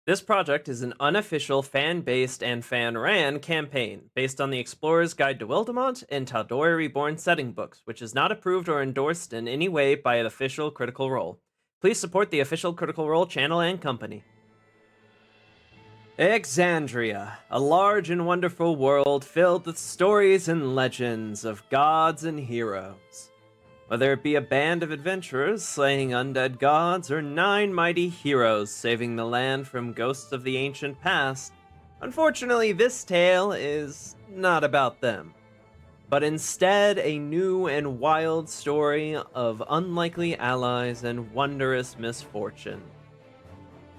This project is an unofficial, fan-based, and fan-ran campaign based on the Explorer's Guide to Wildemount and Tal'dorei Reborn setting books, which is not approved or endorsed in any way by an official Critical Role. Please support the official Critical Role channel and company. Exandria, a large and wonderful world filled with stories and legends of gods and heroes. Whether it be a band of adventurers slaying undead gods or 9 mighty heroes saving the land from ghosts of the ancient past, unfortunately this tale is not about them, but instead a new and wild story of unlikely allies and wondrous misfortune.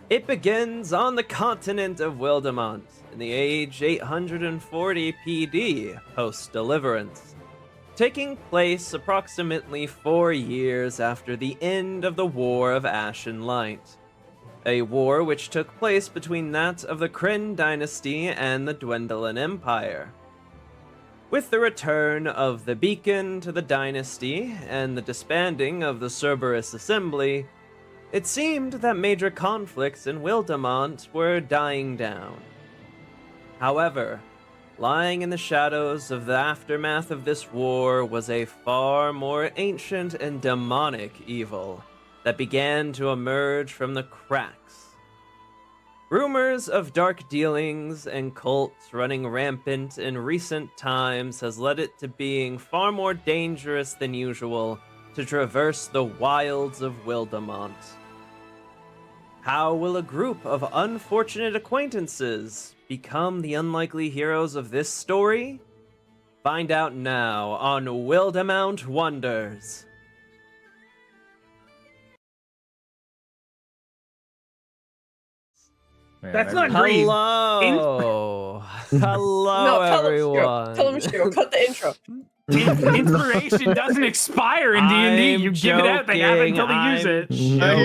It begins on the continent of Wildemount in the age 840 PD, post-Deliverance, taking place approximately 4 years after the end of the War of Ash and Light, a war which took place between that of the Kryn dynasty and the Dwendalen Empire. With the return of the Beacon to the dynasty and the disbanding of the Cerberus Assembly, it seemed that major conflicts in Wildemount were dying down. However, lying in the shadows of the aftermath of this war was a far more ancient and demonic evil that began to emerge from the cracks. Rumors of dark dealings and cults running rampant in recent times has led it to being far more dangerous than usual to traverse the wilds of Wildemount. How will a group of unfortunate acquaintances become the unlikely heroes of this story? Find out now on Wildemount Wonders. That's not green. Hello. Hello, No, everyone. tell him, Shiro, cut the intro. Inspiration doesn't expire in D&D. You give it out, they have it until they use it. I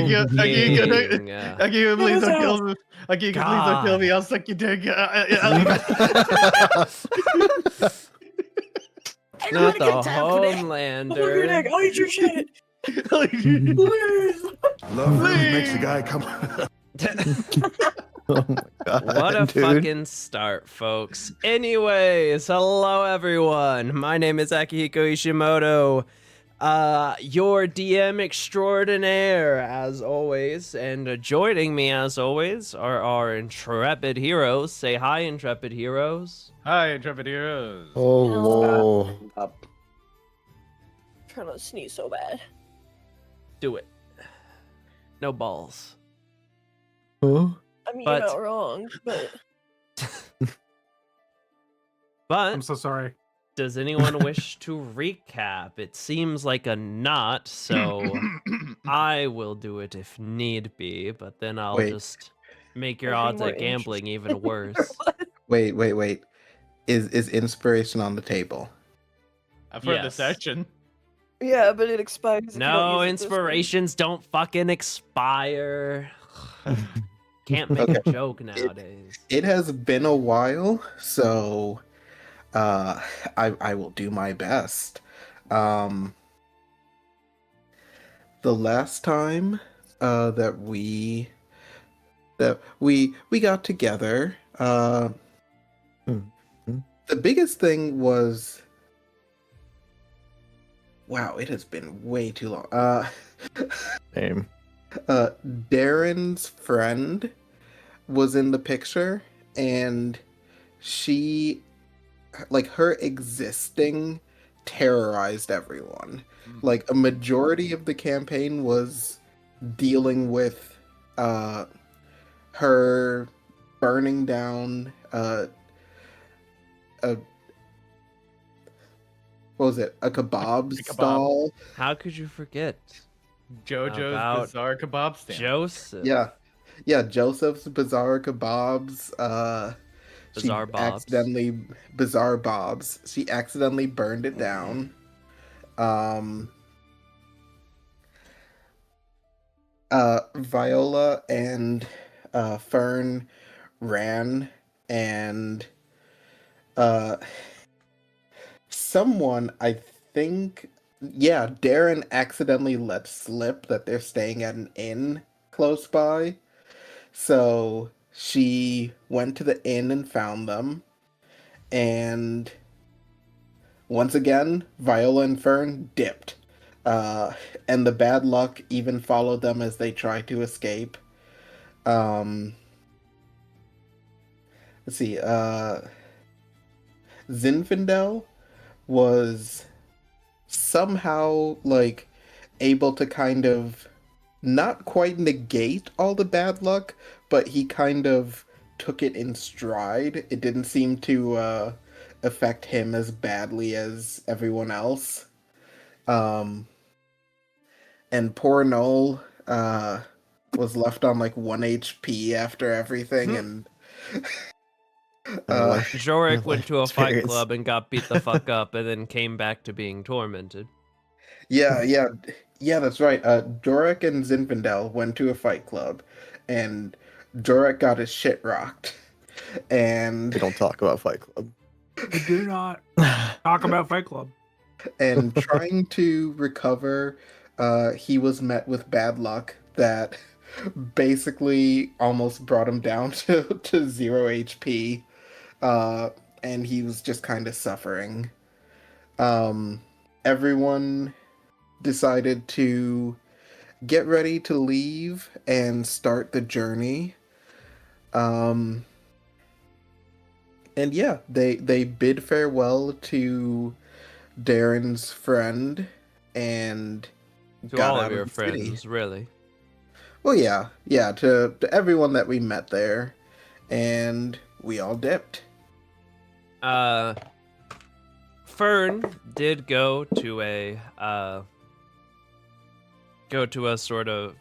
can't please don't kill me. I can't please don't kill me. I'll suck your dick. Not the Homelander. Look at your neck. I'll eat your shit. Love really makes the guy come. Oh my God, what a fucking start, folks. Anyways, hello everyone. My name is Akihiko Ishimoto, your DM extraordinaire, as always. And joining me, as always, are our intrepid heroes. Say hi, intrepid heroes. Hi, intrepid heroes. Oh, I'm trying to sneeze so bad. Do it. No balls. huh? I mean, But- you're not wrong, but But I'm so sorry. does anyone wish to recap? It seems like a not, so I will do it if need be, but then I'll Wait. just make your That'd be odds more at gambling even worse. Wait. Is inspiration on the table? I've heard the Yes. section. yeah, but it expires. if you don't No, use it this way. inspirations don't fucking expire. Can't make a joke nowadays. It has been a while, so I will do my best. The last time that we got together, the biggest thing was, wow, it has been way too long. Same. Darren's friend was in the picture, and she, like, her existing terrorized everyone. Like, a majority of the campaign was dealing with her burning down what was it? A kebab stall. How could you forget JoJo's About Bizarre Kebab Stand. Joseph? Yeah, Joseph's Bizarre Kebabs. Bizarre Bobs. Bizarre Bobs. She accidentally burned it down. Viola and Fern ran, and someone, I think, Darren accidentally let slip that they're staying at an inn close by. So she went to the inn and found them, and once again, Viola and Fern dipped. And the bad luck even followed them as they tried to escape. Let's see, Zinfandel was somehow, like, able to kind of not quite negate all the bad luck, but he kind of took it in stride. It didn't seem to affect him as badly as everyone else. And poor Noel was left on like 1 HP after everything, and Jorik went to a fight experience. club and got beat the fuck up, and then came back to being tormented. yeah, that's right. Jorik and Zinfandel went to a fight club, and Jorik got his shit rocked. And We don't talk about Fight Club. We do not talk about Fight Club. and trying to recover, he was met with bad luck that basically almost brought him down to 0 HP. And he was just kind of suffering. Everyone decided to get ready to leave and start the journey. And yeah, they bid farewell to Darren's friend and To got all out of your the city. friends, really. Well, yeah, to everyone that we met there, and we all dipped. Fern did go to a sort of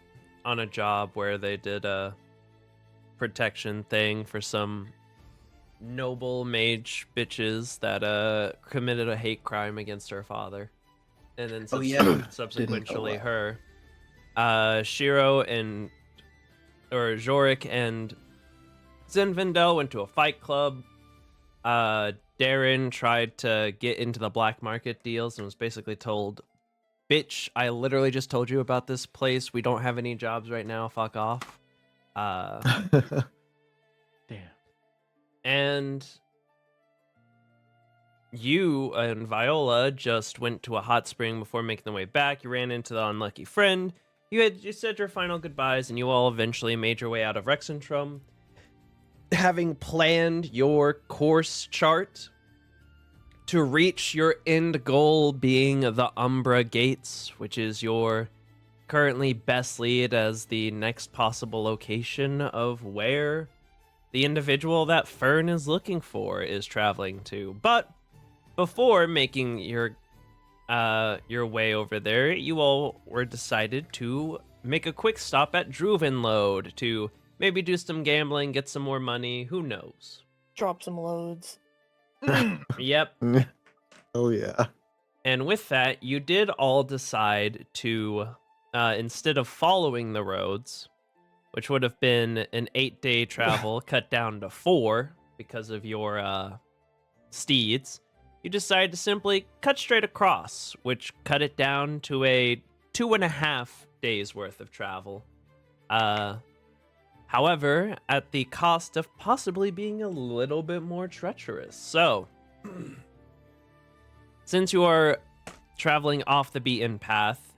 on a job where they did a protection thing for some noble mage bitches that committed a hate crime against her father, and then subsequently her. Shiro and Jorik and Zinfandel went to a fight club. Darren tried to get into the black market deals and was basically told, "Bitch, I literally just told you about this place. We don't have any jobs right now. Fuck off." Damn. And you and Viola just went to a hot spring before making the way back. You ran into the unlucky friend. You said your final goodbyes, and you all eventually made your way out of Rexentrum. Having planned your course chart to reach your end goal being the Umbra Gates, which is your currently best lead as the next possible location of where the individual that Fern is looking for is traveling to. But before making your way over there, you all were decided to make a quick stop at Druvenlode to maybe do some gambling, get some more money, who knows. Drop some loads. Yep. Oh yeah. And with that, you did all decide to, instead of following the roads, which would have been an 8-day travel cut down to 4 because of your steeds, you decided to simply cut straight across, which cut it down to a 2.5 days worth of travel. However, at the cost of possibly being a little bit more treacherous. So, since you are traveling off the beaten path,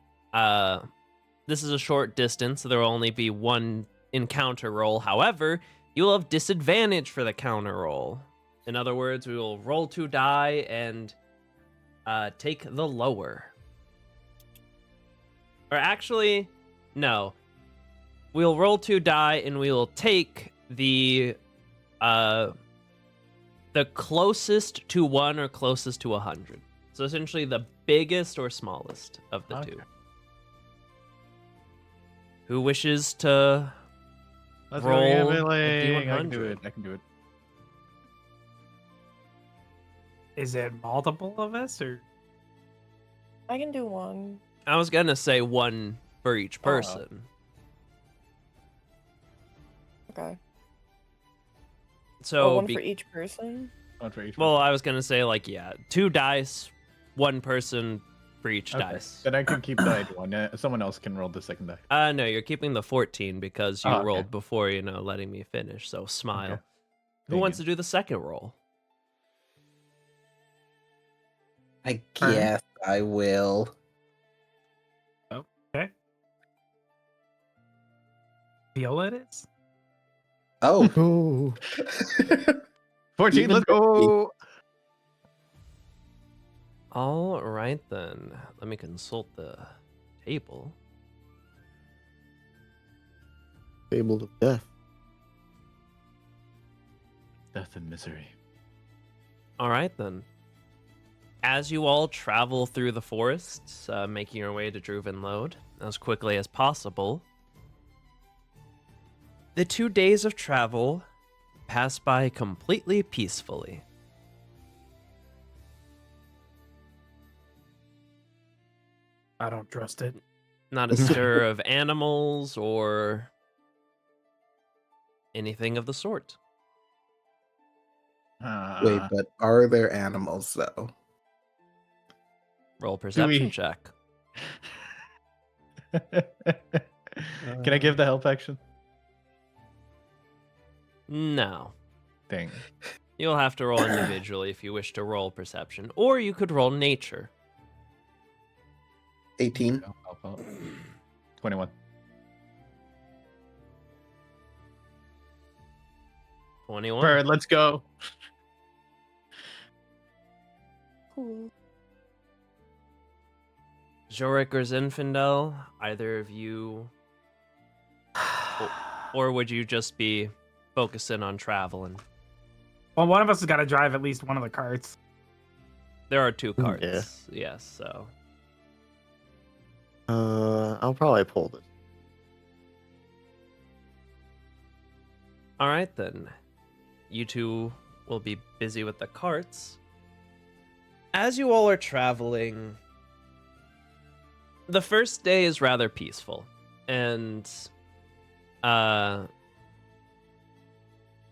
this is a short distance, so there will only be one encounter roll. However, you will have disadvantage for the counter roll. In other words, we will roll 2 die and take the lower. Or actually, no. We'll roll 2 die and we will take the closest to 1 or closest to 100. So essentially the biggest or smallest of the two. Who wishes to Let's roll go a gambling. I can do D100? it. I can do it. Is it multiple of us or? I can do one. I was gonna say 1 for each person. Okay. So one for each person? One for each. well, I was gonna say 2 dice, 1 person for each Okay. dice. Then I can keep the 81. Someone else can roll the second die. No, you're keeping the 14 because you Oh, okay. rolled before, letting me finish. So smile. Okay. Who Dang wants it. to do the second roll? I guess I will. Okay. Viola it is. Oh. Oh, 14, Even let's go! All right, then. Let me consult the table. Table of Death. Death and misery. All right, then. As you all travel through the forests, making your way to Druvenlode as quickly as possible, the 2 days of travel pass by completely peacefully. I don't trust it. Not a stir of animals or anything of the sort. Wait, but are there animals though? Roll perception we- check. Can I give the help action? No. Dang. You'll have to roll individually if you wish to roll perception, or you could roll nature. 18. Help. 21. 21. Bird, let's go. Cool. Jorik or Zinfandel, either of you, or would you just be focusing on traveling? Well, one of us has got to drive at least one of the carts. There are 2 carts. Yeah. Yes, so. I'll probably pull this. All right, then. You two will be busy with the carts. As you all are traveling, the first day is rather peaceful, and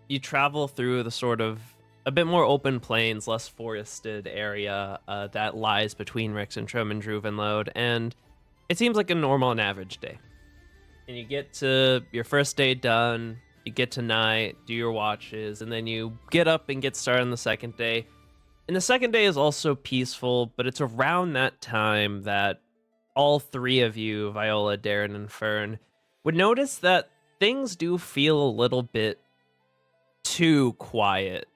you travel through the sort of a bit more open plains, less forested area that lies between Rixentrum and Druvenlode, and it seems like a normal and average day. And you get to your first day done, you get to night, do your watches, and then you get up and get started on the second day. And the second day is also peaceful, but it's around that time that all 3 of you, Viola, Darren, and Fern, would notice that things do feel a little bit too quiet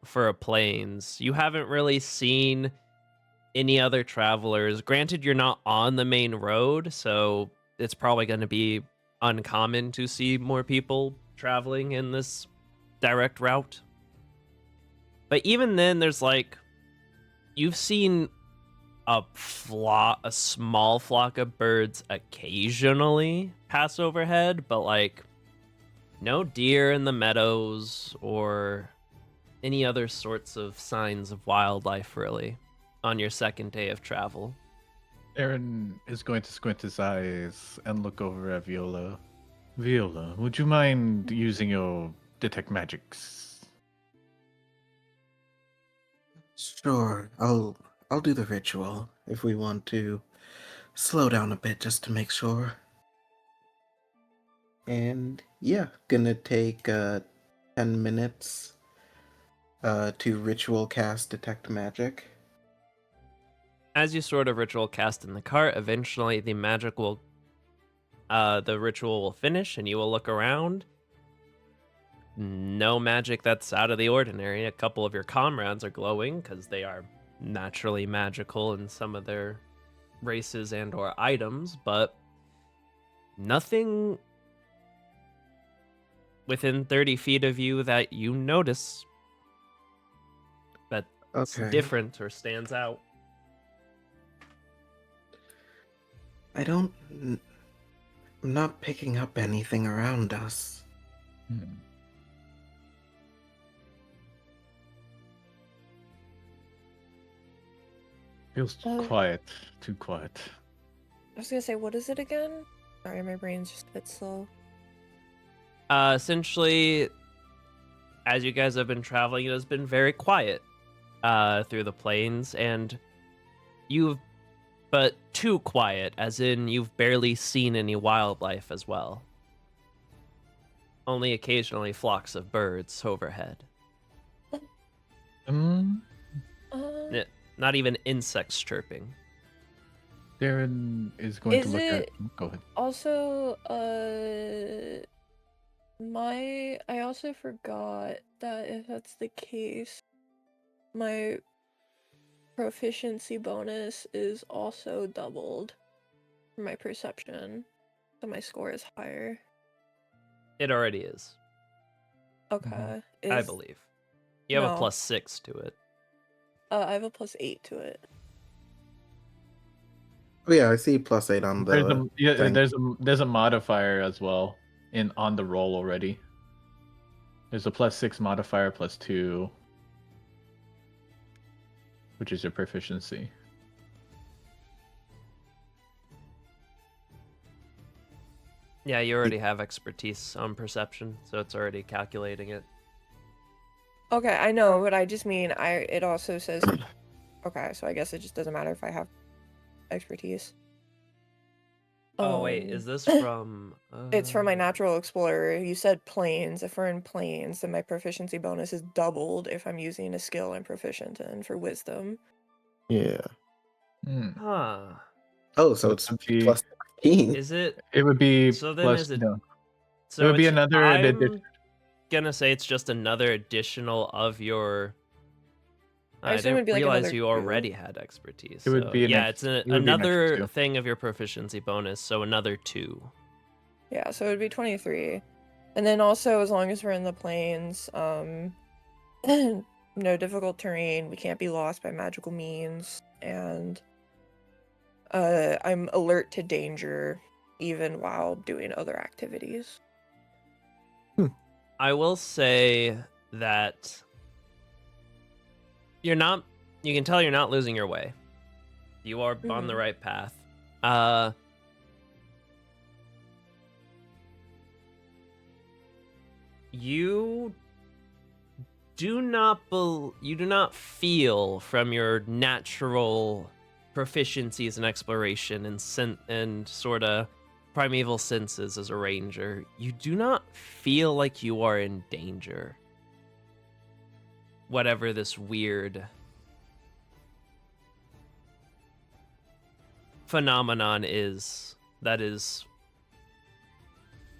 for a plains. You haven't really seen any other travelers. Granted, you're not on the main road, so it's probably going to be uncommon to see more people traveling in this direct route. But even then, there's you've seen a small flock of birds occasionally pass overhead, but no deer in the meadows or any other sorts of signs of wildlife really on your second day of travel. Aaron is going to squint his eyes and look over at Viola. Viola, would you mind using your detect magics? Sure, I'll do the ritual if we want to slow down a bit just to make sure. And yeah, gonna take 10 minutes to ritual cast detect magic. As you sort of ritual cast in the cart, eventually the ritual will finish and you will look around. No magic that's out of the ordinary. A couple of your comrades are glowing because they are naturally magical in some of their races and or items, but nothing within 30 feet of you that you notice that's Okay. different or stands out. I'm not picking up anything around us. Feels quiet. Too quiet. I was gonna say, what is it again? Sorry, my brain's just a bit slow. Essentially, as you guys have been traveling, it has been very quiet through the plains, and but too quiet, as in you've barely seen any wildlife as well. Only occasionally flocks of birds overhead. Um, Not even insects chirping. Darren is going to Is look at. it- Go ahead. Also, I also forgot that if that's the case, my proficiency bonus is also doubled for my perception, so my score is higher. It already is, Okay. I believe. You have a No. +6 to it. I have a +8 to it. Oh yeah, I see +8 on the. thing. There's a modifier as well on the roll already. There's a +6 modifier +2, which is your proficiency. Yeah, you already have expertise on perception, so it's already calculating it. Okay, I know, but I just mean it also says okay, so I guess it just doesn't matter if I have expertise. Oh wait, is this from? It's from my natural explorer. You said planes. If we're in planes, then my proficiency bonus is doubled if I'm using a skill I'm proficient in for wisdom. Yeah. Huh? Oh, so it's Would be- +16. Is it? It would be So then plus. is it? No, So it would be it's- another I'm addition. gonna say it's just another additional of your. I I assume didn't it'd be like realize another you 2. already had expertise. It would so- be an yeah, ex- it's it would be an extra another 2. thing of your proficiency bonus, so another 2. Yeah, so it would be 23. And then also, as long as we're in the plains, no difficult terrain, we can't be lost by magical means, and I'm alert to danger even while doing other activities. I will say that you're not. You can tell you're not losing your way. You are on the Mhm. right path. You do not feel from your natural proficiencies in exploration and sort of primeval senses as a ranger. You do not feel like you are in danger. Whatever this weird phenomenon is that is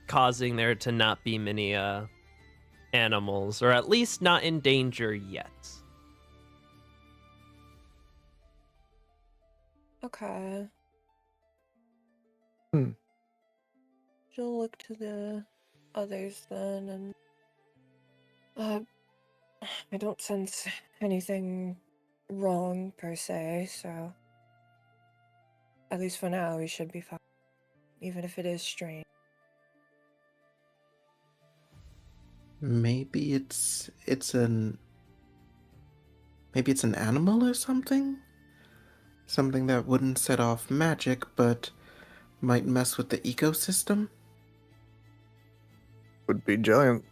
causing there to not be many animals, or at least not in danger yet. Okay. Hmm. She'll look to the others then, and I don't sense anything wrong per se, so at least for now we should be fine, even if it is strange. Maybe it's an animal or something? Something that wouldn't set off magic, but might mess with the ecosystem? Would be giant.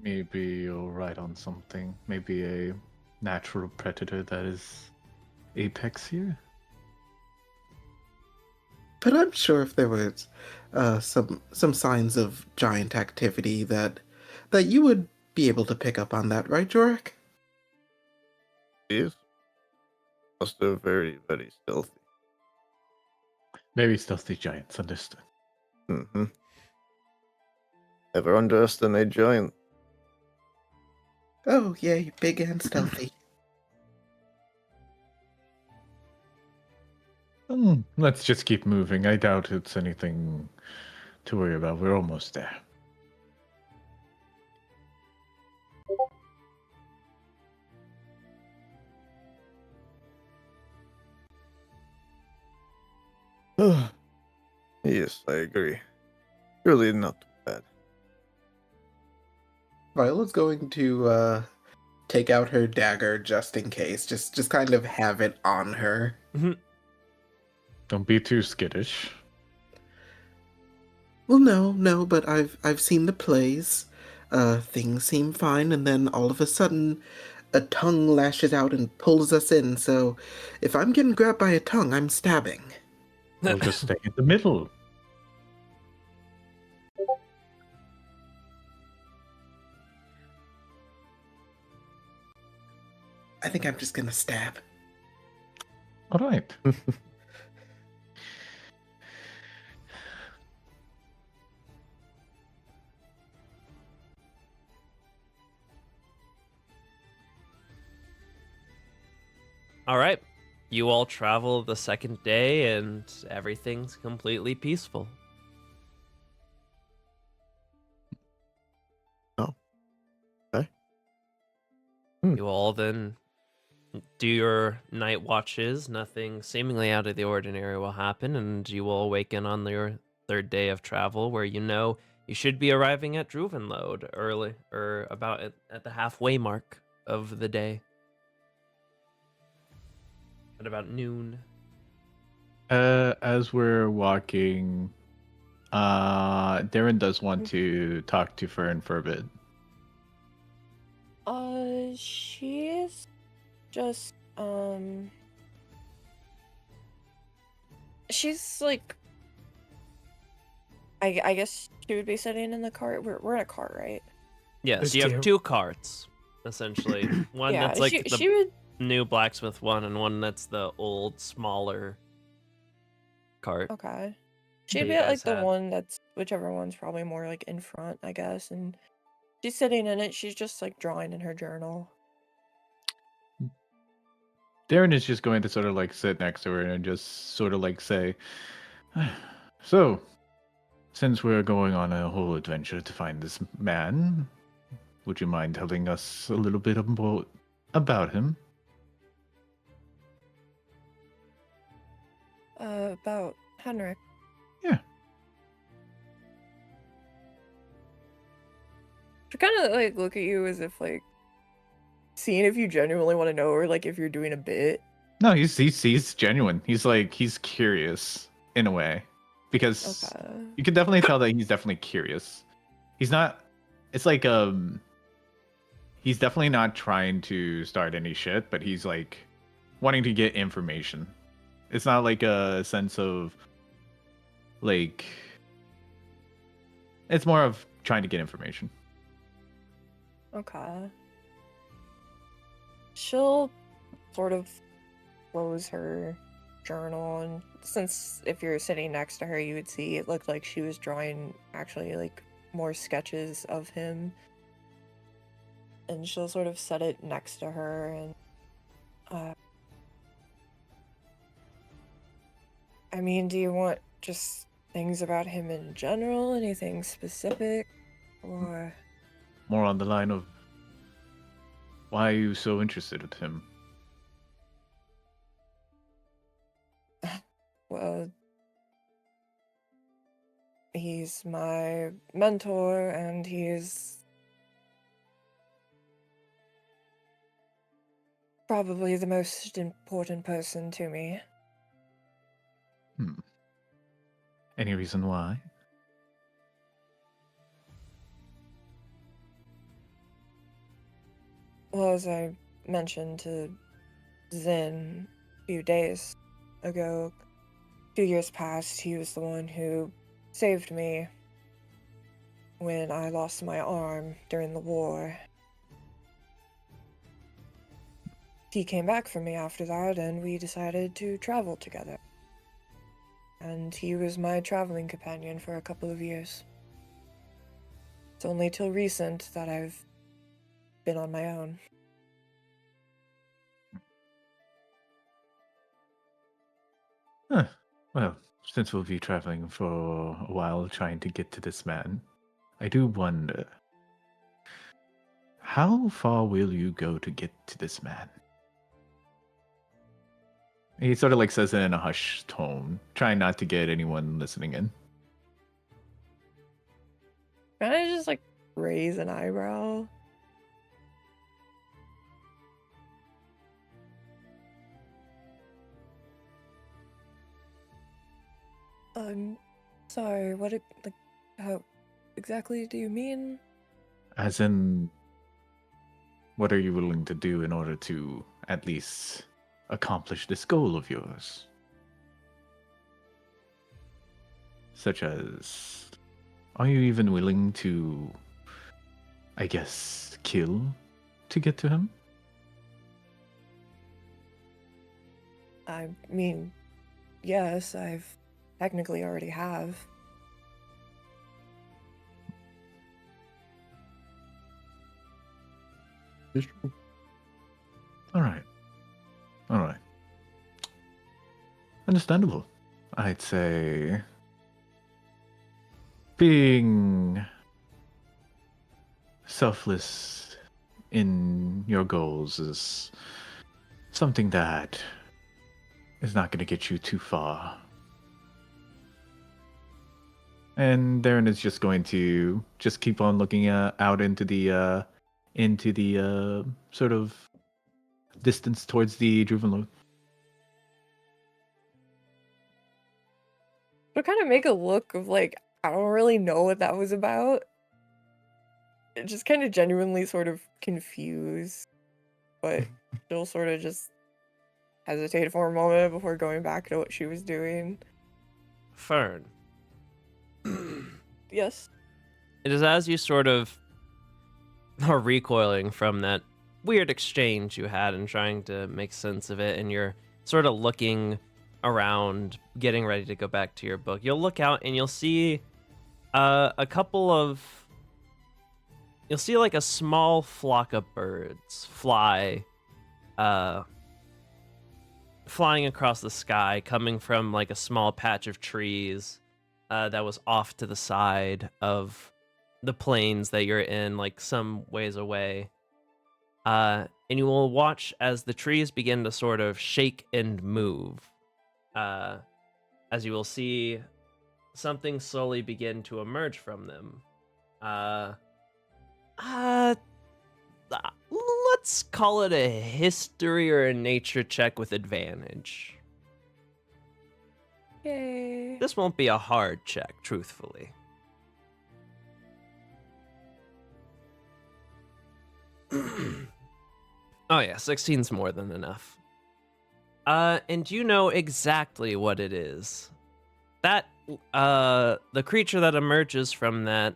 Maybe you're right on something. Maybe a natural predator that is apex here. But I'm sure if there was some signs of giant activity that you would be able to pick up on that, right, Jorik? He is. Also very, very stealthy. Very stealthy giants, understood. Mm-hmm. Never underestimate giant. Oh, yay, big and stealthy. Let's just keep moving. I doubt it's anything to worry about. We're almost there. Yes, I agree. Really not too bad. Violet's going to take out her dagger just in case. Just kind of have it on her. Don't be too skittish. Well, no, but I've seen the plays. Things seem fine, and then all of a sudden, a tongue lashes out and pulls us in, so if I'm getting grabbed by a tongue, I'm stabbing. We'll just stay in the middle. I think I'm just gonna stab. All right. All right. You all travel the second day, and everything's completely peaceful. Oh. Okay. Hmm. You all then do your night watches. Nothing seemingly out of the ordinary will happen, and you will awaken on your third day of travel, where you know you should be arriving at Druvenlode early, or about at the halfway mark of the day. At about noon. As we're walking, Darren does want to talk to Fern for a bit. She is just, she's like, I guess she would be sitting in the cart. We're in a cart, right? Yes, There's you have two. two carts, essentially. One Yeah, that's like she, the she would, new blacksmith one, and one that's the old, smaller cart. okay. that She'd you be at like guys the had. one that's, whichever one's probably more like in front, I guess, and she's sitting in it, she's just like drawing in her journal. Darren is just going to sort of like sit next to her and just sort of like say, "So, since we're going on a whole adventure to find this man, would you mind telling us a little bit about him?" About Henrik. Yeah. She kind of like look at you as if like seeing if you genuinely want to know, or like if you're doing a bit. No, he's genuine. He's curious in a way, because Okay. you can definitely tell that he's definitely curious. He's not. It's like he's definitely not trying to start any shit, but he's like wanting to get information. It's not like a sense of like. It's more of trying to get information. Okay. She'll sort of close her journal, and since if you're sitting next to her, you would see it looked like she was drawing actually like more sketches of him. And she'll sort of set it next to her, and I mean, do you want just things about him in general? Anything specific? Or More on the line of, why are you so interested in him? well, he's my mentor, and he's probably the most important person to me. Any reason why? Well, as I mentioned to Zin a few days ago, 2 years past, he was the one who saved me when I lost my arm during the war. He came back for me after that, and we decided to travel together. And he was my traveling companion for a couple of years. It's only till recent that I've been on my own. Huh. Well, since we'll be traveling for a while trying to get to this man, I do wonder, how far will you go to get to this man? He sort of like says it in a hushed tone, trying not to get anyone listening in. Can I just like raise an eyebrow? Sorry, how exactly do you mean? As in, What are you willing to do in order to at least accomplish this goal of yours? Such as, are you even willing to, I guess, kill to get to him? I mean, yes, I've technically already have. It's true. All right. Understandable. I'd say being selfless in your goals is something that is not going to get you too far. And Darren is just going to just keep on looking out into the sort of distance towards the Druvenload. I kind of make a look of like, I don't really know what that was about. It just kind of genuinely sort of confused, but she'll sort of just hesitate for a moment before going back to what she was doing. Fern. Yes. It is as you sort of are recoiling from that weird exchange you had and trying to make sense of it, and you're sort of looking around, getting ready to go back to your book. You'll look out and you'll see you'll see like a small flock of birds flying across the sky, coming from like a small patch of trees that was off to the side of the plains that you're in, like some ways away. And you will watch as the trees begin to sort of shake and move. As you will see something slowly begin to emerge from them. Let's call it a history or a nature check with advantage. Yay. This won't be a hard check, truthfully. Oh yeah, 16's more than enough. And you know exactly what it is. That, the creature that emerges from that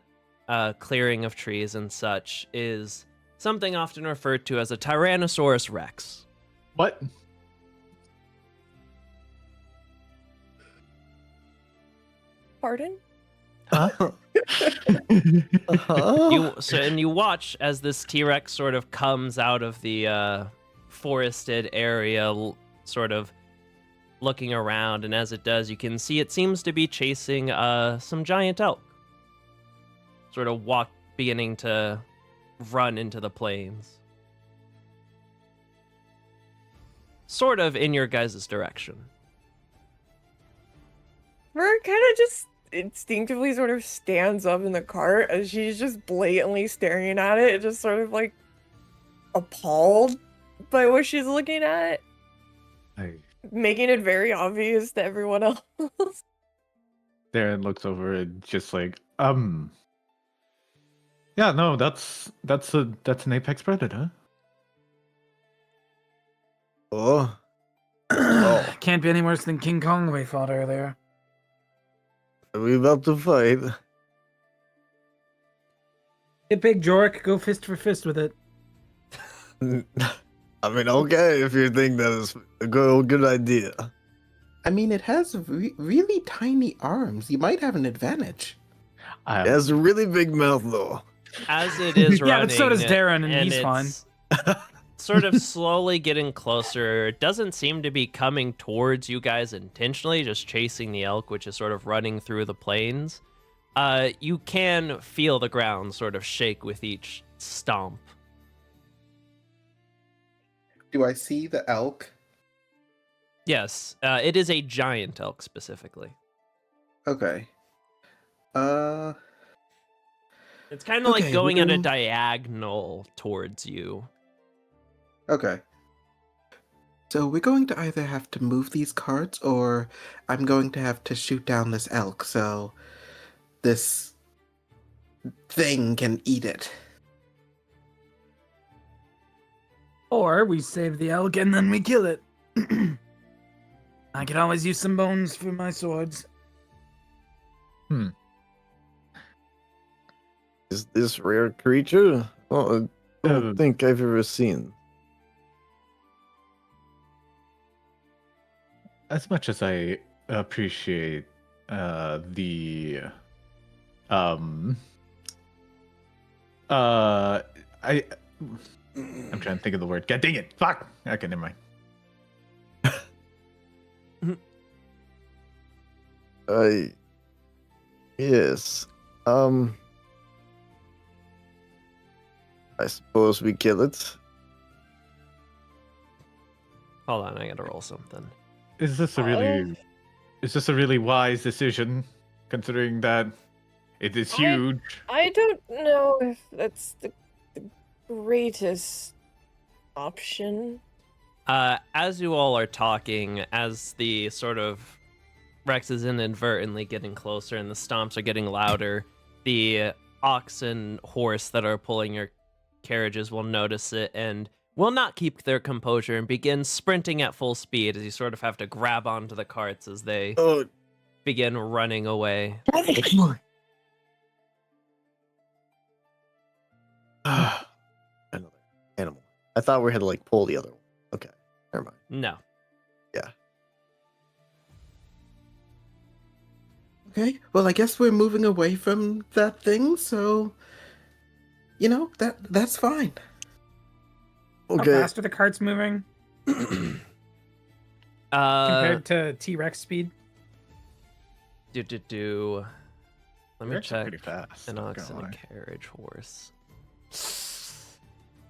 clearing of trees and such is something often referred to as a Tyrannosaurus Rex. What? Pardon? Huh? You watch as this T-Rex sort of comes out of the forested area, sort of looking around, and as it does, you can see it seems to be chasing some giant elk. Sort of beginning to run into the plains. Sort of in your guys' direction. Mer kind of just instinctively sort of stands up in the cart as she's just blatantly staring at it, just sort of like appalled by what she's looking at, making it very obvious to everyone else. Darren looks over and just like, yeah, no, that's an apex predator. Oh. Can't be any worse than King Kong we fought earlier. Are we about to fight? Get big, Jork. Go fist for fist with it. I mean, okay, if you think that is a good idea. I mean, it has really tiny arms. You might have an advantage. It has a really big mouth, though. As it is running, Yeah, but so does Darren, and he's it's fine. Sort of slowly getting closer. It doesn't seem to be coming towards you guys intentionally, just chasing the elk, which is sort of running through the plains. You can feel the ground sort of shake with each stomp. Do I see the elk? Yes, it is a giant elk specifically. Okay. It's kind of like Okay, going at a well- diagonal towards you. Okay. So we're going to either have to move these carts, or I'm going to have to shoot down this elk so this thing can eat it. Or we save the elk and then we kill it. I could always use some bones for my swords. Is this rare creature? Oh, I don't think I've ever seen. As much as I appreciate the I'm trying to think of the word. God dang it! Fuck. Okay, never mind. Yes. I suppose we kill it. Hold on, I gotta roll something. Is this a really wise decision, considering that it is huge? I don't know if that's the greatest option. As you all are talking, as the sort of Rex is inadvertently getting closer and the stomps are getting louder, the ox and horse that are pulling your carriages will notice it and will not keep their composure and begin sprinting at full speed as you sort of have to grab onto the carts as they begin running away. Another animal. I thought we had to like pull the other one. Okay, never mind. No. Yeah. Okay, well, I guess we're moving away from that thing, so that's fine. Okay. How fast are the carts moving compared to T-Rex speed? Let me They're actually check. pretty fast. An not ox gonna and a lie. carriage horse.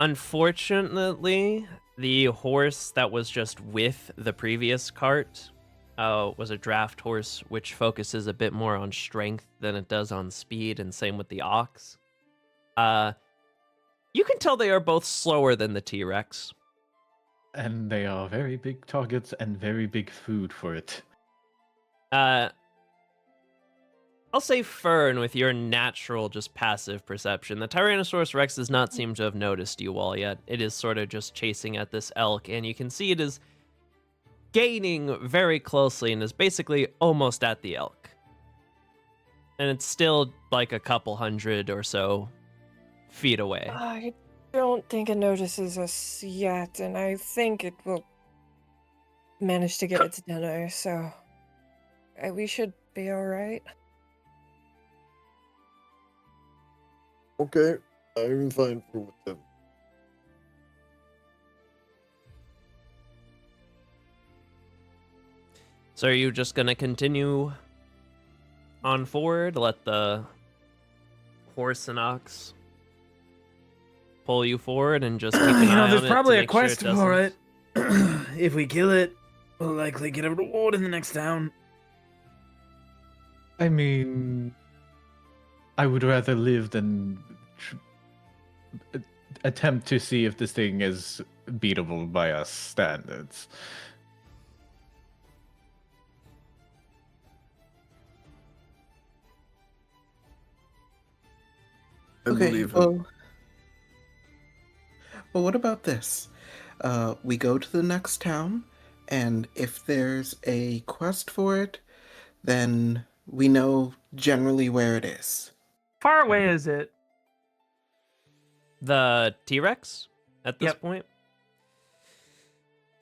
Unfortunately, the horse that was just with the previous cart was a draft horse, which focuses a bit more on strength than it does on speed, and same with the ox. You can tell they are both slower than the T-Rex. And they are very big targets and very big food for it. I'll say Fern, with your natural, just passive perception. The Tyrannosaurus Rex does not seem to have noticed you all yet. It is sort of just chasing at this elk, and you can see it is gaining very closely and is basically almost at the elk. And it's still like a couple hundred or so feet away. I don't think it notices us yet, and I think it will manage to get its dinner, so we should be alright. Okay, I'm fine with them. So are you just gonna continue on forward, let the horse and ox pull you forward, and just keep an eye on There's it to probably a make sure quest for doesn't- it. If we kill it, we'll likely get a reward in the next town. I mean, I would rather live than attempt to see if this thing is beatable by us standards. I Okay, believe him. well, what about this? We go to the next town, and if there's a quest for it, then we know generally where it is. Far away is it? The T-Rex at this Yep. point?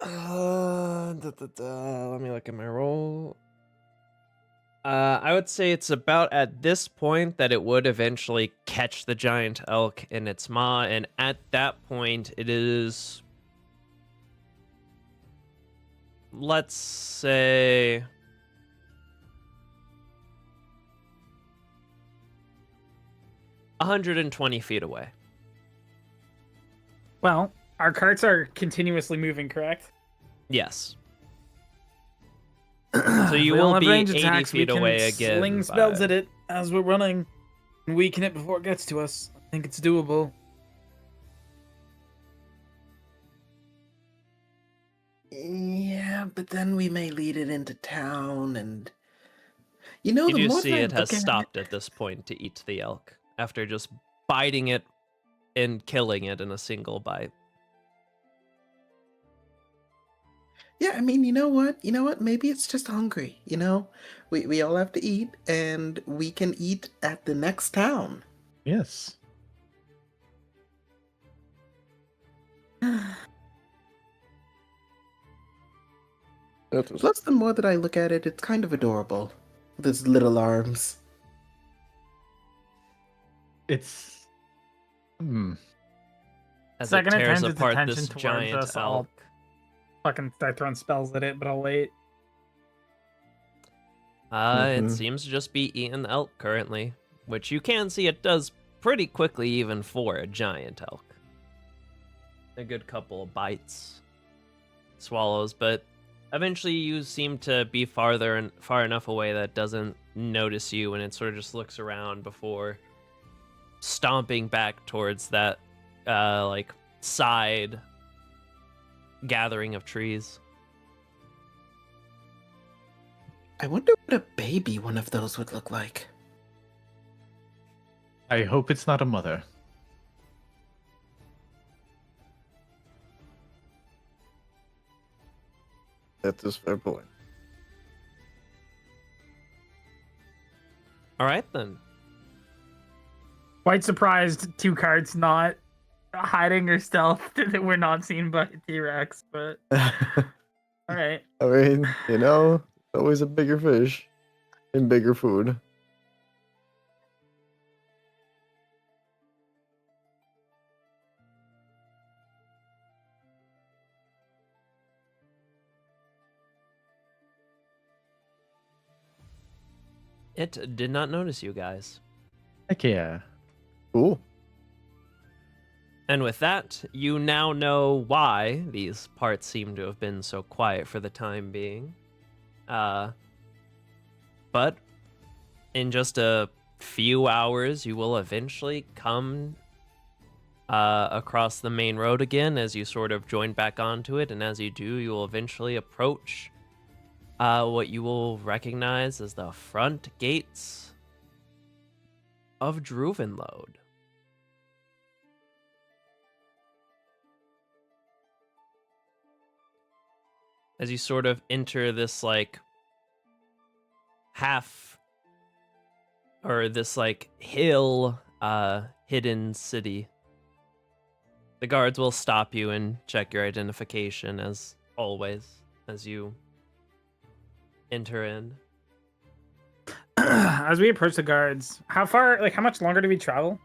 Let me look at my roll. I would say it's about at this point that it would eventually catch the giant elk in its maw, and at that point it is, let's say, $120 feet away. Well, our carts are continuously moving, correct? Yes. So you We don't will have be range 80 attacks, feet we can away again. Sling spells by- at it as we're running and weaken it before it gets to us. I think it's doable. Yeah, but then we may lead it into town, and You the do more see that I it has look at stopped at this point to eat the elk after just biting it and killing it in a single bite. Yeah, I mean, you know what? You know what? Maybe it's just hungry, you know? We all have to eat, and we can eat at the next town. Yes. That was Plus, the more that I look at it, it's kind of adorable. With its little arms. It's. Hmm. As Second it it tears turns its apart attention this towards giant us, I'll elk. fucking start throwing spells at it, but I'll wait. It Mhm. seems to just be eating elk currently, which you can see it does pretty quickly even for a giant elk. A good couple of bites, swallows, but eventually you seem to be far enough away that it doesn't notice you, and it sort of just looks around before stomping back towards that like side gathering of trees. I wonder what a baby one of those would look like. I hope it's not a mother. That is fair point. All right then. Quite surprised two cards not hiding or stealth that we're not seen by T-Rex, but alright. I mean, you know, always a bigger fish and bigger food. It did not notice you guys. Heck yeah. Cool. And with that, you now know why these parts seem to have been so quiet for the time being. But in just a few hours, you will eventually come across the main road again as you sort of join back onto it. And as you do, you will eventually approach what you will recognize as the front gates of Druvenlode. As you sort of enter this like half or this like hill hidden city, the guards will stop you and check your identification as always as you enter in. As we approach the guards, how much longer do we travel?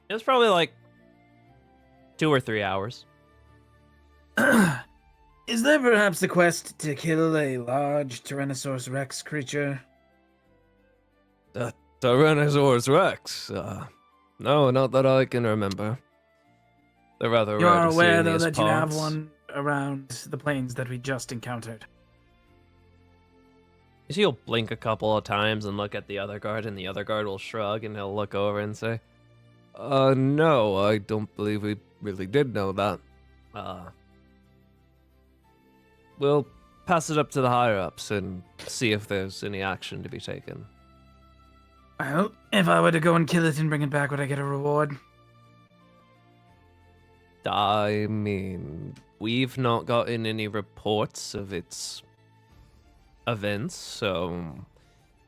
It was probably like 2 or 3 hours. Is there perhaps a quest to kill a large Tyrannosaurus Rex creature? The Tyrannosaurus Rex? No, not that I can remember. They're rather You rare are to see aware, in though, these that you have parts. one around the plains that we just encountered. You see, he'll blink a couple of times and look at the other guard, and the other guard will shrug, and he'll look over and say, no, I don't believe we really did know that. We'll pass it up to the higher-ups and see if there's any action to be taken. Well, if I were to go and kill it and bring it back, would I get a reward? I mean, we've not gotten any reports of its events, so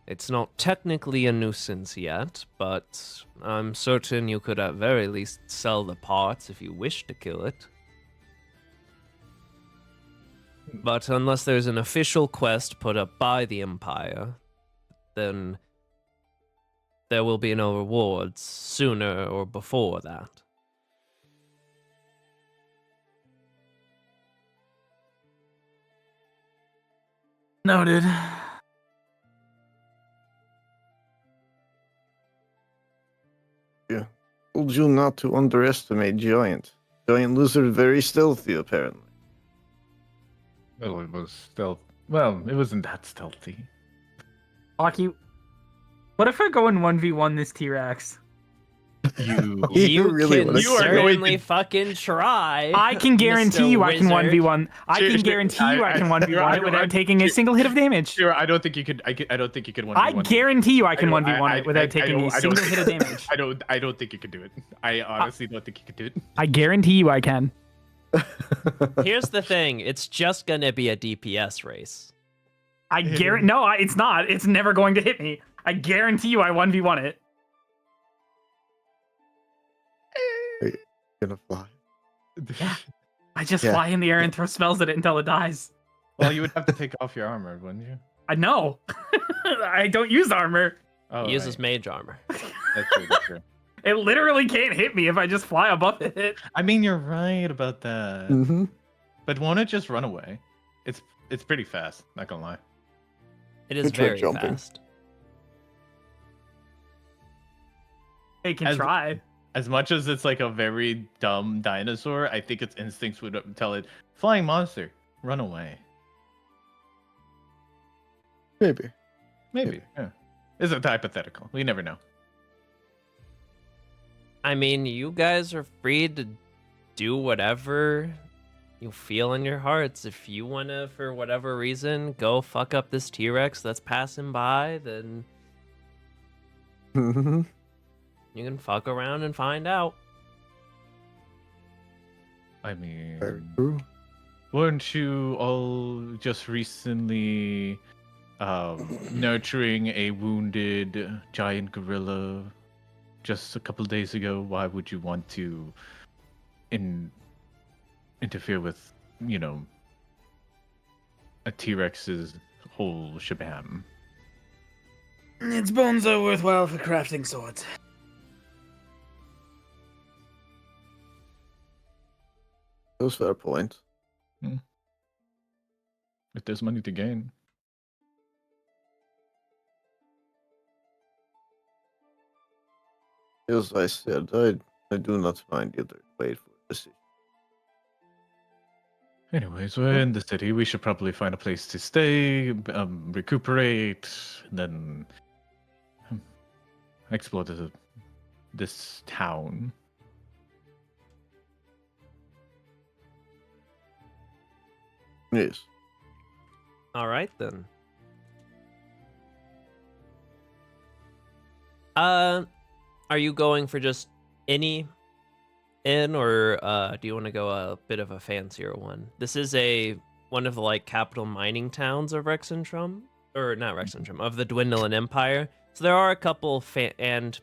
it's not technically a nuisance yet, but I'm certain you could at very least sell the parts if you wish to kill it. But unless there's an official quest put up by the Empire, then there will be no rewards sooner or before that. Noted. Told you not to underestimate Giant. Giant lizard very stealthy, apparently. Well, it was stealth. Well, it wasn't that stealthy. Aki, what if I go in 1v1 this T-Rex? You. You really can wanna- You are going certainly to- fucking try. I can guarantee Mr. you I can Wizard. 1v1. I can guarantee you I can 1v1 it without taking a single hit of damage. Shiro, I don't think you could. I don't think you could 1v1. I guarantee you I can don't- 1v1 it without taking a I don't- single hit of damage. I don't think you could do it. I honestly don't think you could do it. I guarantee you I can. Here's the thing: it's just gonna be a DPS race. I guarantee. No, it's not. It's never going to hit me. I guarantee you, I 1v1 it. Are you gonna fly? Yeah. I just Yeah. fly in the air and throw spells at it until it dies. Well, you would have to take off your armor, wouldn't you? I know. I don't use armor. Oh, He uses right. mage armor. That's true, that's true. It literally can't hit me if I just fly above it. I mean, you're right about that. Mm-hmm. But won't it just run away? It's pretty fast, not gonna lie. It is Good try very jumping. fast. They can As- try. As much as it's like a very dumb dinosaur, I think its instincts would tell it, flying monster, run away. Maybe. Maybe, yeah. It's a hypothetical. We never know. I mean, you guys are free to do whatever you feel in your hearts. If you wanna, for whatever reason, go fuck up this T-Rex that's passing by, then Mm-hmm. you can fuck around and find out. I mean, Very true. weren't you all just recently nurturing a wounded giant gorilla just a couple days ago? Why would you want to interfere with, a T-Rex's whole shabam? Its bones are worthwhile for crafting swords. Those fair points. If there's money to gain. As I said, I do not mind either way for this. Anyways, we're in the city. We should probably find a place to stay, recuperate, and then explore this town. Yes. All right then. Are you going for just any inn, or do you want to go a bit of a fancier one? This is one of the capital mining towns of Rexentrum, or not Rexentrum, of the Dwindling Empire. So there are a couple, and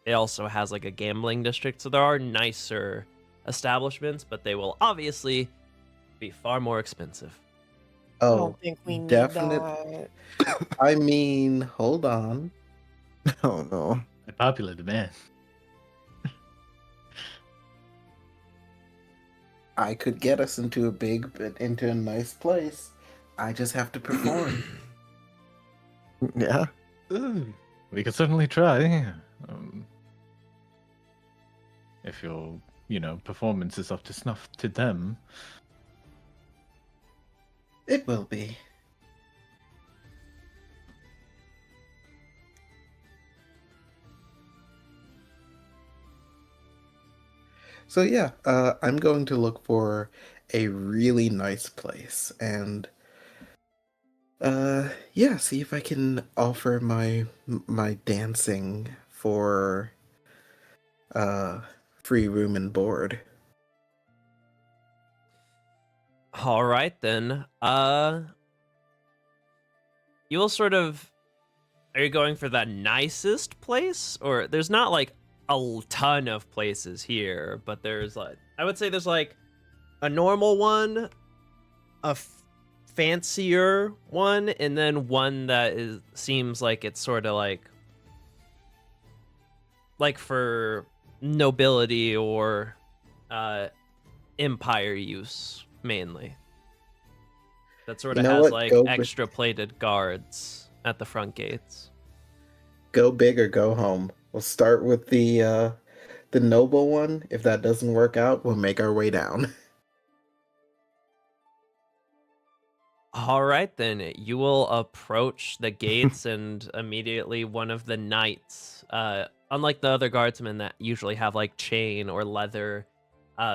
it also has a gambling district. So there are nicer establishments, but they will obviously be far more expensive. I Oh, don't think we need definite- that. I mean, hold on. Oh no. A popular demand. I could get us into a nice place. I just have to perform. Yeah. We could certainly try. If your, performance is up to snuff to them. It will be. So yeah, I'm going to look for a really nice place and see if I can offer my dancing for free room and board. All right then. You will sort of. Are you going for the nicest place, or there's not a ton of places here, but there's I would say there's a normal one, a fancier one, and then one that seems like it's sort of like for nobility or empire use mainly. That sort of You know has what? Go with- extra plated guards at the front gates. Go big or go home. We'll start with the noble one. If that doesn't work out, we'll make our way down. All right, then you will approach the gates, and immediately one of the knights, unlike the other guardsmen that usually have chain or leather,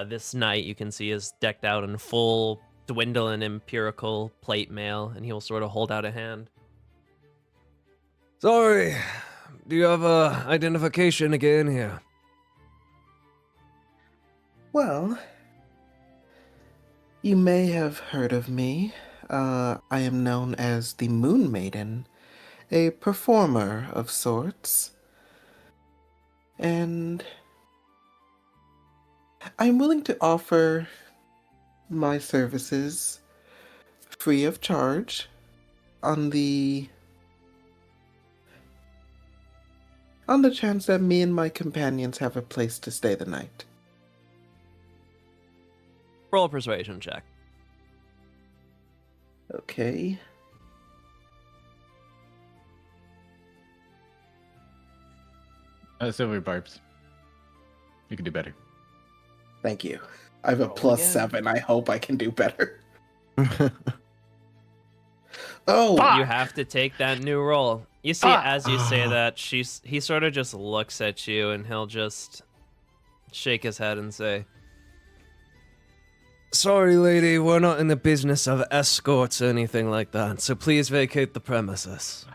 this knight you can see is decked out in full Dwindling empirical plate mail, and he will sort of hold out a hand. Sorry, do you have identification again here? Well, You may have heard of me. I am known as the Moon Maiden, a performer of sorts. And I'm willing to offer my services free of charge on the chance that me and my companions have a place to stay the night. Roll a persuasion check. Okay. Silver Barbs. You can do better. Thank you. I have a Roll +7. I hope I can do better. Fuck! You have to take that new roll. You see, as you say that, he sort of just looks at you, and he'll just shake his head and say, "Sorry, lady, we're not in the business of escorts or anything like that, so please vacate the premises."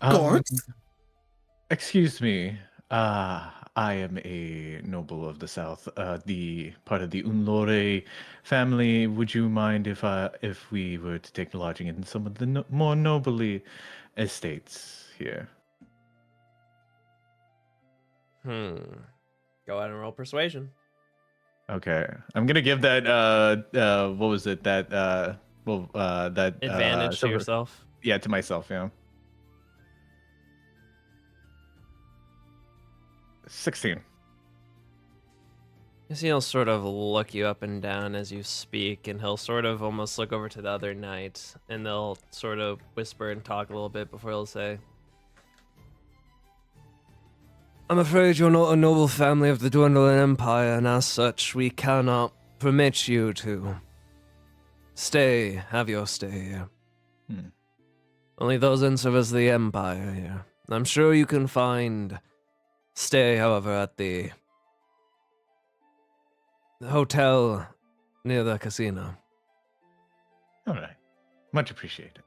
Guards? Excuse me. I am a noble of the south, the part of the Unlore family. Would you mind if we were to take lodging in some of the more nobly estates here? Go ahead and roll persuasion. Okay, I'm gonna give that. What was it? That that Advantage to silver- yourself. Yeah, to myself. Yeah. 16. You see, he'll sort of look you up and down as you speak, and he'll sort of almost look over to the other knight, and they'll sort of whisper and talk a little bit before he'll say, "I'm afraid you're not a noble family of the dwindling empire, and as such, we cannot permit you to have your stay here. Only those in service of the empire here. I'm sure you can find stay, however, at the hotel near the casino." All right, much appreciated.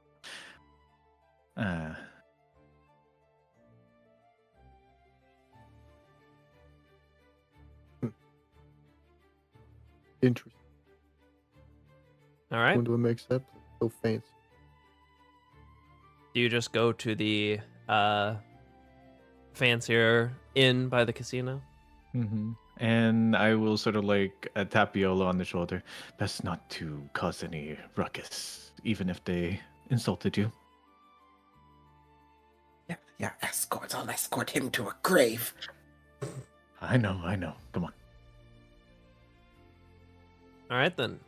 Interesting. All right. When do it make sense? So fancy. Do you just go to the fancier inn by the casino? And I will sort of like tap Viola on the shoulder. Best not to cause any ruckus, even if they insulted you. Yeah, escorts. I'll escort him to a grave. I know. Come on. All right, then.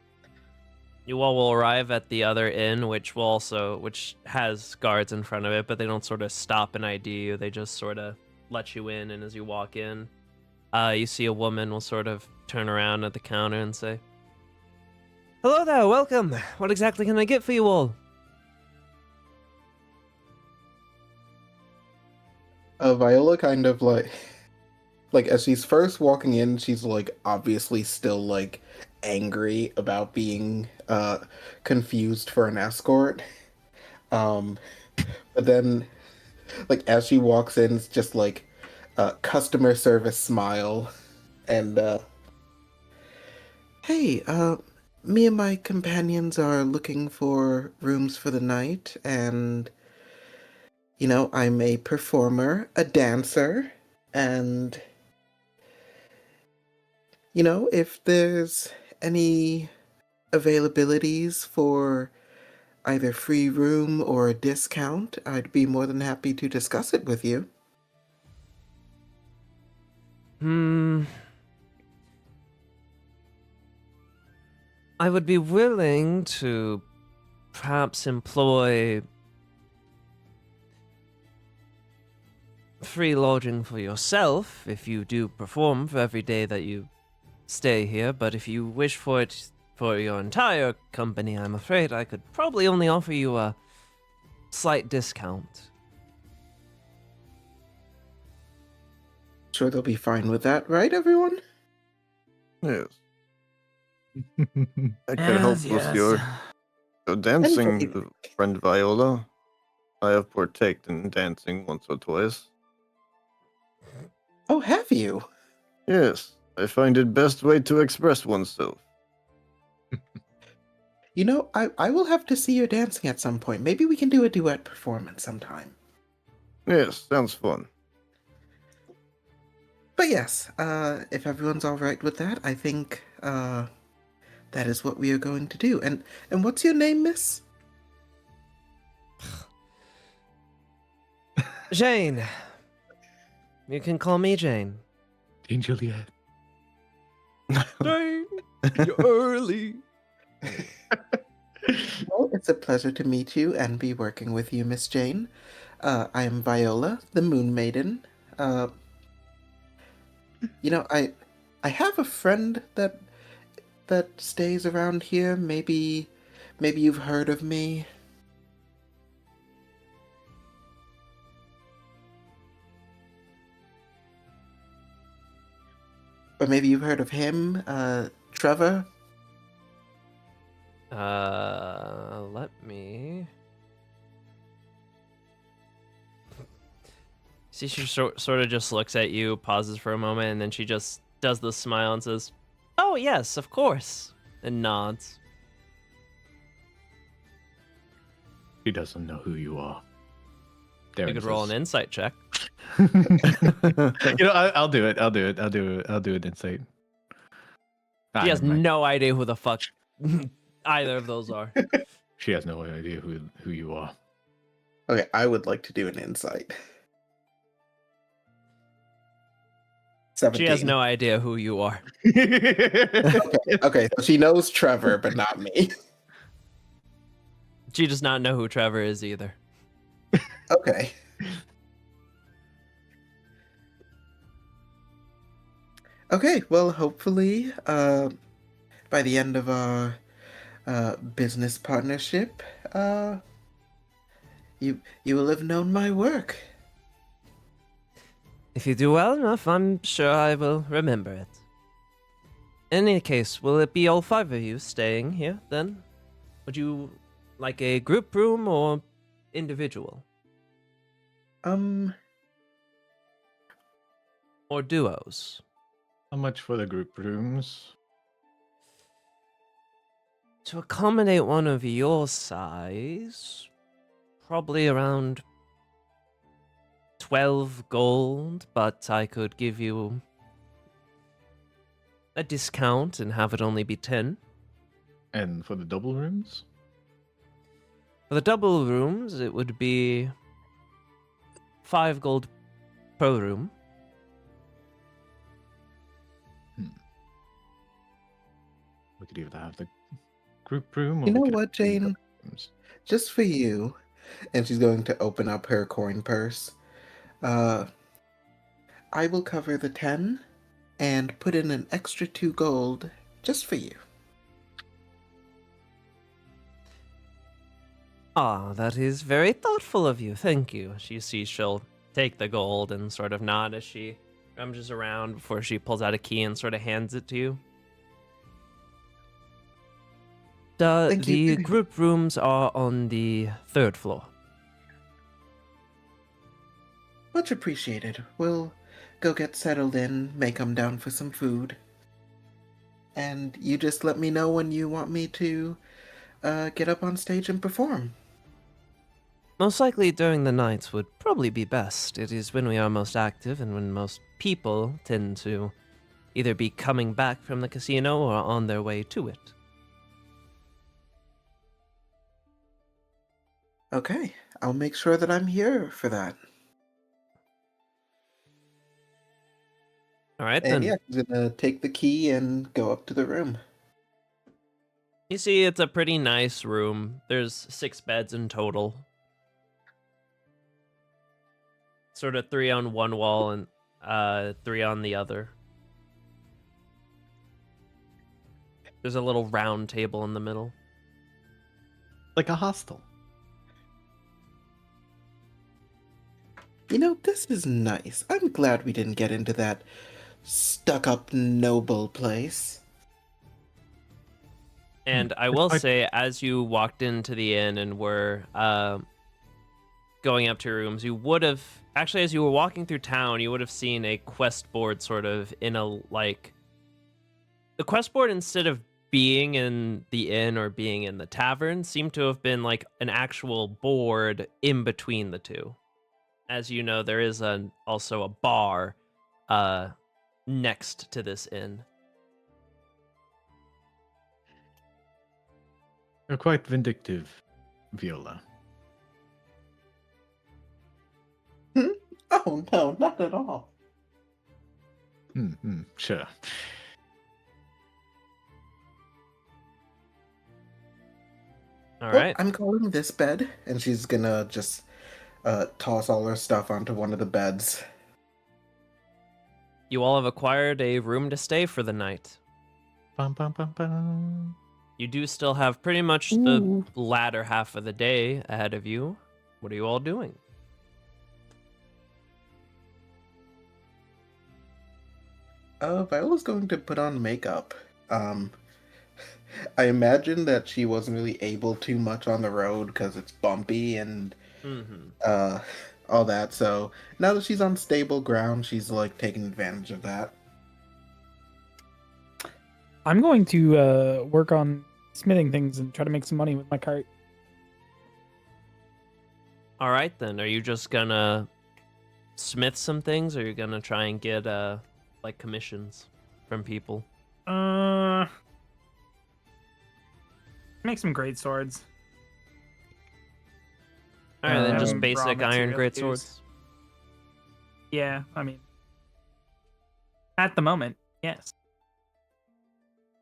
You all will arrive at the other inn, which has guards in front of it, but they don't sort of stop and ID you. They just sort of let you in, and as you walk in, you see a woman will sort of turn around at the counter and say, "Hello there, welcome. What exactly can I get for you all?" Viola kind of like as she's first walking in, she's like obviously still like angry about being confused for an escort. But then like as she walks in, it's just like customer service smile and hey, me and my companions are looking for rooms for the night, and you know, I'm a performer, a dancer, and you know, if there's any availabilities for either free room or a discount, I'd be more than happy to discuss it with you. I would be willing to perhaps employ free lodging for yourself if you do perform for every day that you stay here, but if you wish for it for your entire company, I'm afraid I could probably only offer you a slight discount. Sure, they'll be fine with that, right, everyone? Yes. I can help with your dancing, friend Viola. I have partaken in dancing once or twice. Oh, have you? Yes, I find it best way to express oneself. You know, I will have to see you dancing at some point. Maybe we can do a duet performance sometime. Yes, sounds fun. But yes, if everyone's all right with that, I think that is what we are going to do. And what's your name, miss? Jane. You can call me Jane. Jane Juliet. Jane, you're early. Well, it's a pleasure to meet you and be working with you, Miss Jane. I am Viola, the Moon Maiden. You know, I have a friend that stays around here. Maybe you've heard of me. Or maybe you've heard of him, Trevor. Let me. See, she sort of just looks at you, pauses for a moment, and then she just does the smile and says, "Oh yes, of course," and nods. He doesn't know who you are. You could roll an insight check. You know, I'll do it. I'll do an insight. She has no idea who the fuck either of those are. She has no idea who you are. Okay, I would like to do an insight. 17. She has no idea who you are. Okay, so she knows Trevor, but not me. She does not know who Trevor is either. Okay. Okay, well, hopefully, by the end of our business partnership, you will have known my work. If you do well enough, I'm sure I will remember it. In any case, will it be all 5 of you staying here, then? Would you like a group room or individual? Or duos? How much for the group rooms? To accommodate one of your size, probably around 12 gold, but I could give you a discount and have it only be 10. And for the double rooms? For the double rooms, it would be 5 gold per room. We could either have the group room or You know we could what, have 2 Jane? double rooms. Just for you. And she's going to open up her coin purse. I will cover the 10 and put in an extra 2 gold just for you. Ah, that is very thoughtful of you. Thank you. She sees she'll take the gold and sort of nod as she rummages around before she pulls out a key and sort of hands it to you. Thank The you. group rooms are on the 3rd floor. Much appreciated. We'll go get settled in, may come down for some food. And you just let me know when you want me to get up on stage and perform. Most likely during the night would probably be best. It is when we are most active and when most people tend to either be coming back from the casino or on their way to it. Okay, I'll make sure that I'm here for that. All right, And then. yeah, I'm gonna take the key and go up to the room. You see, it's a pretty nice room. There's 6 beds in total. Sort of 3 on one wall and 3 on the other. There's a little round table in the middle. Like a hostel. You know, this is nice. I'm glad we didn't get into that stuck-up noble place. And I will say, as you walked into the inn and were going up to your rooms, you would have... Actually, as you were walking through town, you would have seen a quest board sort of in a, like... The quest board, instead of being in the inn or being in the tavern seem to have been like an actual board in between the two. As you know, there is also a bar next to this inn. You're quite vindictive, Viola. Oh no, not at all. Sure. All Well, right. I'm calling this bed, and she's gonna just toss all her stuff onto one of the beds. You all have acquired a room to stay for the night. Bum, bum, bum, bum. You do still have pretty much the latter half of the day ahead of you. What are you all doing? Viola's going to put on makeup. I imagine that she wasn't really able too much on the road because it's bumpy and all that. So now that she's on stable ground, she's like taking advantage of that. I'm going to work on smithing things and try to make some money with my cart. All right, then. Are you just gonna smith some things, or are you gonna try and get like commissions from people? Make some great swords. All right, then just raw basic iron material great to swords. use. Yeah, I mean, at the moment, yes.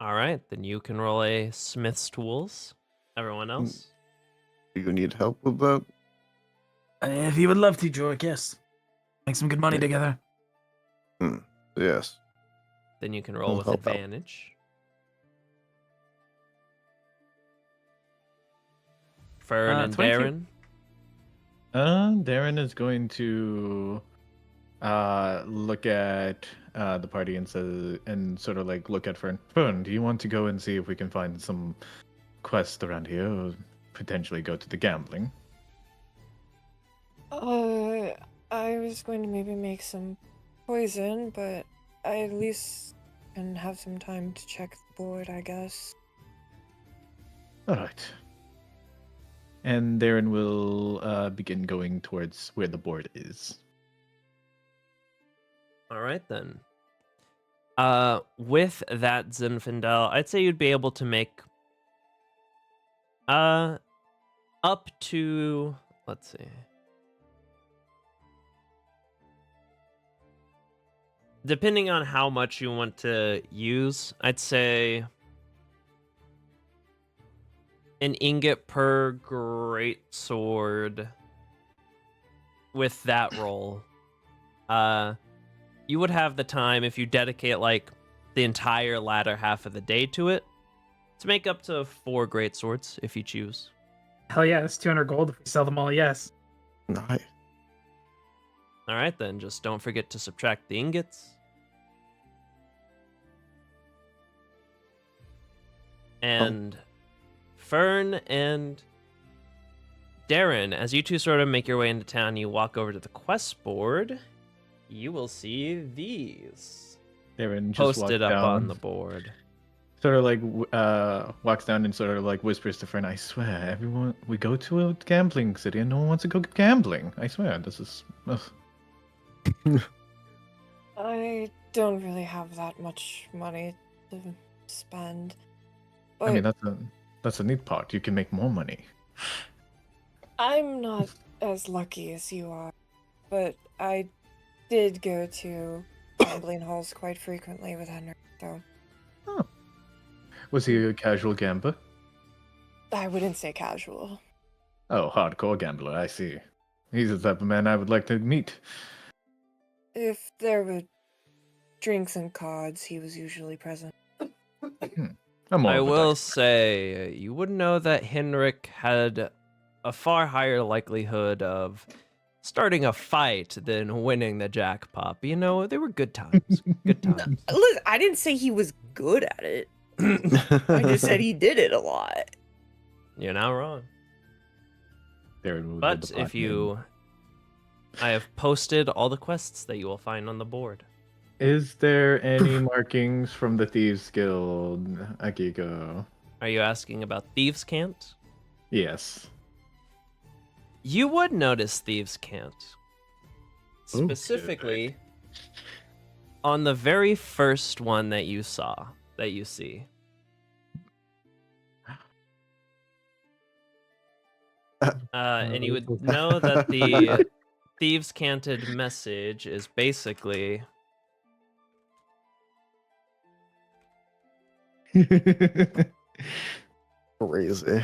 All right, then you can roll a smith's tools. Everyone else? Do you need help with that? If you would love to, Jork, yes. Make some good money together. Yes. Then you can roll I'll with help out. advantage. Fern and 22. Darren. Darren is going to look at the party and says, and sort of like look at Fern. Fern, do you want to go and see if we can find some quest around here, or potentially go to the gambling? I was going to maybe make some poison, but I at least can have some time to check the board, I guess. All right. And Darren will begin going towards where the board is. All right, then. With that, Zinfandel, I'd say you'd be able to make up to, let's see. Depending on how much you want to use, I'd say an ingot per great sword with that roll. You would have the time, if you dedicate like the entire latter half of the day to it, to make up to 4 great swords if you choose. Hell yeah, it's 200 gold if we sell them all, yes. Nice. All right, then just don't forget to subtract the ingots. And Fern and Darren, as you two sort of make your way into town, you walk over to the quest board. You will see these Darren just posted walks up down, on the board. sort of like walks down and sort of like whispers to Fern, I swear, everyone, we go to a gambling city and no one wants to go gambling. I swear, this is... Ugh. I don't really have that much money to spend. But I mean, that's a neat part. You can make more money. I'm not as lucky as you are, but I did go to gambling halls quite frequently with Henry, so Oh. Was he a casual gambler? I wouldn't say casual. Oh, hardcore gambler, I see. He's the type of man I would like to meet. If there were drinks and cards, he was usually present. I'm more I of a will dice say, you would know that Henrik had a far higher likelihood of starting a fight than winning the jackpot. But, you know, they were good times. Good times. Look, I didn't say he was good at it. I just said he did it a lot. You're not wrong. Darren will But lead the if party you... I have posted all the quests that you will find on the board. Is there any markings from the Thieves Guild, Akiko? Are you asking about Thieves' Cant? Yes. You would notice Thieves' Cant. Okay. Specifically, on the very first one that you see. And you would know that the Thieves' Canted message is basically... Crazy.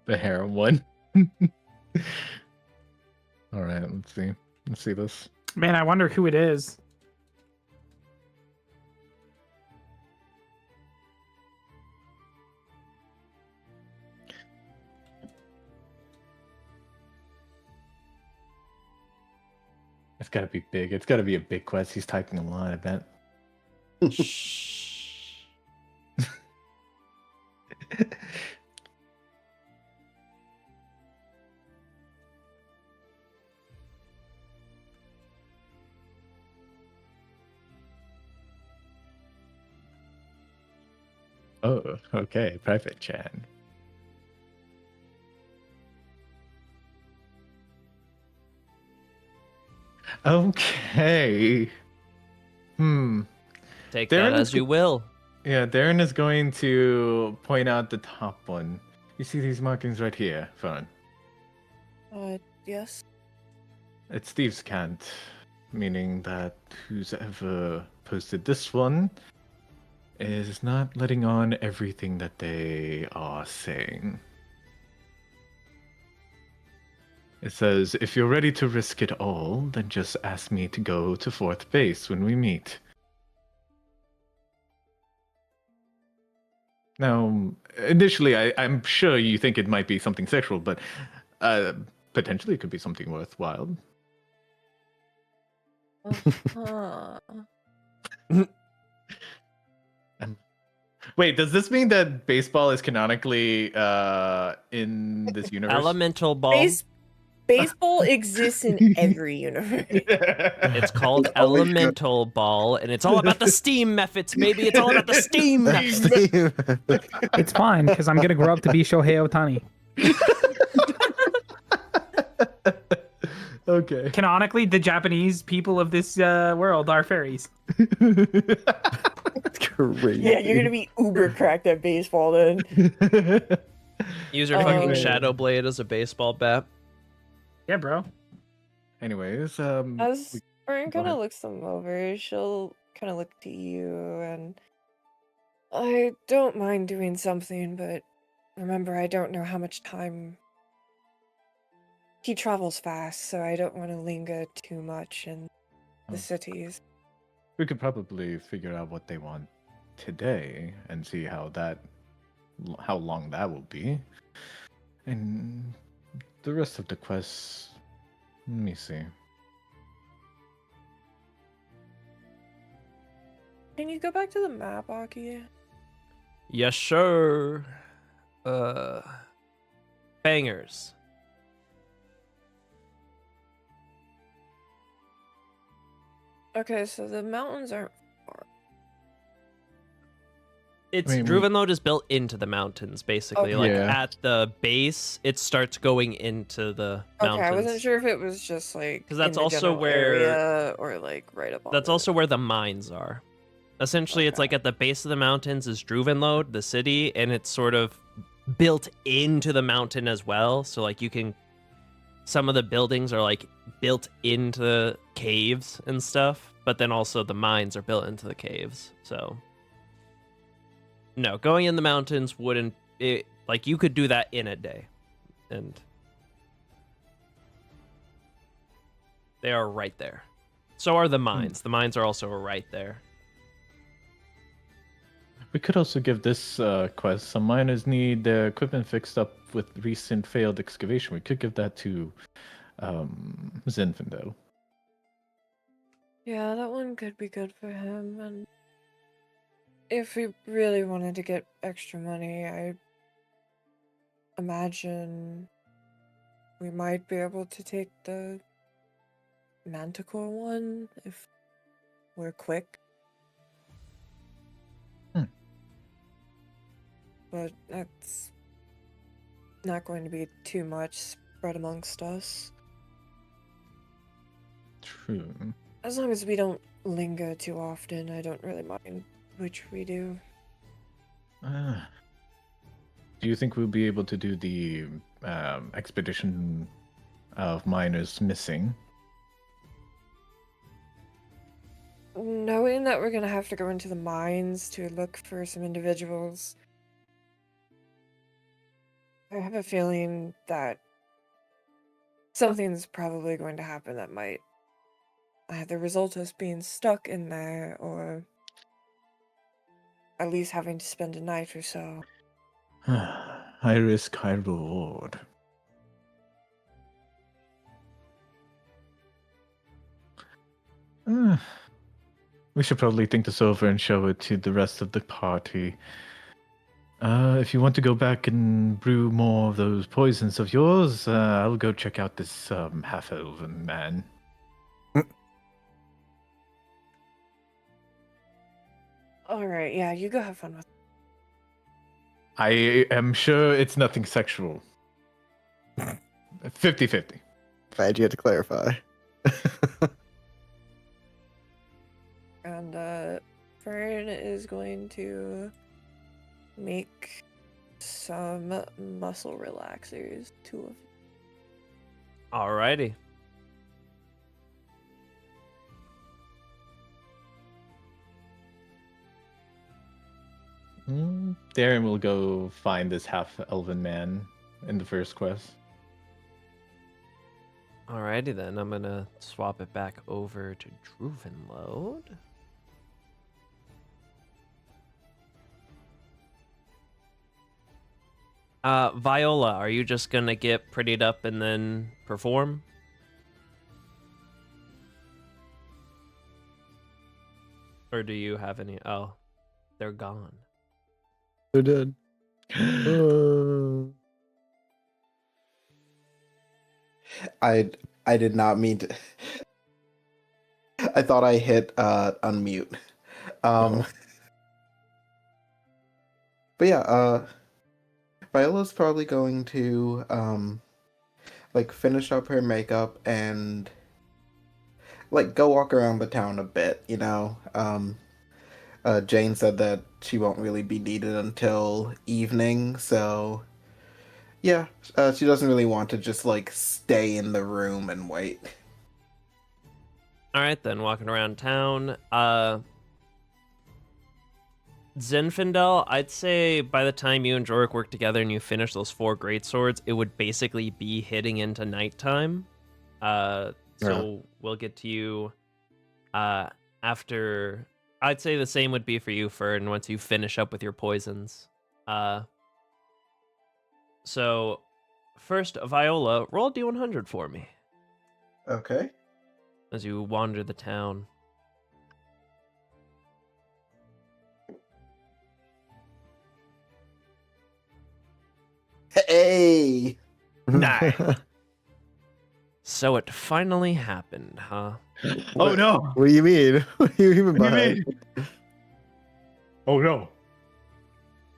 The harem one. All right, let's see. Let's see this. Man, I wonder who it is. It's got to be big. It's got to be a big quest. He's typing a lot, I bet. Shh. Oh, okay. Private chat. Okay. Take Darren that is as you will. Yeah, Darren is going to point out the top one. You see these markings right here, Fern? Yes. It's Thieves' Cant, meaning that who's ever posted this one is not letting on everything that they are saying. It says, if you're ready to risk it all, then just ask me to go to 4th base when we meet. Now, initially, I'm sure you think it might be something sexual, but potentially it could be something worthwhile. Uh-huh. Wait, does this mean that baseball is canonically in this universe? Elemental ball. Baseball exists in every universe. It's called Elemental Ball, and it's all about the steam methods, baby. It's all about the steam methods. It's fine, because I'm going to grow up to be Shohei Ohtani. Okay. Canonically, the Japanese people of this world are fairies. Crazy. Yeah, you're gonna be uber cracked at baseball then. Use your fucking Oh. Shadow Blade as a baseball bat. Yeah, bro. Anyways, As Fern go kind ahead. of looks them over, she'll kind of look to you and I don't mind doing something, but remember, I don't know how much time he travels fast, so I don't want to linger too much in the Oh. cities. we could probably figure out what they want today and see how long that will be. And the rest of the quests, let me see. Can you go back to the map, Aki? Yes, sure. Bangers. Okay, so the mountains aren't far. It's I mean, Druvenlode is built into the mountains, basically. Okay. Like Yeah. at the base, it starts going into the mountains. Okay, I wasn't sure if it was just like 'Cause that's in the also general where- area or like right up on That's it. also where the mines are. Essentially, it's Okay. like at the base of the mountains is Druvenlode, the city, and it's sort of built into the mountain as well. So like you can, some of the buildings are like built into caves and stuff, but then also the mines are built into the caves. So no, going in the mountains wouldn't like you could do that in a day, and they are right there. So are the mines. The mines are also right there. We could also give this quest. Some miners need their equipment fixed up with recent failed excavation. We could give that to Zinfandel. Yeah, that one could be good for him. And if we really wanted to get extra money, I imagine we might be able to take the Manticore one if we're quick. But that's not going to be too much spread amongst us. True. As long as we don't linger too often, I don't really mind which we do. Do you think we'll be able to do the expedition of miners missing? Knowing that we're gonna have to go into the mines to look for some individuals, I have a feeling that something's probably going to happen that might either result us being stuck in there or at least having to spend a night or so. High risk, high reward. We should probably think this over and show it to the rest of the party. If you want to go back and brew more of those poisons of yours, I'll go check out this half-elven man. Alright, yeah, you go have fun with it. I am sure it's nothing sexual. 50-50. Glad you had to clarify. And Fern is going to make some muscle relaxers, 2 of them. Alrighty. Darren will go find this half-elven man in the first quest. Alrighty then, I'm gonna swap it back over to Druvenload. Viola, are you just gonna get prettied up and then perform? Or do you have any? Oh, they're gone. They're dead. I did not mean to. I thought I hit unmute. But yeah, Viola's probably going to like finish up her makeup and like go walk around the town a bit, you know. Jane said that she won't really be needed until evening, so yeah, she doesn't really want to just like stay in the room and wait. Alright then, walking around town. Zinfandel, I'd say by the time you and Jorik work together and you finish those 4 greatswords, it would basically be hitting into nighttime. So we'll get to you after. I'd say the same would be for you, Fern, once you finish up with your poisons. So first, Viola, roll D100 for me Okay. as you wander the town. Hey! Nice. So it finally happened, huh? Oh no! What do you mean? What do you mean by What do you mean? Oh no!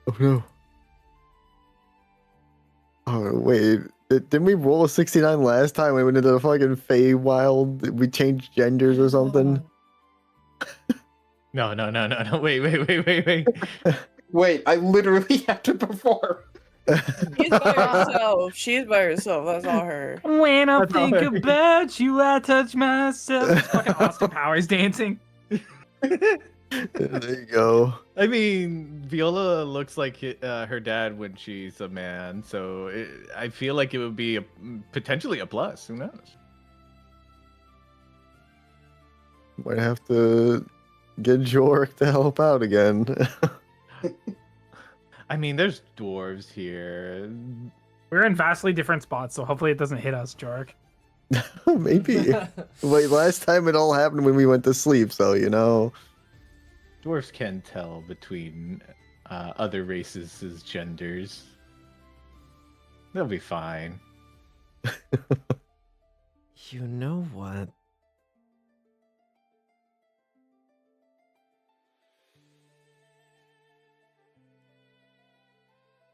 Oh no. Oh wait, didn't we roll a 69 last time we went into the fucking Feywild? We changed genders or something? No! Wait! Wait, I literally have to perform. She's by herself. She's by herself. That's all her. When I That's all think right. about you, I touch myself. It's fucking Austin Powers dancing. There you go. I mean, Viola looks like her dad when she's a man, so I feel like it would be potentially a plus. Who knows? Might have to get Jork to help out again. I mean, there's dwarves here. We're in vastly different spots, so hopefully it doesn't hit us, Jork. Maybe. Wait, last time it all happened when we went to sleep, so you know. Dwarves can tell between other races' genders. They'll be fine. You know what?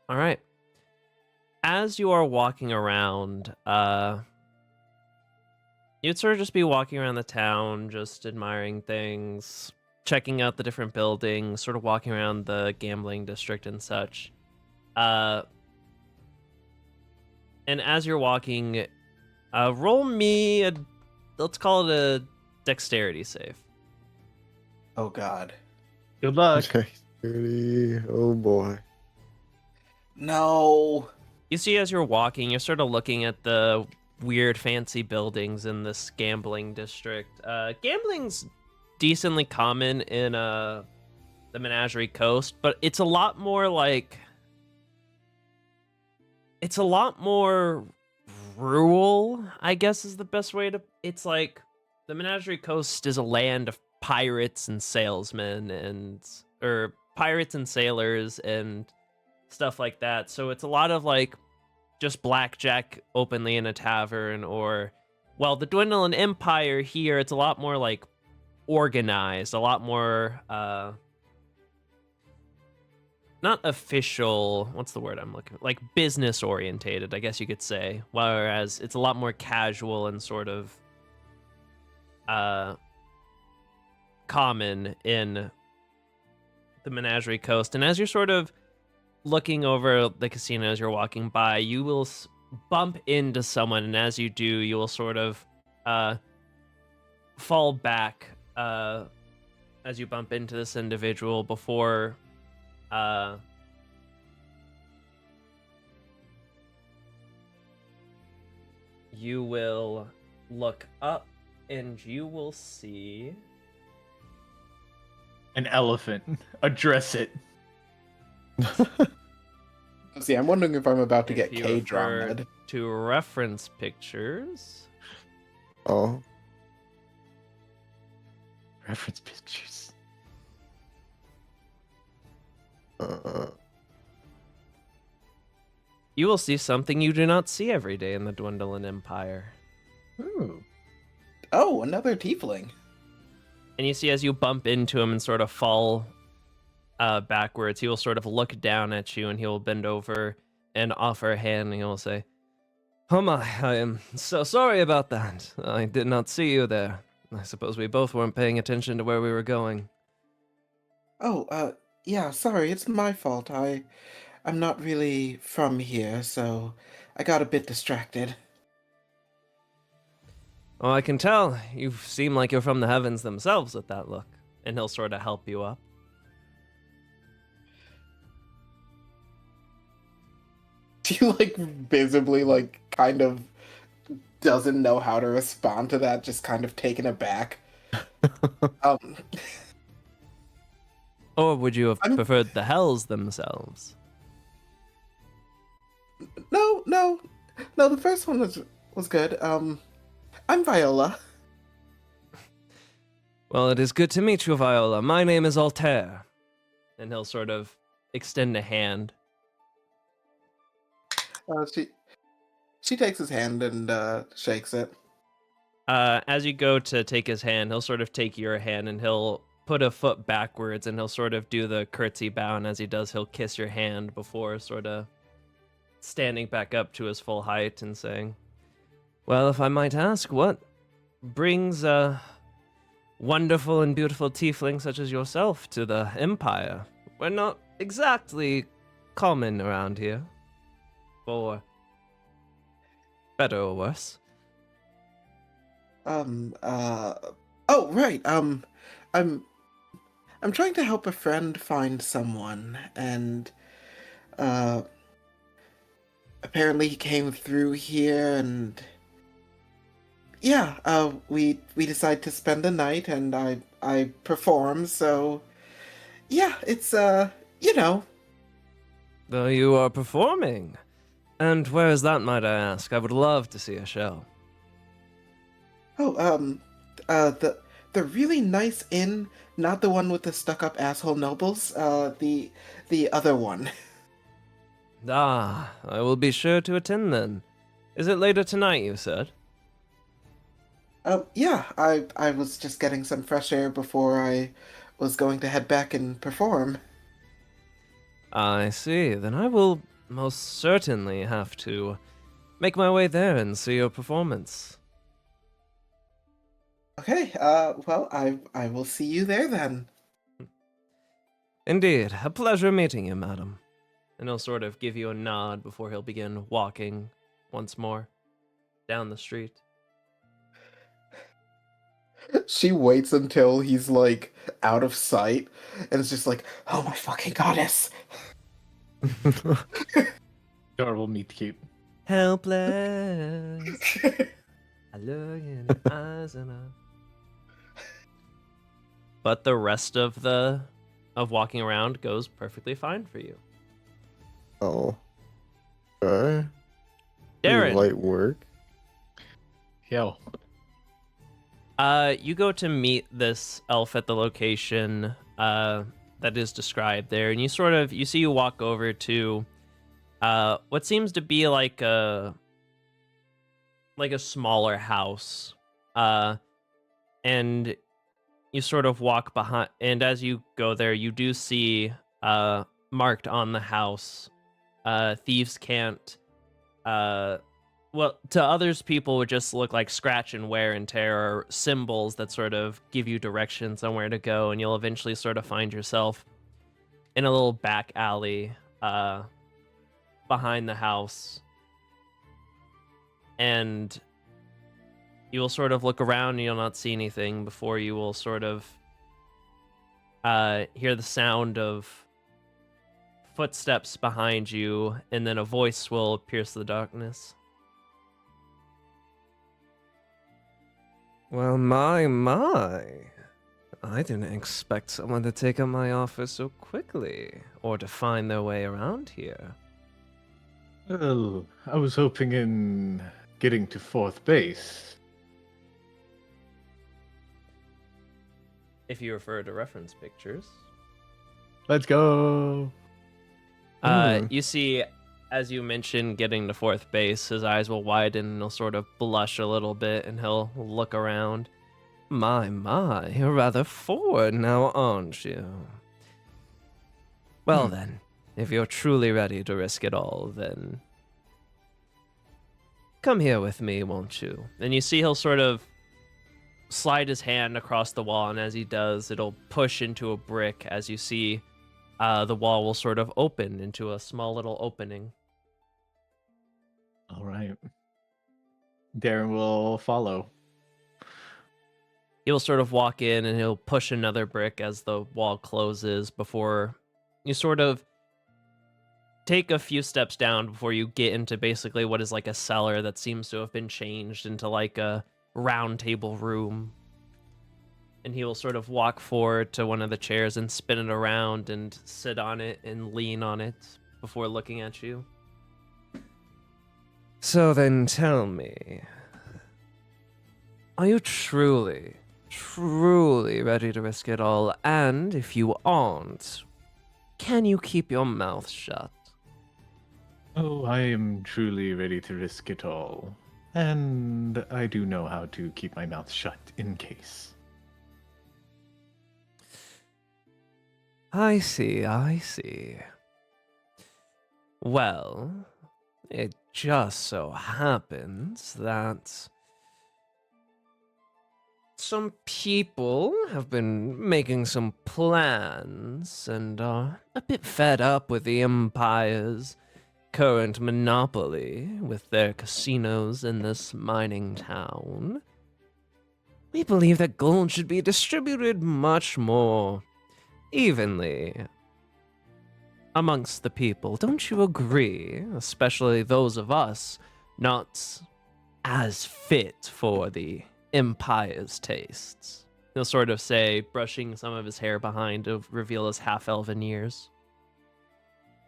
All right. As you are walking around, you'd sort of just be walking around the town, just admiring things, checking out the different buildings, sort of walking around the gambling district and such. And as you're walking, roll me let's call it a dexterity save. Oh God. Good luck. Okay. 30. Oh boy. No. You see, as you're walking, you're sort of looking at the weird fancy buildings in this gambling district. Gambling's decently common in the Menagerie Coast, but it's a lot more like... It's a lot more rural, I guess is the best way to... It's like, the Menagerie Coast is a land of pirates and salesmen or pirates and sailors and stuff like that. So it's a lot of like just blackjack openly in a tavern, or well, the Dwindling Empire here, it's a lot more like organized, a lot more not official, what's the word I'm looking for? Like business orientated, I guess you could say. Whereas it's a lot more casual and sort of common in the Menagerie Coast. And as you're sort of looking over the casino as you're walking by, you will bump into someone, and as you do, you will sort of fall back as you bump into this individual before you will look up and you will see An elephant. Address it. See, I'm wondering if I'm about to if get you cage refer on. to reference pictures. Oh. Reference pictures. You will see something you do not see every day in the Dwindling Empire. Ooh. Oh, another tiefling. And you see as you bump into him and sort of fall backwards, he will sort of look down at you and he will bend over and offer a hand and he will say, "Oh my, I am so sorry about that. I did not see you there. I suppose we both weren't paying attention to where we were going." Oh, yeah, sorry, it's my fault. I'm not really from here, so I got a bit distracted. "Oh, I can tell. You seem like you're from the heavens themselves with that look." And he'll sort of help you up. He, like, visibly, like, kind of doesn't know how to respond to that, just kind of taken aback. Or would you have I'm- preferred the hells themselves? No, the first one was good. I'm Viola. "Well, it is good to meet you, Viola. My name is Altair." And he'll sort of extend a hand. She takes his hand and shakes it. As you go to take his hand, he'll sort of take your hand and he'll put a foot backwards and he'll sort of do the curtsy bow. And as he does, he'll kiss your hand before sort of standing back up to his full height and saying, "Well, if I might ask, what brings a wonderful and beautiful tiefling such as yourself to the Empire? We're not exactly common around here. For better or worse." Oh, right. I'm trying to help a friend find someone, and apparently he came through here, and yeah, we decided to spend the night, and I perform. So yeah, it's you know. Though you are performing. And where is that, might I ask? I would love to see a show. Oh, the really nice inn, not the one with the stuck-up asshole nobles. The other one. Ah, I will be sure to attend then. Is it later tonight, you said? Yeah, I was just getting some fresh air before I was going to head back and perform. I see. Then I will most certainly have to make my way there and see your performance. Okay, well, I will see you there then. Indeed, a pleasure meeting you, madam. And he'll sort of give you a nod before he'll begin walking once more down the street. She waits until he's, like, out of sight, and it's just like, oh my fucking goddess! Adorable meet cute. Helpless. I look in the eyes and But the rest of walking around goes perfectly fine for you. Oh. Okay. Darren, Light work. Yo. you go to meet this elf at the location that is described there, and you see you walk over to what seems to be like a smaller house, and you sort of walk behind, and as you go there, you do see marked on the house, thieves can't, well, to others, people would just look like scratch and wear and tear, or symbols that sort of give you directions on where to go, and you'll eventually sort of find yourself in a little back alley behind the house. And you will sort of look around and you'll not see anything before you will sort of hear the sound of footsteps behind you, and then a voice will pierce the darkness. Well, my. I didn't expect someone to take up my offer so quickly, or to find their way around here. Well, I was hoping in getting to 4th base. If you refer to reference pictures. Let's go. You see, as you mentioned, getting to 4th base, his eyes will widen and he'll sort of blush a little bit and he'll look around. My, you're rather forward now, aren't you? Well then, if you're truly ready to risk it all, then come here with me, won't you? And you see he'll sort of slide his hand across the wall, and as he does, it'll push into a brick as you see the wall will sort of open into a small little opening. All right. Darren will follow. He'll sort of walk in and he'll push another brick as the wall closes before you sort of take a few steps down before you get into basically what is like a cellar that seems to have been changed into like a round table room. And he will sort of walk forward to one of the chairs and spin it around and sit on it and lean on it before looking at you. So then tell me, are you truly ready to risk it all? And if you aren't, can you keep your mouth shut? Oh, I am truly ready to risk it all. And I do know how to keep my mouth shut in case. I see. Well, it just so happens that some people have been making some plans and are a bit fed up with the Empire's current monopoly with their casinos in this mining town. We believe that gold should be distributed much more evenly amongst the people. Don't you agree? Especially those of us not as fit for the Empire's tastes. He'll sort of say, brushing some of his hair behind to reveal his half-elven ears.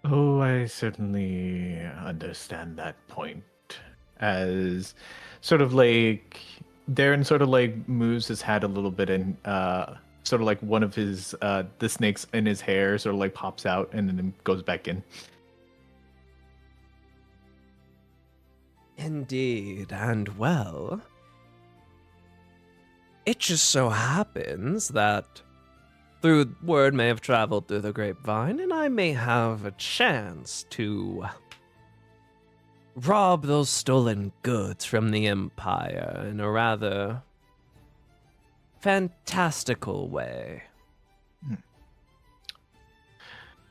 Oh, I certainly understand that point. As sort of like Darren sort of like moves his hat a little bit and sort of like one of his the snakes in his hair sort of like pops out and then goes back in. Indeed, and well, it just so happens that word may have traveled through the grapevine, and I may have a chance to rob those stolen goods from the Empire in a rather fantastical way.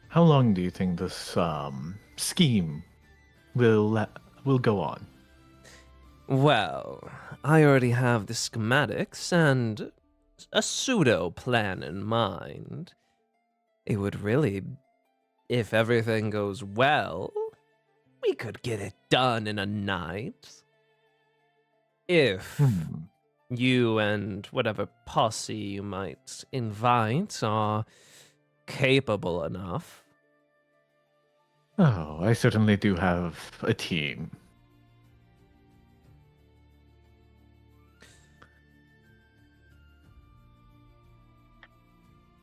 How long do you think this scheme will go on? Well, I already have the schematics and a pseudo plan in mind. It would really, if everything goes well, we could get it done in a night. If you and whatever posse you might invite are capable enough. Oh, I certainly do have a team.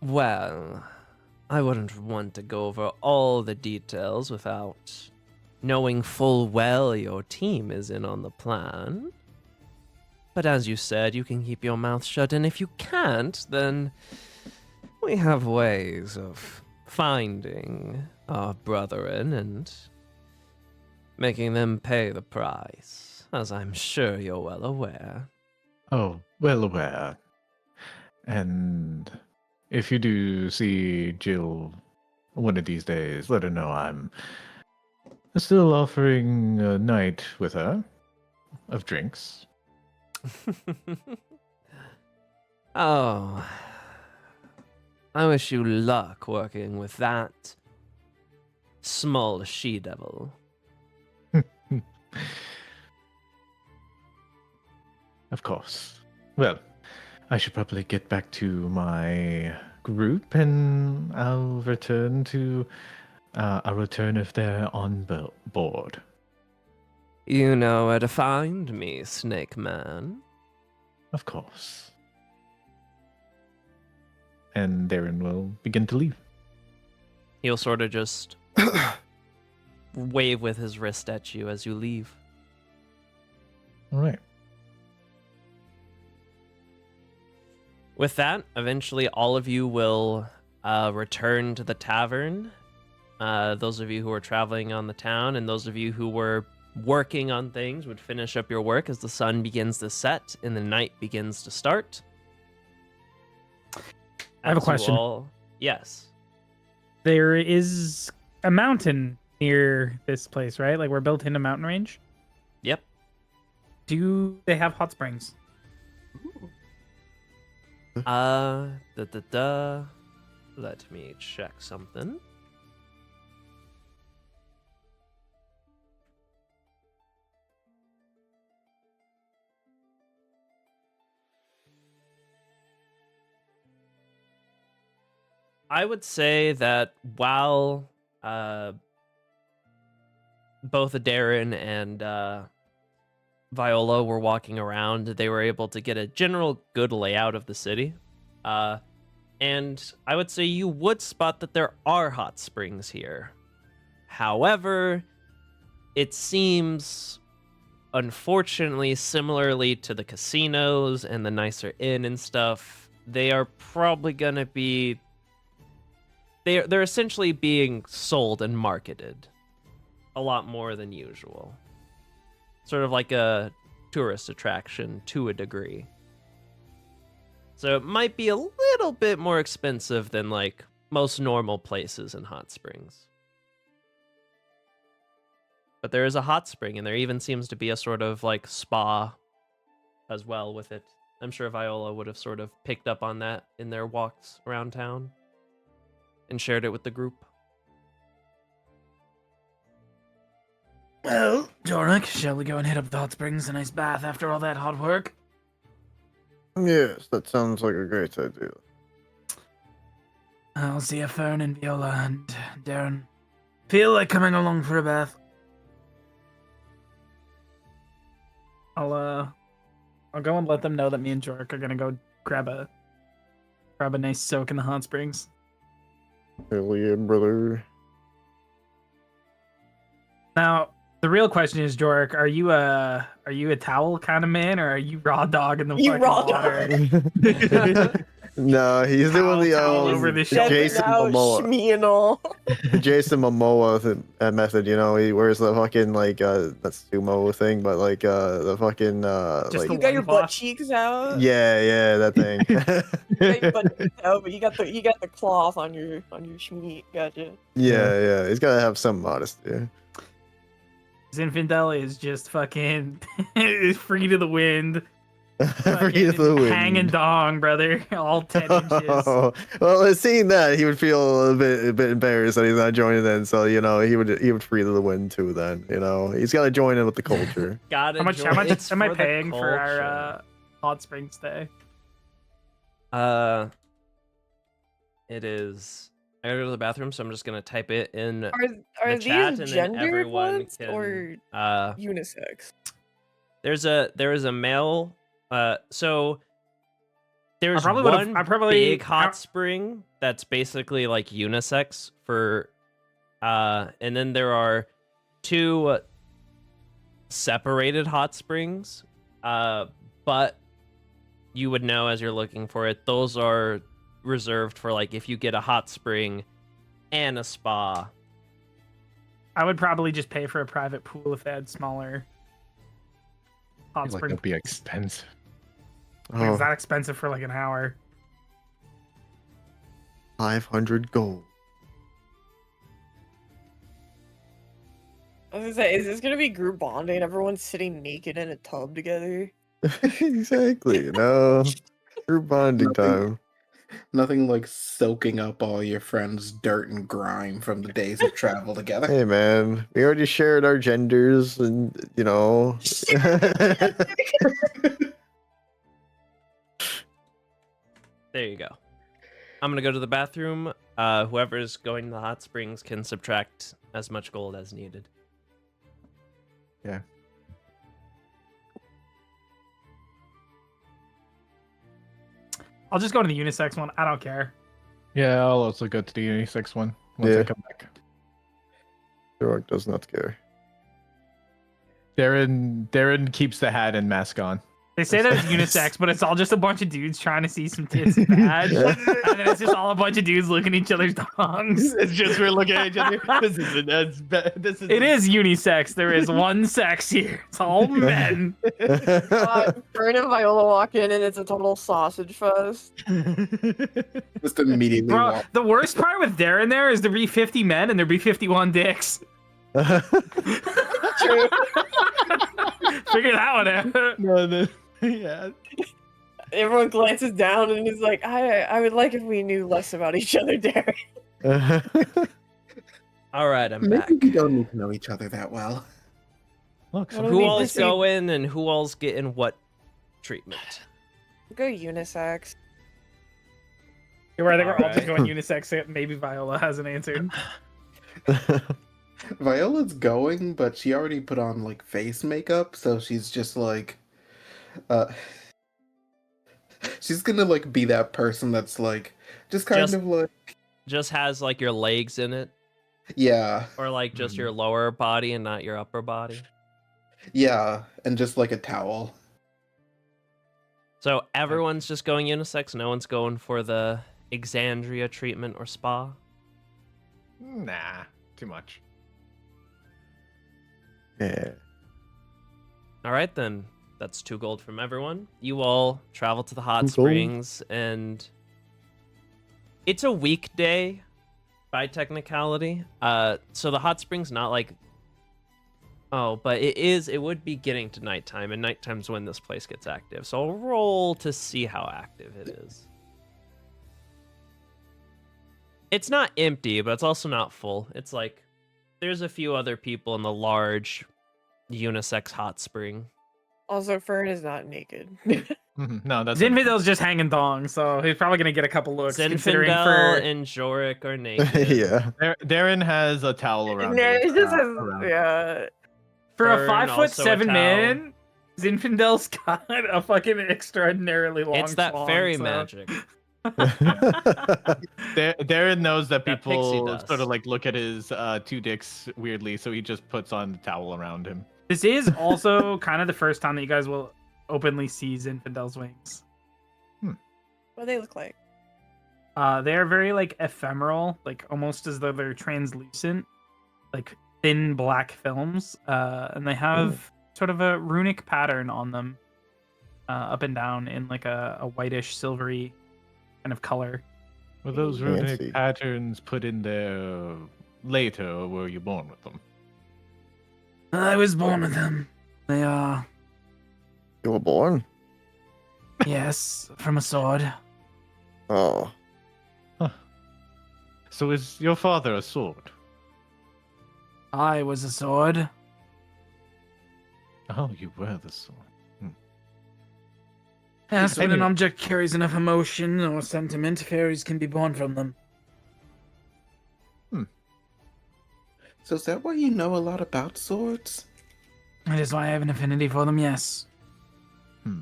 Well, I wouldn't want to go over all the details without knowing full well your team is in on the plan. But as you said, you can keep your mouth shut, and if you can't, then we have ways of finding our brethren and making them pay the price, as I'm sure you're well aware. Oh, well aware. And if you do see Jill one of these days, let her know I'm still offering a night with her of drinks. Oh, I wish you luck working with that small she-devil. Of course. Well, I should probably get back to my group, and I'll return if they're on board. You know where to find me, Snake Man. Of course. And Darren will begin to leave. He'll sort of just wave with his wrist at you as you leave. All right. With that, eventually all of you will return to the tavern. Those of you who are traveling on the town and those of you who were working on things would finish up your work as the sun begins to set and the night begins to start. I have a As you question. Yes. There is a mountain near this place, right? Like we're built in a mountain range. Yep. Do they have hot springs? Let me check something. I would say that while both Darren and Viola were walking around, they were able to get a general good layout of the city. And I would say you would spot that there are hot springs here. However, it seems, unfortunately, similarly to the casinos and the nicer inn and stuff, they are probably going to be... They're essentially being sold and marketed a lot more than usual. Sort of like a tourist attraction to a degree. So it might be a little bit more expensive than like most normal places in hot springs. But there is a hot spring, and there even seems to be a sort of like spa as well with it. I'm sure Viola would have sort of picked up on that in their walks around town and shared it with the group. Well, Jorik, shall we go and hit up the hot springs? A nice bath after all that hard work? Yes, that sounds like a great idea. I'll see if Fern and Viola and Darren feel like coming along for a bath. I'll go and let them know that me and Jorik are gonna go grab a nice soak in the hot springs. Hell yeah, brother. Now, the real question is, Jorik, are you a towel kind of man, or are you raw dog in the You fucking raw water? No, he's doing the all over the ship. Jason out, Momoa. Shmi and all. Jason Momoa method. You know, he wears the fucking like that's sumo thing, but like the fucking Just like the You got your loincloth. butt cheeks out. yeah, that thing. You got your butt cheeks out, but you got the cloth on your Shmi. Gotcha. yeah. He's gotta have some modesty. Zinfandel is just fucking free to the wind. Free to the wind. Hanging dong, brother. All 10 inches. Oh, well, seeing that, he would feel a bit embarrassed that he's not joining in. So he would free to the wind too. Then he's got to join in with the culture. Gotta How much join- it's am I for the paying for culture. our hot spring stay? It is. I gotta go to the bathroom, so I'm just gonna type it in Are the chat, these and then gendered everyone ones can. or Uh, unisex? there is a male. So there's I probably big hot spring that's basically like unisex for, and then there are 2 separated hot springs. But you would know as you're looking for it, those are reserved for like if you get a hot spring and a spa. I would probably just pay for a private pool if they had smaller hot Like spring. that'd be expensive. Like, Oh, it's that expensive for like an hour. 500 gold. I was gonna say, is this gonna be group bonding? Everyone's sitting naked in a tub together. Exactly. No, group bonding time. Nothing like soaking up all your friends' dirt and grime from the days of travel together. Hey man, we already shared our genders, and There you go. I'm gonna go to the bathroom. Whoever's going to the hot springs can subtract as much gold as needed. Yeah. I'll just go to the unisex one. I don't care. Yeah, I'll also go to the unisex one once I Yeah. come back. Rock does not care. Darren keeps the hat and mask on. They say that it's unisex, but it's all just a bunch of dudes trying to see some tits and badge. And then it's just all a bunch of dudes looking at each other's dongs. It's just we're looking at each other. This is It is unisex. There is one sex here. It's all men. Fern and Viola walk in and it's a total sausage fest. Just immediately Bro, walk. the worst part with Darren there is there be 50 men and there be 51 dicks. True. Figure that one out. No, yeah. Everyone glances down and is like, I would like if we knew less about each other, Darren. All right, I'm Maybe back. we don't need to know each other that well. Look, What do Who we all's proceed? going and who all's getting what treatment? Go unisex. You're right, I think we're all Alright. just going unisex. Maybe Viola hasn't answered. Viola's going, but she already put on like face makeup, so she's just like she's gonna like be that person that's like just kind Just- of like Just has like your legs in it, yeah, or like just your lower body and not your upper body. yeah, and just like a towel. So everyone's just going unisex. No one's going for the Exandria treatment or spa. nah, too much. Yeah. All right, then. That's 2 gold from everyone. You all travel to the hot 2 gold. springs, and it's a weekday by technicality. So the hot springs not like. Oh, but it would be getting to nighttime, and nighttime's when this place gets active. So I'll roll to see how active it is. It's not empty, but it's also not full. It's like there's a few other people in the large unisex hot spring. Also, Fern is not naked. No, that's Zinfidel's just hanging dong, so he's probably gonna get a couple looks. Considering Zinfandel for and Jorik are naked. Yeah. Darren has a towel around. No, his, it just around- has, yeah. for a Fern, 5'7" also a towel. man, Zinfandel's got a fucking extraordinarily long. It's that schlong, fairy so- magic. Darren knows that That pixie people dust. sort of like look at his 2 dicks weirdly, so he just puts on the towel around him. This is also kind of the first time that you guys will openly see Zinfandel's wings. What do they look like? They are very like ephemeral, like almost as though they're translucent, like thin black films. And they have sort of a runic pattern on them, up and down in like a whitish silvery kind of color. Were those runic Fancy. patterns put in there later, or were you born with them? I was born with them. They are, You were born? yes, from a sword. Oh. So is your father a sword? I was a sword. Oh, you were the sword. Yes, when an Anyway. object carries enough emotion or sentiment, fairies can be born from them. So is that why you know a lot about swords? That is why I have an affinity for them, yes.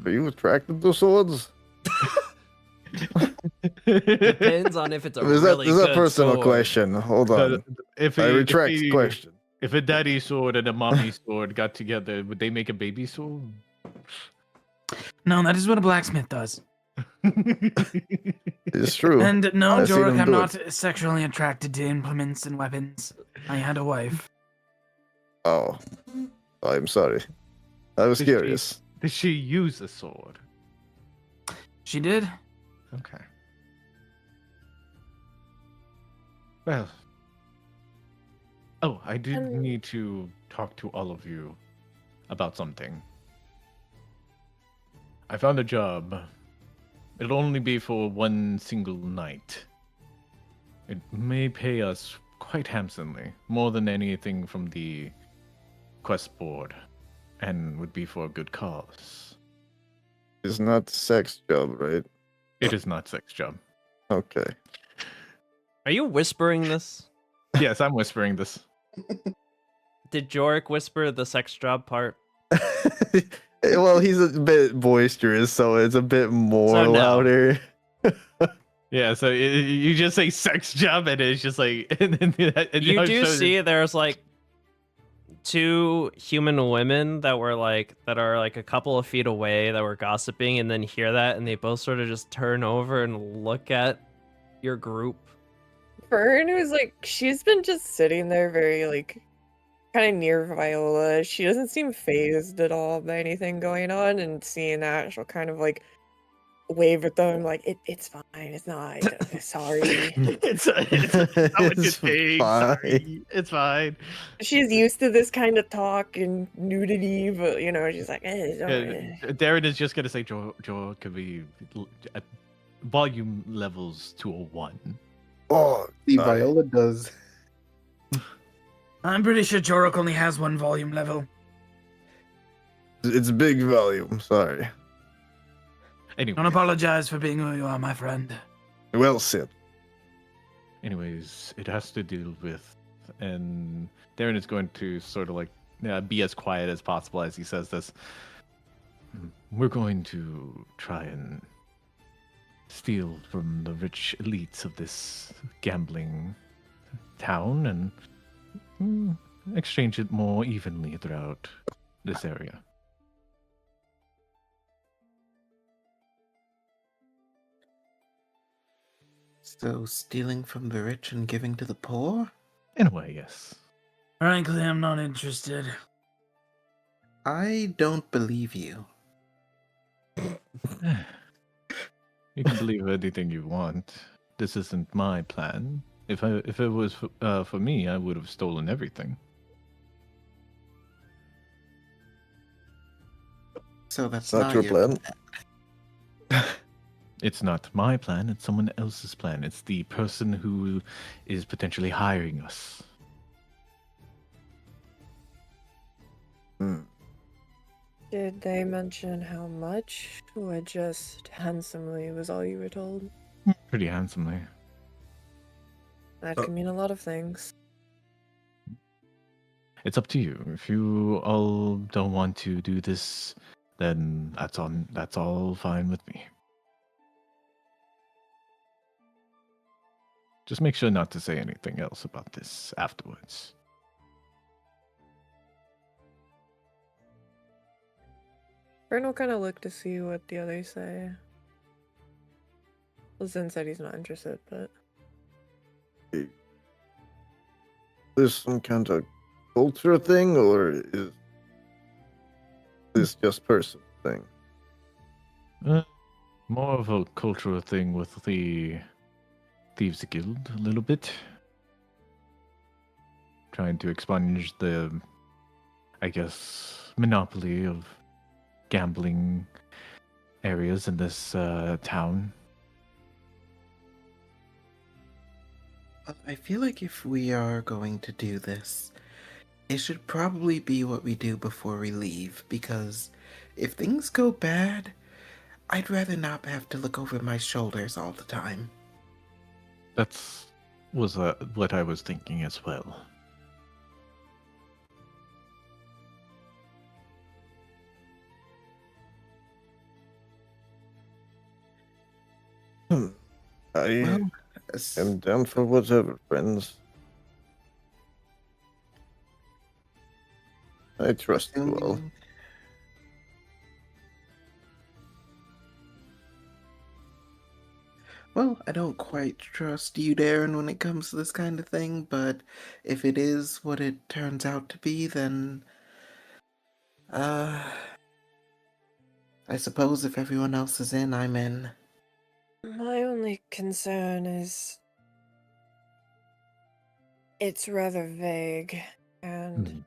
Are you attracted to swords? Depends on if it's a Is really that good a personal sword. question? Hold on. If I a- retract if the a- question. If a daddy sword and a mommy sword got together, would they make a baby sword? No, that is what a blacksmith does. It's true. And no, I've seen Jorok, him I'm do not it. sexually attracted to implements and weapons. I had a wife. Oh. I'm sorry. I was Did she- curious. Did she use a sword? She did? Okay. Well. Oh, I did need to talk to all of you about something. I found a job. It'll only be for one single night. It may pay us quite handsomely, more than anything from the quest board, and would be for a good cause. It's not sex job, right? It is not sex job. Okay. Are you whispering this? Yes, I'm whispering this. Did Jorik whisper the sex job part? Well, he's a bit boisterous, so it's a bit more So no. louder. Yeah, so you just say sex job, and it's just like. And You do see there's like two human women that are like a couple of feet away that were gossiping, and then hear that, and they both sort of just turn over and look at your group. Fern was like, she's been just sitting there very, like, kind of near Viola. She doesn't seem phased at all by anything going on, and seeing that, she'll kind of, like, wave at them, like, it's fine, it's not, sorry. it's not what you It's think. fine. Sorry. It's fine. She's used to this kind of talk and nudity, but, you know, she's like, it's all right. Darren is just gonna say, Joel could be at volume levels to a 1. Oh, See, sorry. Viola does. I'm pretty sure Jorok only has one volume level. It's big volume. Sorry. Anyway, Don't apologize for being who you are, my friend. Well said. anyways, it has to deal with, and Darren is going to sort of like be as quiet as possible as he says this. We're going to try and steal from the rich elites of this gambling town and exchange it more evenly throughout this area. So, stealing from the rich and giving to the poor? In a way, yes. Frankly, I'm not interested. I don't believe you. You can believe anything you want. This isn't my plan. If it was for me, I would have stolen everything. So that's It's not your plan. It's not my plan, it's someone else's plan. It's the person who is potentially hiring us. Did they mention how much, or just handsomely was all you were told? Pretty handsomely. That could mean a lot of things. It's up to you. If you all don't want to do this, then that's all fine with me. Just make sure not to say anything else about this afterwards. Fern will kind of look to see what the others say. Well, Zen said he's not interested, but this some kind of culture thing, or is this just person thing? More of a cultural thing with the Thieves Guild, a little bit. Trying to expunge the, I guess, monopoly of gambling areas in this town. I feel like if we are going to do this, it should probably be what we do before we leave, because if things go bad, I'd rather not have to look over my shoulders all the time. That's was what I was thinking as well. I Well, am down for whatever, friends. I trust you all. assuming- Well, I don't quite trust you, Darren, when it comes to this kind of thing, but if it is what it turns out to be, then I suppose if everyone else is in, I'm in. my only concern is it's rather vague, and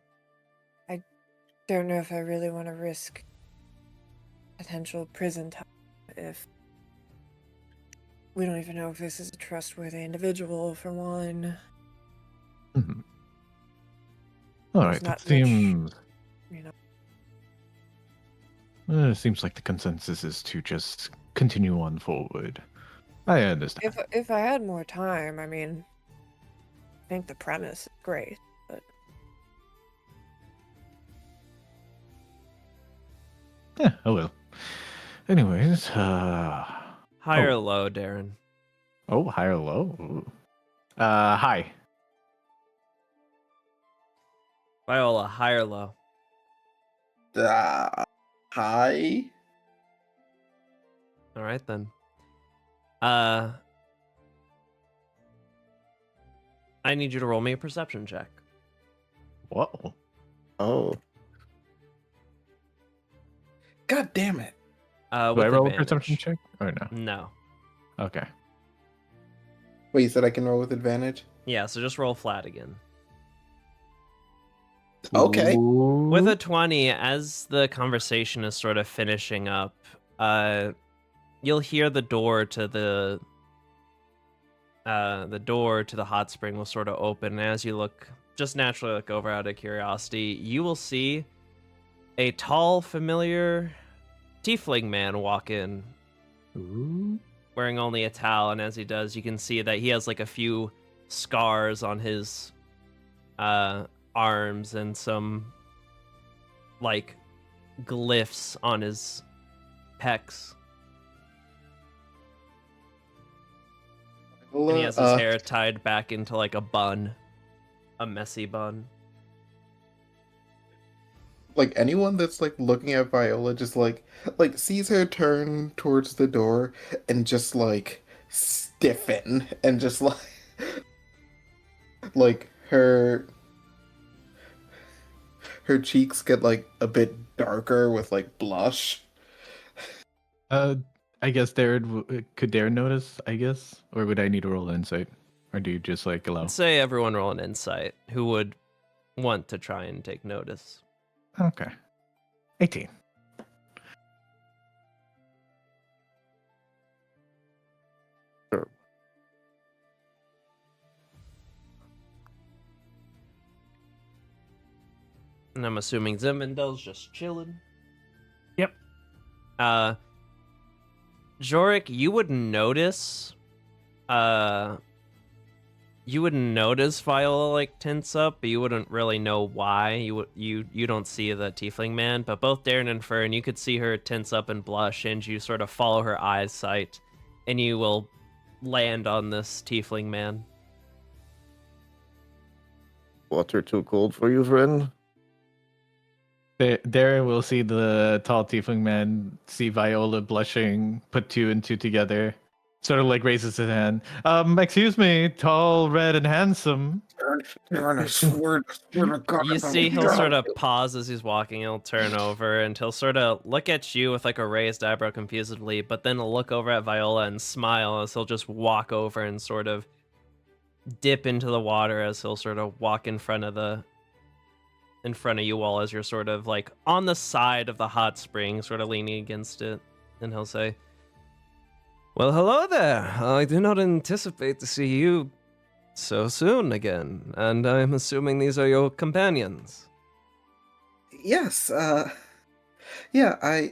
I don't know if I really want to risk potential prison time if we don't even know if this is a trustworthy individual, for one. Mhm. All There's right, not that much, seems. you know. It seems like the consensus is to just continue on forward. I understand. If I had more time, I mean, I think the premise is great, but Yeah, oh well. Anyways, High or low, Darren? oh, high or low? Ooh. High. Viola, high or low? Hi? All right then. I need you to roll me a perception check. Whoa. Oh, God damn it. Do I With roll a advantage. perception check or no? No. Okay. Wait, you said I can roll with advantage? Yeah, so just roll flat again. Okay. With a 20, as the conversation is sort of finishing up, you'll hear the door to the hot spring will sort of open, and as you look, just naturally look over out of curiosity, you will see a tall, familiar tiefling man walk in, Ooh. wearing only a towel, and as he does, you can see that he has like a few scars on his arms and some like glyphs on his pecs. Well, And he has his hair tied back into like a bun, a messy bun. Like anyone that's like looking at Viola just like sees her turn towards the door and just like stiffen and just like her cheeks get like a bit darker with like blush. I guess Darren could Darren notice, I guess? Or would I need to roll insight? Or do you just like allow? Let's say everyone roll an insight who would want to try and take notice. Okay. 18. sure. And I'm assuming Zinmandel's just chilling. Yep. Jorik, you would notice Viola like tense up, but you wouldn't really know why. You don't see the tiefling man, but both Darren and Fern, you could see her tense up and blush, and you sort of follow her eyesight, and you will land on this tiefling man. Water too cold for you, friend? Darren will see the tall tiefling man, see Viola blushing, put two and two together, Sort of like raises his hand. Excuse me, tall, red, and handsome. Darn, I swear to God. You see, he'll sort of pause as he's walking. He'll turn over and he'll sort of look at you with like a raised eyebrow confusedly, but then he'll look over at Viola and smile as he'll just walk over and sort of dip into the water as he'll sort of walk in front of you all as you're sort of like on the side of the hot spring, sort of leaning against it. And he'll say, "Well, hello there. I do not anticipate to see you so soon again, and I'm assuming these are your companions." Yes, yeah, I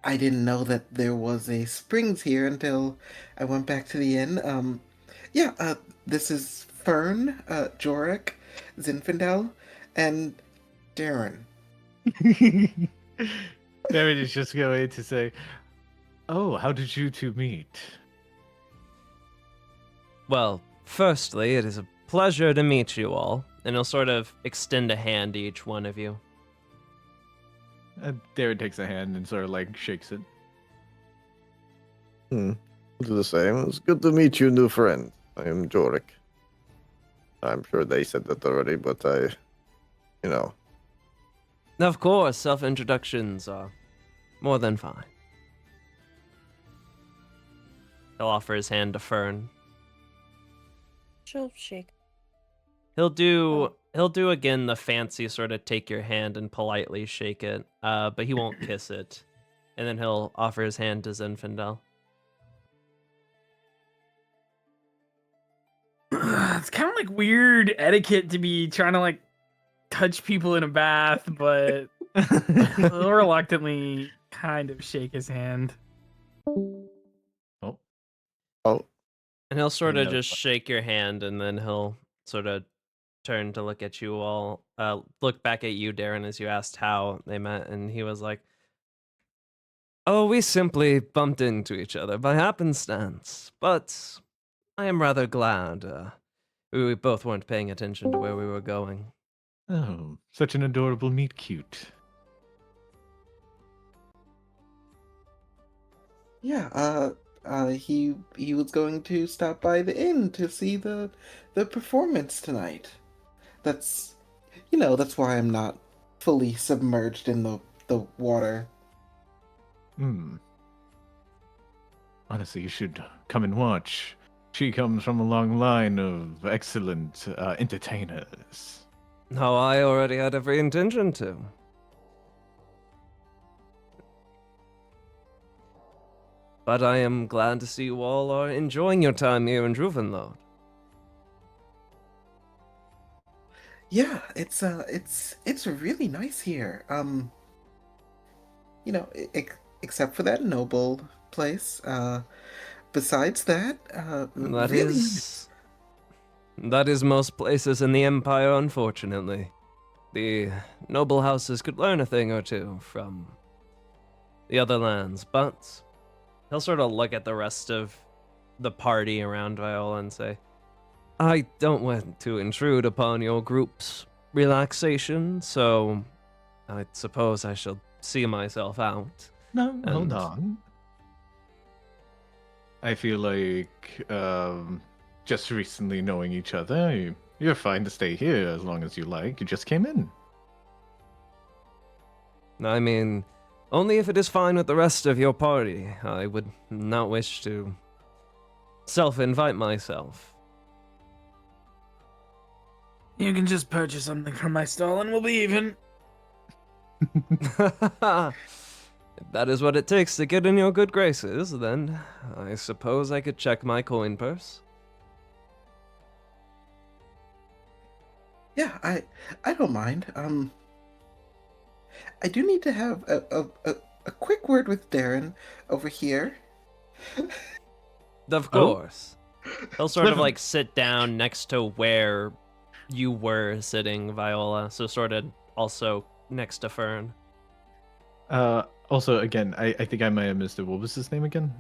didn't know that there was a springs here until I went back to the inn. Yeah, this is Fern, Jorek, Zinfandel, and Darren. Darren is just going to say, "Oh, how did you two meet?" Well, firstly, it is a pleasure to meet you all, and he'll sort of extend a hand to each one of you. Darren takes a hand and sort of like shakes it. I'll do the same. It's good to meet you, new friend. I am Jorik. I'm sure they said that already, but you know. Of course, self-introductions are more than fine. He'll offer his hand to Fern. She'll shake. He'll do again the fancy sort of take your hand and politely shake it, but he won't kiss it. And then he'll offer his hand to Zinfandel. It's kind of like weird etiquette to be trying to like touch people in a bath, but he'll reluctantly kind of shake his hand. Oh. And he'll sort of know. just shake your hand, and then he'll sort of turn to look at you all, look back at you, Darren, as you asked how they met, and he was like, "Oh, we simply bumped into each other by happenstance, but I am rather glad we both weren't paying attention to where we were going." Oh, such an adorable meet cute. Yeah, he was going to stop by the inn to see the performance tonight. That's that's why I'm not fully submerged in the water. Honestly, you should come and watch. She comes from a long line of excellent entertainers. No, I already had every intention to. But I am glad to see you all are enjoying your time here in Druvenlode. Yeah, it's really nice here. Except for that noble place. Besides that, That is most places in the Empire, unfortunately. The noble houses could learn a thing or two from the other lands, but he'll sort of look at the rest of the party around Viola and say, "I don't want to intrude upon your group's relaxation, so I suppose I shall see myself out." No, hold And- on. I feel like just recently knowing each other, you're fine to stay here as long as you like. You just came in. I mean, only if it is fine with the rest of your party. I would not wish to self-invite myself. You can just purchase something from my stall and we'll be even. If that is what it takes to get in your good graces, then I suppose I could check my coin purse. Yeah, I don't mind. I do need to have a quick word with Darren over here. Of course. He'll sort of like sit down next to where you were sitting, Viola, so sort of also next to Fern. Also, again, I think I might have missed it. What was his name again?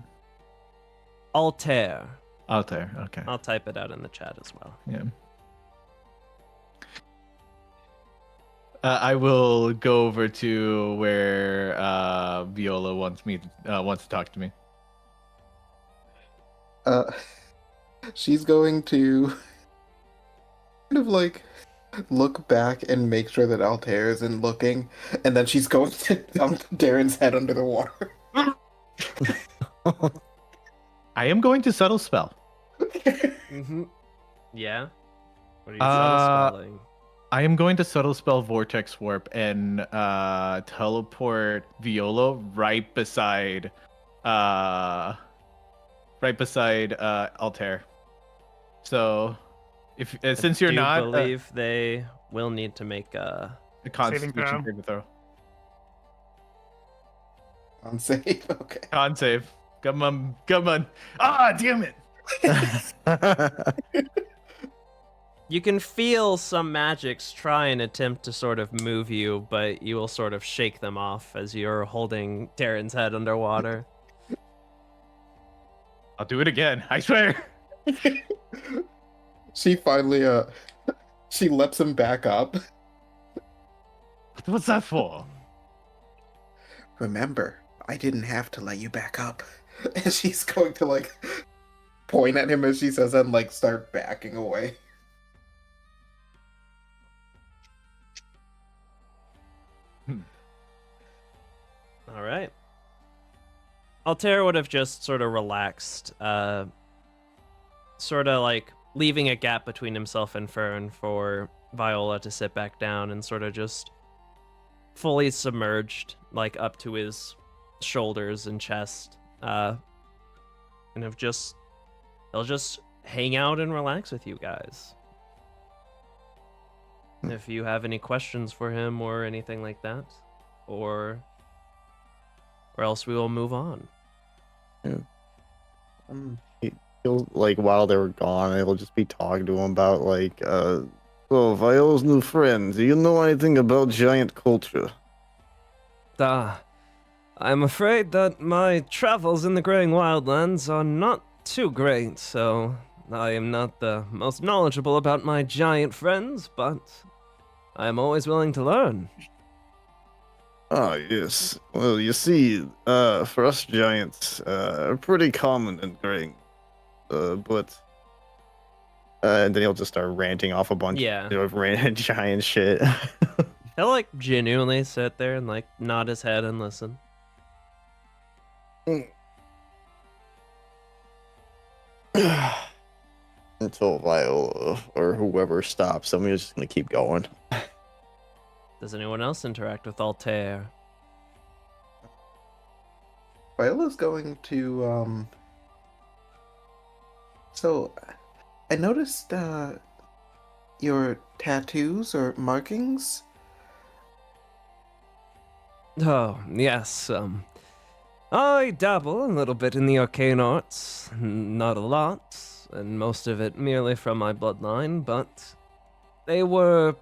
Altair. Altair. Okay. I'll type it out in the chat as well. Yeah. I will go over to where Viola wants to talk to me. Uh, she's going to kind of like look back and make sure that Altair isn't looking, and then she's going to dump Darren's head under the water. I am going to subtle spell. Mm-hmm. Yeah. What are you spelling? I am going to subtle spell Vortex Warp and teleport Viola right beside Altair. So if since you're not, I believe they will need to make a Constitution saving throw. On save, okay. Con save. Come on. Ah, damn it. You can feel some magics try and attempt to sort of move you, but you will sort of shake them off as you're holding Darren's head underwater. I'll do it again. I swear. She finally, she lets him back up. What's that for? Remember, I didn't have to let you back up. And she's going to, like, point at him as she says and, like, start backing away. All right. Altair would have just sort of relaxed, sort of like leaving a gap between himself and Fern for Viola to sit back down and sort of just fully submerged, like up to his shoulders and chest, and he'll just hang out and relax with you guys. If you have any questions for him or anything like that, or else we will move on. Yeah. He'll, like, while they were gone, he'll just be talking to him about, like, so Viola's new friend, do you know anything about giant culture? I'm afraid that my travels in the graying wildlands are not too great, so I am not the most knowledgeable about my giant friends, but I am always willing to learn. Ah, yes. Well, you see, for us giants, pretty common in graying. But and then he'll just start ranting off a bunch of giant shit. He'll like genuinely sit there and like nod his head and listen. Until Viola or whoever stops, somebody's just gonna keep going. Does anyone else interact with Altair? Viola's going to, So, I noticed, your tattoos or markings? Oh, yes, I dabble a little bit in the arcane arts. Not a lot, and most of it merely from my bloodline, but they were,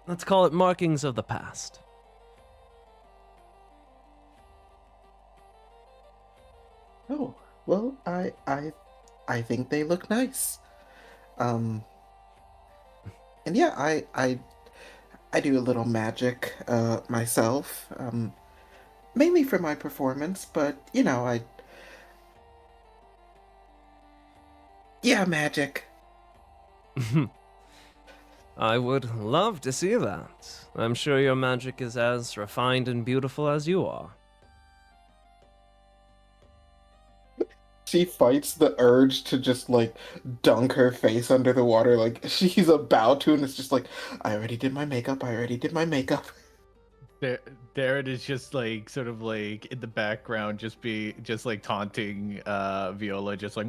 let's call it markings of the past. Oh, well, I think they look nice. And yeah, I do a little magic, myself, mainly for my performance, but, you know, yeah, magic. I would love to see that. I'm sure your magic is as refined and beautiful as you are. She fights the urge to just, like, dunk her face under the water, like, she's about to, and it's just like, I already did my makeup. Darren is just, like, sort of, like, in the background, just like, taunting Viola, just like,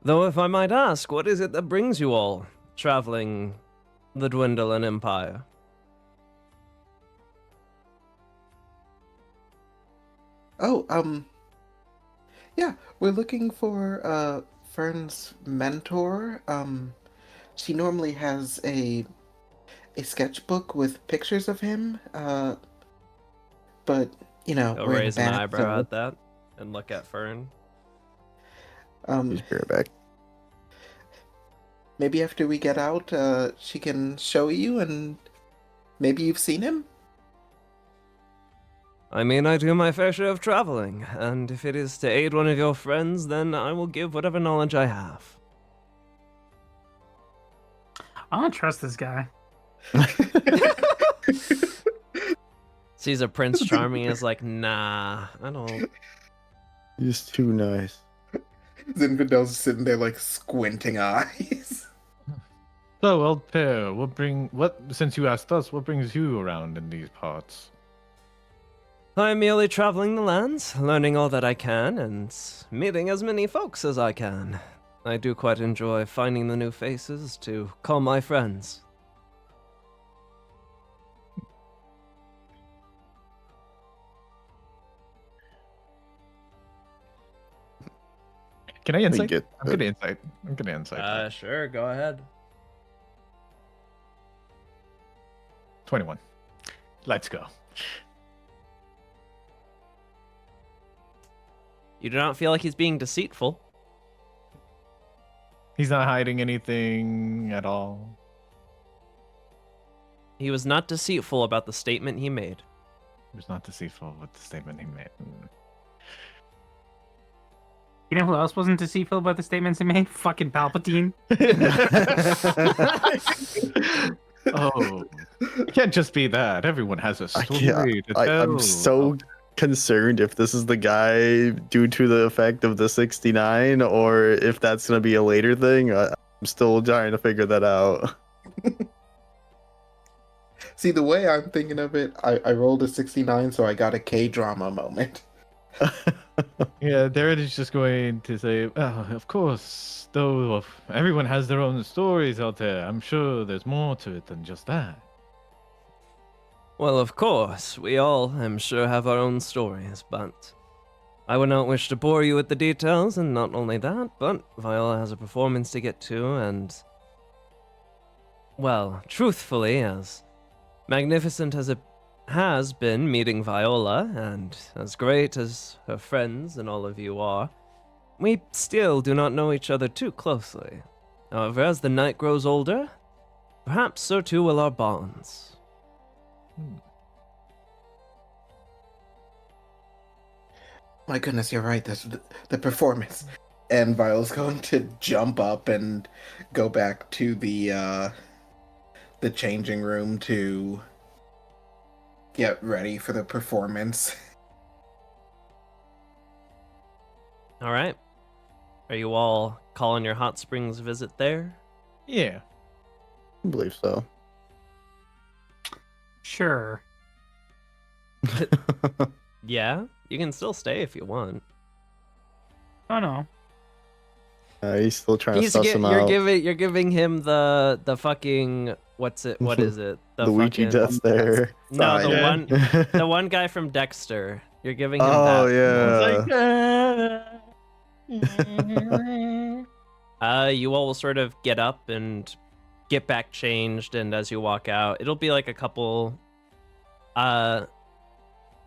Though if I might ask, what is it that brings you all traveling the Dwindling Empire? Oh, yeah, we're looking for, Fern's mentor. She normally has a sketchbook with pictures of him, but, you know, He'll we're raise in an a bad, eyebrow so, at that and look at Fern. Just be right back. maybe after we get out, she can show you, and maybe you've seen him? I mean, I do my fair share of traveling, and if it is to aid one of your friends, then I will give whatever knowledge I have. I don't trust this guy. Sees a Prince Charming is like, nah, I don't. He's too nice. Zinfandel's sitting there like squinting eyes. So, Altair, since you asked us, what brings you around in these parts? I'm merely traveling the lands, learning all that I can, and meeting as many folks as I can. I do quite enjoy finding the new faces to call my friends. Can I insight? get I'm gonna insight. I'm gonna insight. Sure, go ahead. 21. Let's go. You do not feel like he's being deceitful. He's not hiding anything at all. He was not deceitful about the statement he made. He was not deceitful with the statement he made. You know who else wasn't deceitful about the statements he made? Fucking Palpatine. Oh, it can't just be that. Everyone has a story to tell. I'm so concerned if this is the guy due to the effect of the 69 or if that's going to be a later thing. I'm still trying to figure that out. See, the way I'm thinking of it, I rolled a 69, so I got a K-drama moment. Yeah, Darren is just going to say, oh, of course, though everyone has their own stories out there. I'm sure there's more to it than just that. Well, of course, we all, I'm sure, have our own stories, but I would not wish to bore you with the details, and not only that, but Viola has a performance to get to, and, well, truthfully, as magnificent as it has been meeting Viola, and as great as her friends and all of you are, we still do not know each other too closely. However, as the night grows older, perhaps so too will our bonds. My goodness, you're right. That's the performance. And Viola's going to jump up and go back to the changing room to get ready for the performance. All right. Are you all calling your hot springs visit there? Yeah. I believe so. Sure. Yeah, you can still stay if you want. Oh no. He's still trying to suss him you're out. giving him the fucking what is it? The Ouija test there. No, Sorry. the one guy from Dexter. You're giving him Oh, that. yeah. You all will sort of get up and get back changed, and as you walk out, it'll be like a couple.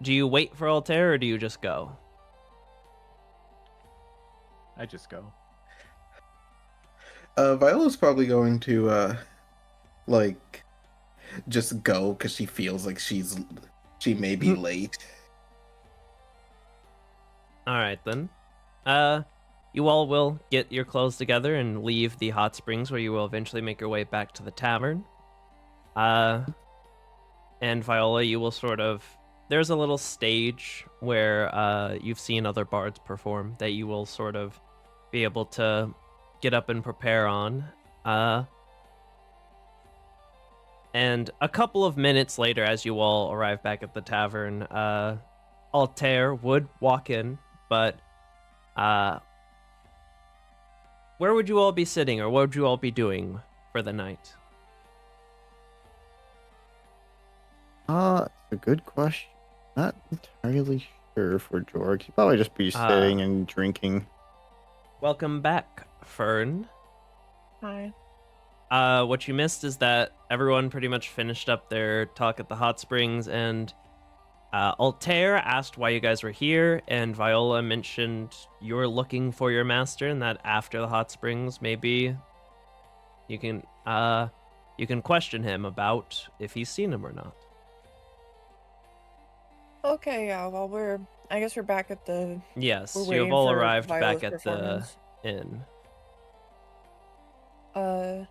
Do you wait for Altair or do you just go? I just go. Viola's probably going to just go because she feels like she may be late. All right then. You all will get your clothes together and leave the hot springs, where you will eventually make your way back to the tavern. And Viola, you will sort of. There's a little stage where you've seen other bards perform that you will sort of be able to get up and prepare on. And a couple of minutes later, as you all arrive back at the tavern, Altair would walk in, but where would you all be sitting, or what would you all be doing for the night? It's a good question. Not entirely sure for Jorg. He'd probably just be sitting and drinking. Welcome back, Fern. Hi. What you missed is that everyone pretty much finished up their talk at the hot springs, and Altair asked why you guys were here, and Viola mentioned you're looking for your master, and that after the hot springs, maybe you can question him about if he's seen him or not. Okay, yeah, well, I guess we're back at the... Yes, We're you have waiting all for arrived Viola's back at the performance. inn. I...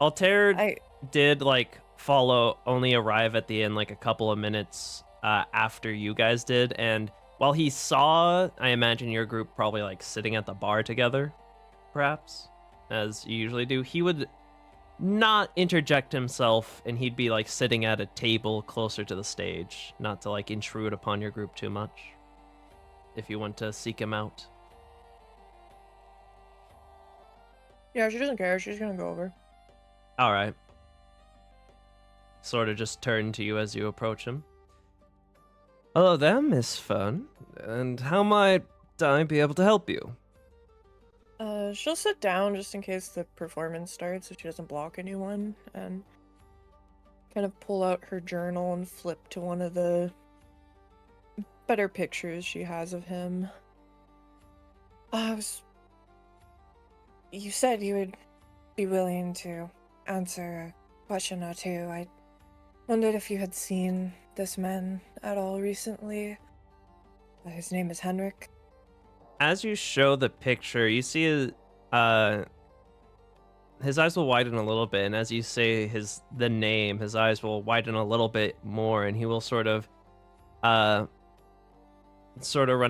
Altair did like only arrive at the inn like a couple of minutes after you guys did, and while he saw, I imagine your group probably like sitting at the bar together, perhaps, as you usually do, he would not interject himself, and he'd be like sitting at a table closer to the stage, not to like intrude upon your group too much, if you want to seek him out. Yeah, she doesn't care. She's gonna go over. All right. Sort of just turn to you as you approach him. Hello there, Miss Fern. And how might I be able to help you? She'll sit down just in case the performance starts so she doesn't block anyone, and kind of pull out her journal and flip to one of the better pictures she has of him. You said you would be willing to answer a question or two. I wondered if you had seen this man at all recently. His name is Henrik. As you show the picture, you see his eyes will widen a little bit, and as you say the name, his eyes will widen a little bit more, and he will sort of run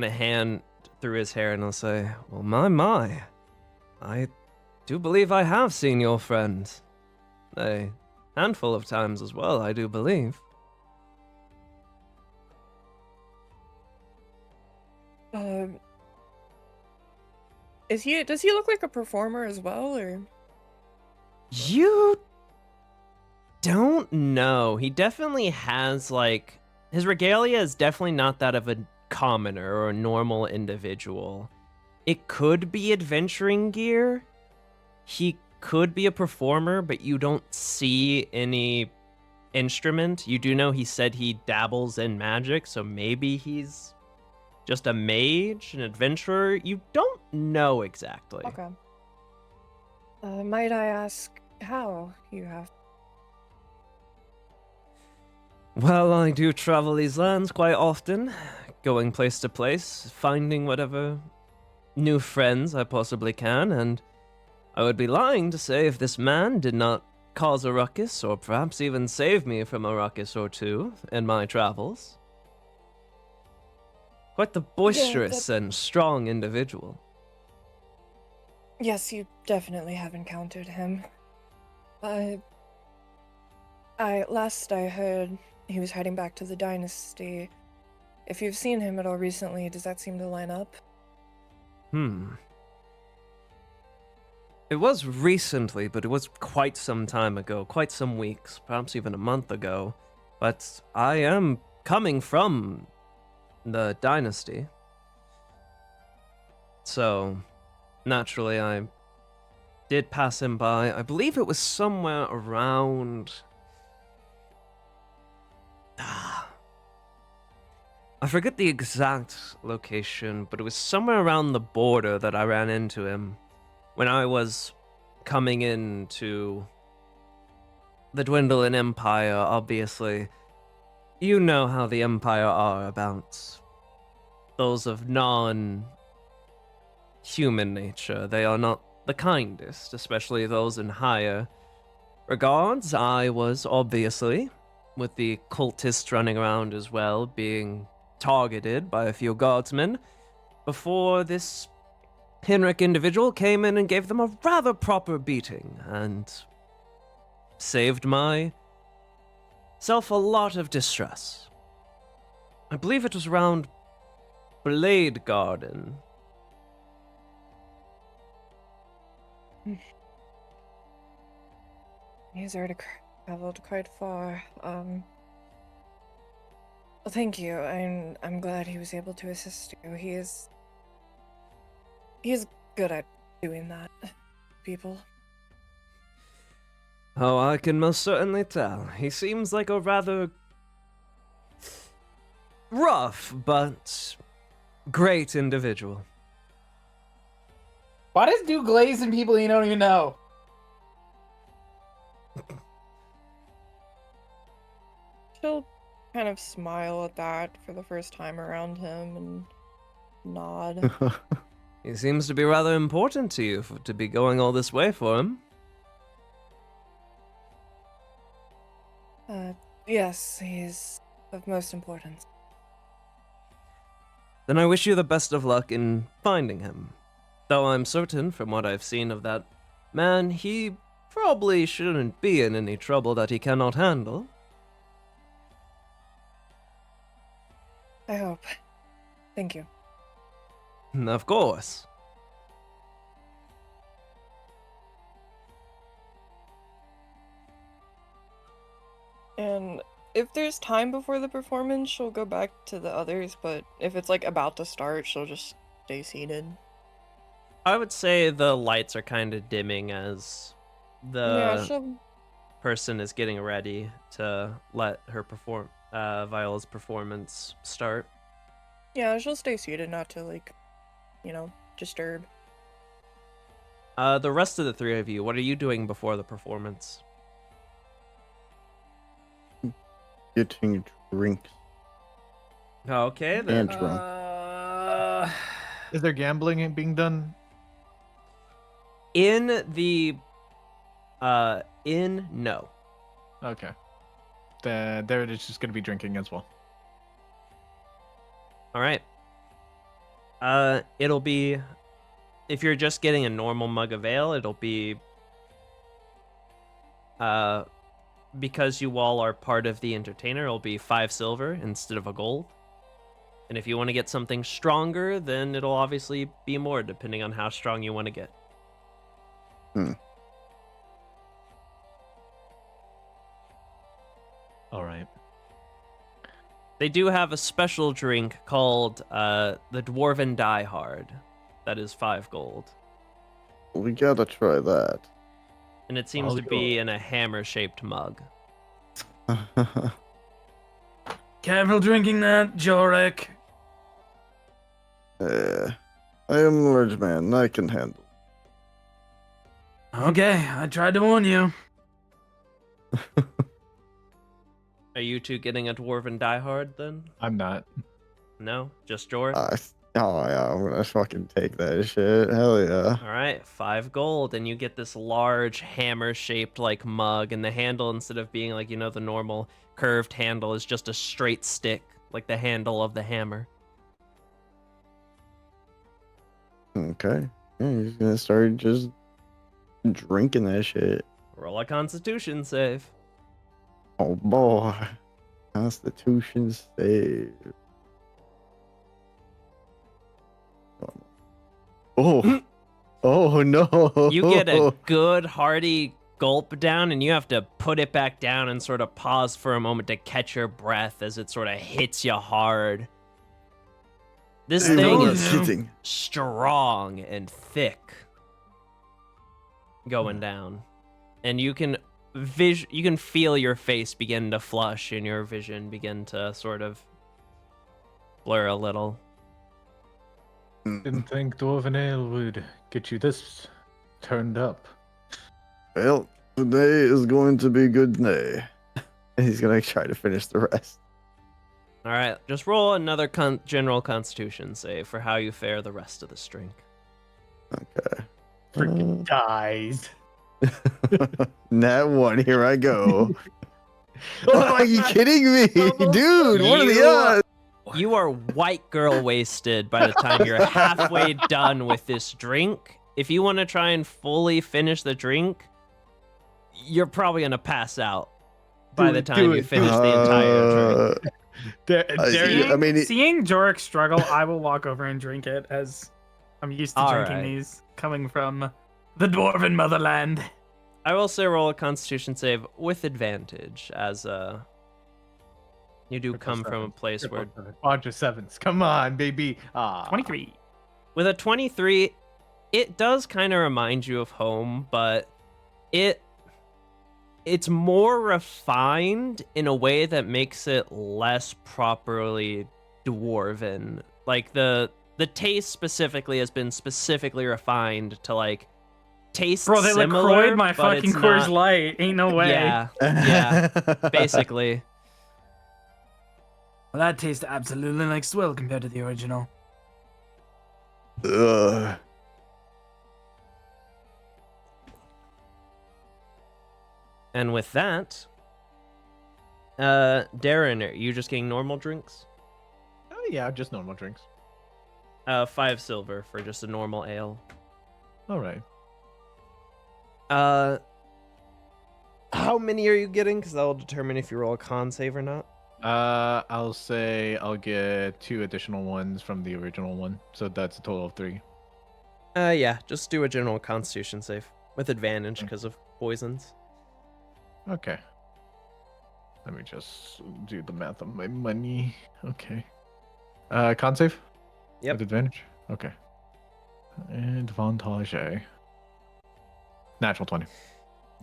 a hand through his hair and he'll say, "Well, my, I do believe I have seen your friend. A handful of times as well, I do believe." Does he look like a performer as well, or? You don't know. He definitely has, like, his regalia is definitely not that of a commoner or a normal individual. It could be adventuring gear. He could be a performer, but you don't see any instrument. You do know he said he dabbles in magic, so maybe he's just a mage, an adventurer. You don't know exactly. Okay. Might I ask how you have? Well, I do travel these lands quite often, going place to place, finding whatever new friends I possibly can, and I would be lying to say if this man did not cause a ruckus, or perhaps even save me from a ruckus or two in my travels. Quite the boisterous and strong individual. Yes, you definitely have encountered him. Last I heard, he was heading back to the dynasty. If you've seen him at all recently, does that seem to line up? It was recently, but it was quite some time ago, quite some weeks, perhaps even a month ago. But I am coming from the dynasty. So, naturally, I did pass him by. I believe it was somewhere around... I forget the exact location, but it was somewhere around the border that I ran into him when I was coming into the Dwindling Empire, obviously. You know how the Empire are about those of non-human nature. They are not the kindest, especially those in higher regards. I was, obviously, with the cultists running around as well, being targeted by a few guardsmen, before this Henrik individual came in and gave them a rather proper beating, and saved myself a lot of distress. I believe it was around Blade Garden. He's already traveled quite far. Well, thank you. I'm glad he was able to assist you. He's good at doing that, people. Oh, I can most certainly tell. He seems like a rather rough, but great individual. Why does dude glaze in people you don't even know? She'll kind of smile at that for the first time around him and nod. He seems to be rather important to you to be going all this way for him. Yes, he's of most importance. Then I wish you the best of luck in finding him. Though I'm certain, from what I've seen of that man, he probably shouldn't be in any trouble that he cannot handle. I hope. Thank you. Of course. And if there's time before the performance, she'll go back to the others, but if it's like about to start, she'll just stay seated. I would say the lights are kind of dimming as Yeah, the person is getting ready to let her Viola's performance start. she'll stay seated, not to like, disturb. The rest of the three of you, what are you doing before the performance? Getting drinks. Okay, then. And drunk. Is there gambling being done? No. Okay. There it is just going to be drinking as well. All right. It'll be, if you're just getting a normal mug of ale, it'll be, because you all are part of the entertainer, it'll be 5 silver instead of a gold. And if you want to get something stronger, then it'll obviously be more, depending on how strong you want to get. All right. They do have a special drink called the Dwarven Die Hard. That is 5 gold. We gotta try that. And it seems to be in a hammer-shaped mug. Careful drinking that, Jorek. I am a large man. I can handle. Okay, I tried to warn you. Are you two getting a Dwarven Die Hard then? I'm not. No? Just Jor? Oh yeah, I'm gonna fucking take that shit. Hell yeah. Alright, 5 gold, and you get this large hammer-shaped like mug, and the handle, instead of being like, the normal curved handle, is just a straight stick, like the handle of the hammer. Okay. Yeah, he's gonna start just drinking that shit. Roll a Constitution save. Oh boy. Constitution save. Oh. Oh no. You get a good hearty gulp down, and you have to put it back down and sort of pause for a moment to catch your breath as it sort of hits you hard. This thing is hitting. strong and thick going down. And you can feel your face begin to flush and your vision begin to sort of blur a little. Didn't think Dwarven Ale would get you this turned up. Well, today is going to be a good day. And he's gonna try to finish the rest. All right, just roll another general Constitution save for how you fare the rest of this drink. Okay. Freaking dies. Nat 1, here I go. Oh, are you kidding me? Dude, what are the odds? You are white girl wasted by the time you're halfway done with this drink. If you want to try and fully finish the drink, you're probably going to pass out by the time you finish the entire drink. Seeing Jorek struggle, I will walk over and drink it, as I'm used to drinking these coming from the Dwarven motherland. I will say roll a Constitution save with advantage, as you do come from a place where... Bunch of 7s. Come on, baby. 23. With a 23, it does kind of remind you of home, but it's more refined in a way that makes it less properly dwarven. Like the taste specifically has been specifically refined to like taste Bro, they similar, LaCroix'd my but fucking it's Coors not... Light. Ain't no way. Yeah, basically. Well, that tastes absolutely like swill compared to the original. Ugh. And with that, Darren, are you just getting normal drinks? Oh yeah, just normal drinks. 5 silver for just a normal ale. All right. How many are you getting? Because that will determine if you roll a con save or not. I'll say I'll get 2 additional ones from the original one, so that's a total of 3. Yeah, just do a general constitution save with advantage because of poisons. Okay. Let me just do the math on my money. Okay. Con save? Yep. With advantage? Okay. Advantage. Natural 20.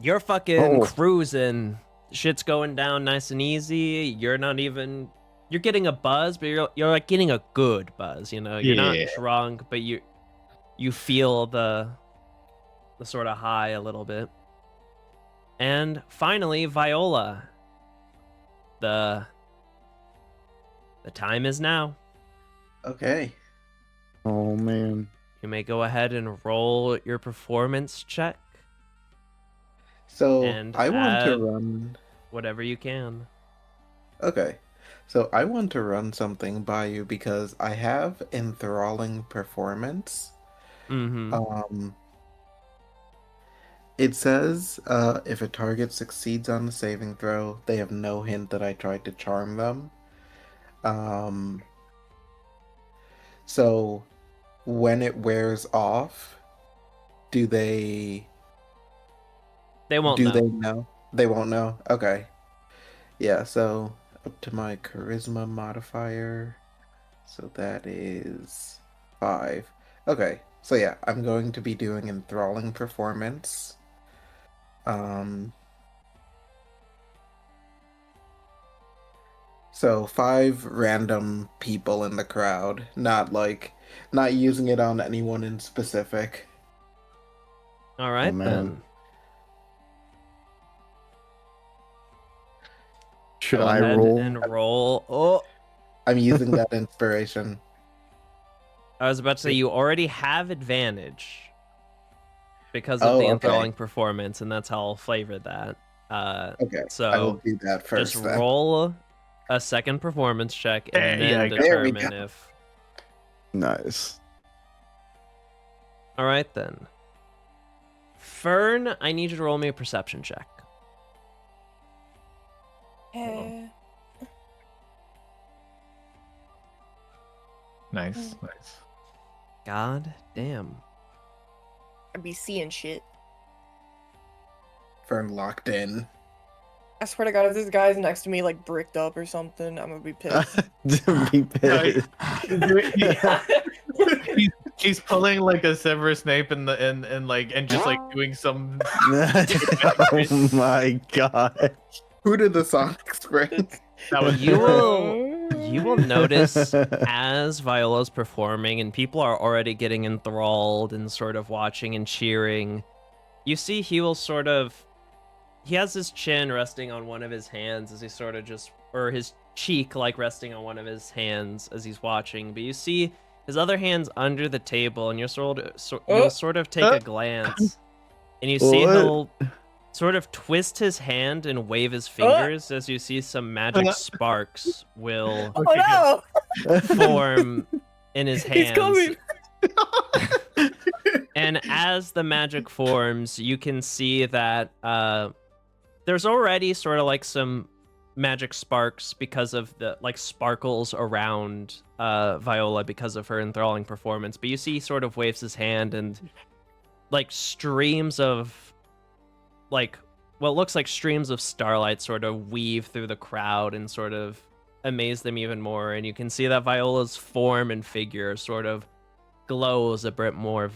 You're fucking Oh. cruising. Shit's going down nice and easy. You're getting a buzz, but you're like getting a good buzz, you know? You're not Yeah. drunk, but you feel the sort of high a little bit. And finally, Viola. The time is now. Okay. Oh man. You may go ahead and roll your performance check, So And I want to add- run. whatever you can. Okay. So I want to run something by you because I have enthralling performance. Mm-hmm. It says if a target succeeds on the saving throw, they have no hint that I tried to charm them. So when it wears off, do they They won't know. they know? They won't know. Okay. Yeah, so up to my charisma modifier. So that is 5. Okay. So yeah, I'm going to be doing enthralling performance. So 5 random people in the crowd, not using it on anyone in specific. All right, man. then. Should Go I ahead roll? and roll. Oh, I'm using that inspiration. I was about to say you already have advantage because of Oh, the okay. enthralling performance, and that's how I'll flavor that. Okay, So I will do that first. just then. roll a second performance check and There then you go. There we determine go. if. Nice. All right then. Fern, I need you to roll me a perception check. Eh, Nice, nice. God damn. I be seeing shit. Fern locked in. I swear to God, if this guy's next to me, like bricked up or something, I'm gonna be pissed. Be pissed. He's pulling like a Severus Snape and just like doing some. Oh my god. Who did the Sonics bring? That was You will notice as Viola's performing and people are already getting enthralled and sort of watching and cheering. You see he has his chin resting on one of his hands as he sort of or his cheek like resting on one of his hands as he's watching. But you see his other hand's under the table and you'll sort of take a glance and you see What? he'll sort of twist his hand and wave his fingers as you see some magic sparks will Oh no! form in his hands. He's coming! And as the magic forms, you can see that there's already sort of like some magic sparks because of the like sparkles around Viola because of her enthralling performance. But you see he sort of waves his hand and like streams of like what looks like streams of starlight sort of weave through the crowd and sort of amaze them even more. And you can see that Viola's form and figure sort of glows a bit more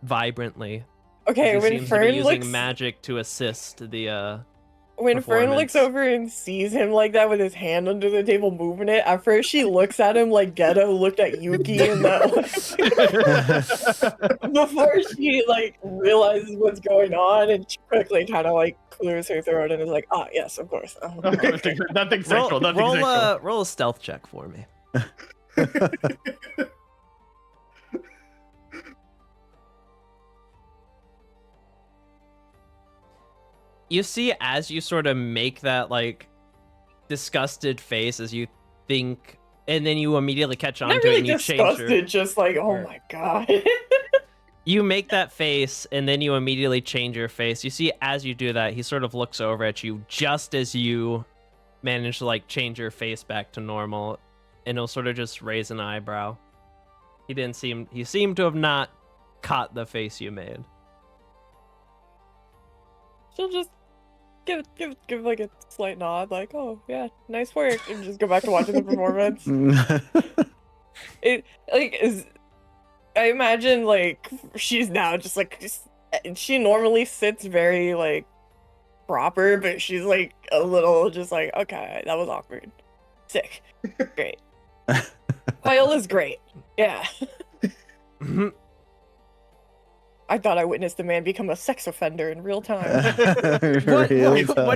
vibrantly. Okay, He when seems to be Fern using looks, magic to assist the when Fern looks performance. over and sees him like that with his hand under the table moving it, at first she looks at him like Geto looked at Yuki in that before she like realizes what's going on, and she quickly kind of like clears her throat and is like, "Ah, yes, of course." Nothing sexual. Nothing sexual. Roll a stealth check for me. You see, as you sort of make that like disgusted face as you think, and then you immediately catch on Not to really it and you change disgusted, your. just like, "Oh my god." You make that face, and then you immediately change your face. You see, as you do that, he sort of looks over at you just as you manage to like change your face back to normal, and he'll sort of just raise an eyebrow. He seemed to have not caught the face you made. She'll just give like a slight nod, like, "Oh yeah, nice work," and just go back to watching the performance. It like is. I imagine like she's now just like she normally sits very like proper, but she's like a little just like, "Okay, that was awkward. Sick. Great. Viola's great. Yeah." I thought I witnessed a man become a sex offender in real time. What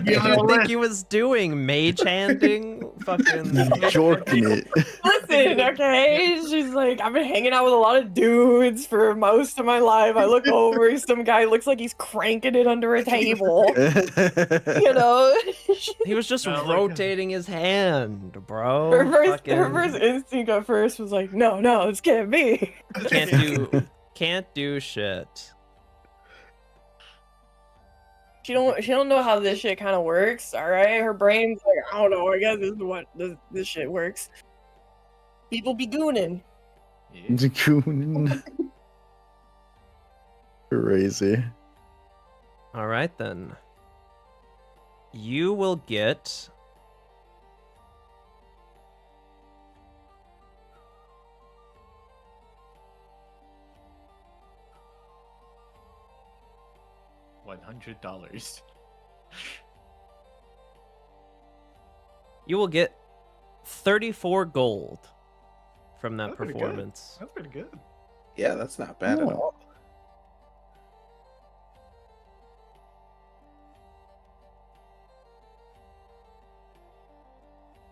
do you think he was doing? Mage handing? Fucking Jorking it. Listen, okay? She's like, "I've been hanging out with a lot of dudes for most of my life. I look over, some guy looks like he's cranking it under a table." You know? He was just rotating his hand, bro. Her first instinct at first was like, no, this can't be. Can't do shit. She don't know how this shit kind of works. All right, her brain's like, "I don't know. I guess this is what this shit works." People be gooning. Crazy. All right then. You will get $100. You will get 34 gold from that That's pretty good. performance. That's pretty good. Yeah, that's not bad at all.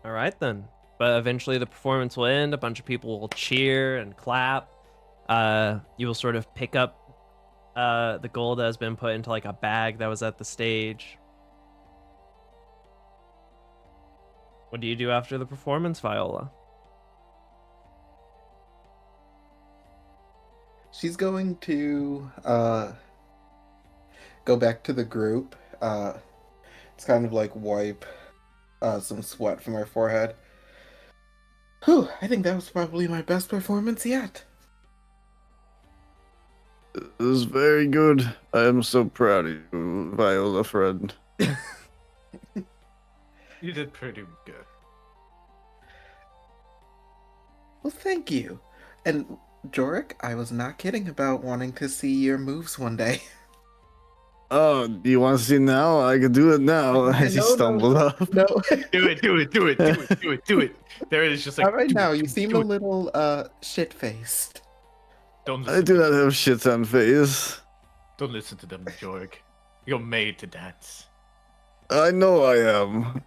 All right then. But eventually the performance will end. A bunch of people will cheer and clap. You will sort of pick up the gold that has been put into like a bag that was at the stage. What do you do after the performance, Viola? She's going to go back to the group. It's kind of like wipe some sweat from her forehead. Whew, I think that was probably my best performance yet. It was very good. I am so proud of you, Viola friend. You did pretty good. Well, thank you. And Jorik, I was not kidding about wanting to see your moves one day. Oh, do you want to see now? I can do it now. As he stumbled up. No. Do it. There it is, just like. Not right do now. it, You do it, seem do a it. little shit-faced. Don't I listen. do not have shit on face. Don't listen to them, Jorg. You're made to dance. I know I am,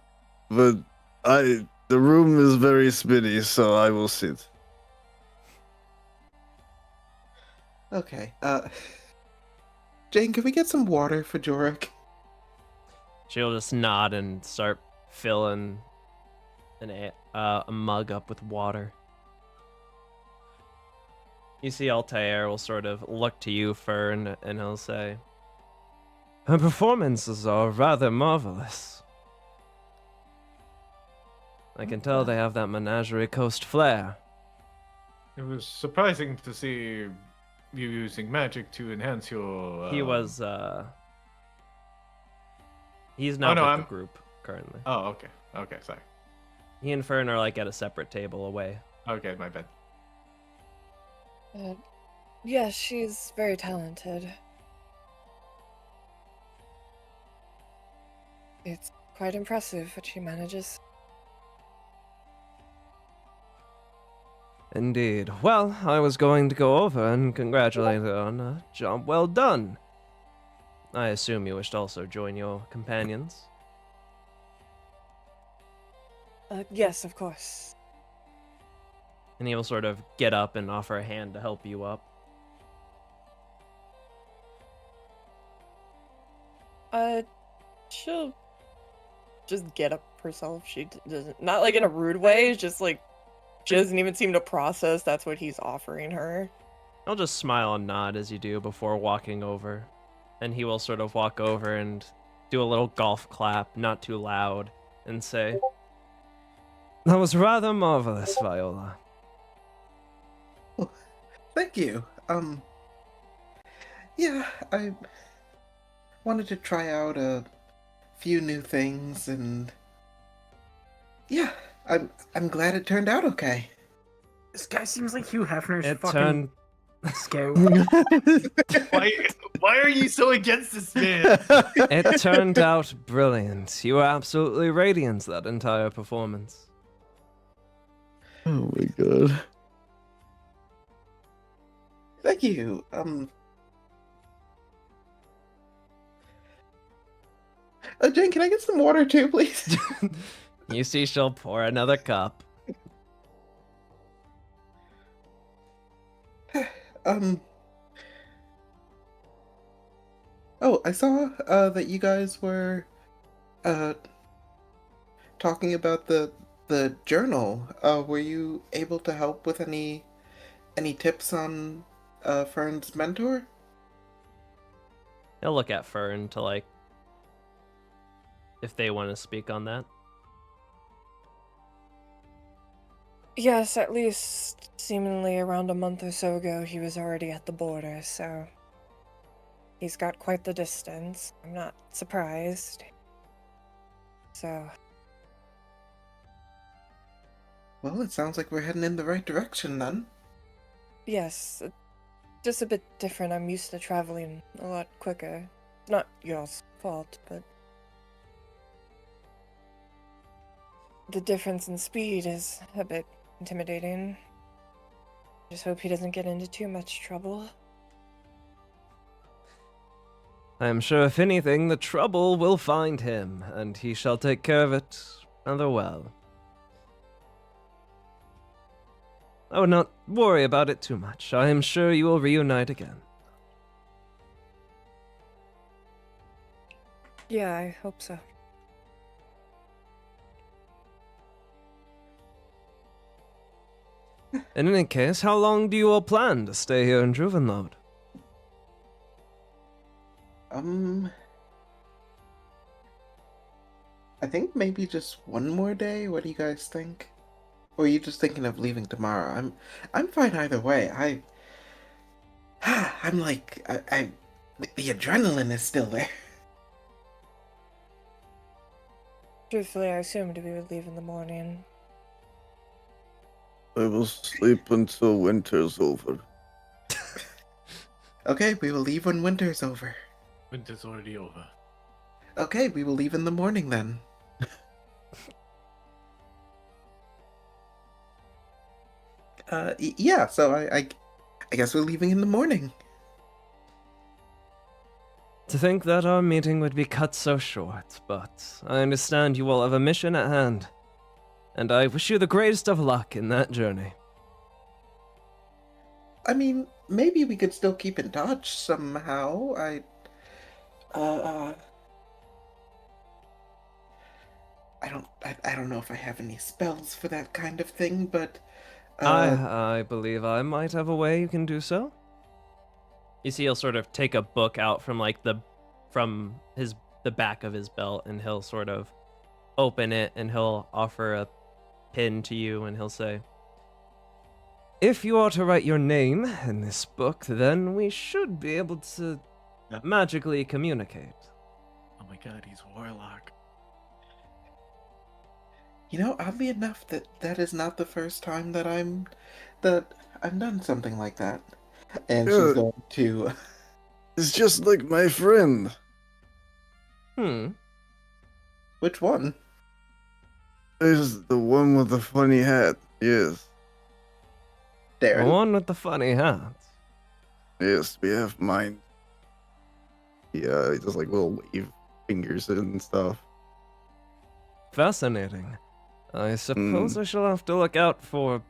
but the room is very spinny, so I will sit. Okay. Jane, can we get some water for Jorik? She'll just nod and start filling a mug up with water. You see Altair will sort of look to you, Fern, and he'll say, "Her performances are rather marvelous. I can tell they have that Menagerie Coast flair." It was surprising to see you using magic to enhance your. He was, he's not with the group currently. Oh, okay. Okay, sorry. He and Fern are like at a separate table away. Okay, my bad. Yes, she's very talented. It's quite impressive what she manages. Indeed. Well, I was going to go over and congratulate her on a job well done. I assume you wish to also join your companions. Yes, of course. And he will sort of get up and offer a hand to help you up. She'll just get up herself. She doesn't, not like in a rude way, just like, she doesn't even seem to process that's what he's offering her. He'll just smile and nod as you do before walking over. And he will sort of walk over and do a little golf clap, not too loud, and say, "That was rather marvelous, Viola." Well, thank you. Yeah, I wanted to try out a few new things, and yeah, I'm glad it turned out okay. This guy seems like Hugh Hefner's It fucking turned scout. Why are you so against this man? It turned out brilliant. You were absolutely radiant that entire performance. Oh my god. Thank you. Jane, can I get some water too, please? You see she'll pour another cup. Oh, I saw that you guys were talking about the journal. Were you able to help with any tips on Fern's mentor? He'll look at Fern to, like, if they want to speak on that. Yes, at least seemingly around a month or so ago, he was already at the border, so he's got quite the distance. I'm not surprised. So, Well, it sounds like we're heading in the right direction then. yes, just a bit different. I'm used to traveling a lot quicker. It's not y'all's fault, but the difference in speed is a bit intimidating. Just hope he doesn't get into too much trouble. I am sure if anything, the trouble will find him, and he shall take care of it rather well. I would not worry about it too much. I am sure you will reunite again. Yeah, I hope so. In any case, how long do you all plan to stay here in Juvenload? I think maybe just one more day. What do you guys think? Or are you just thinking of leaving tomorrow? I'm fine either way. I'm like the adrenaline is still there. Truthfully, I assumed we would leave in the morning. I will sleep until winter's over. Okay, we will leave when winter's over. Winter's already over. Okay, we will leave in the morning then. Yeah, so I guess we're leaving in the morning. To think that our meeting would be cut so short, but I understand you all have a mission at hand, and I wish you the greatest of luck in that journey. I mean, maybe we could still keep in touch somehow. I don't know if I have any spells for that kind of thing, but I believe I might have a way you can do so. You see, he'll sort of take a book out from like the back of his belt, and he'll sort of open it, and he'll offer a pin to you, and he'll say, "If you are to write your name in this book, then we should be able to magically communicate." Oh my god, he's Warlock. You know, oddly enough, that is not the first time that I've done something like that. And she's going to. It's just like my friend. Which one? There's the one with the funny hat. Yes. The Darren? one with the funny hat. Yes, we have mine. Yeah, he does like little wave fingers and stuff. Fascinating. I suppose I shall have to look out for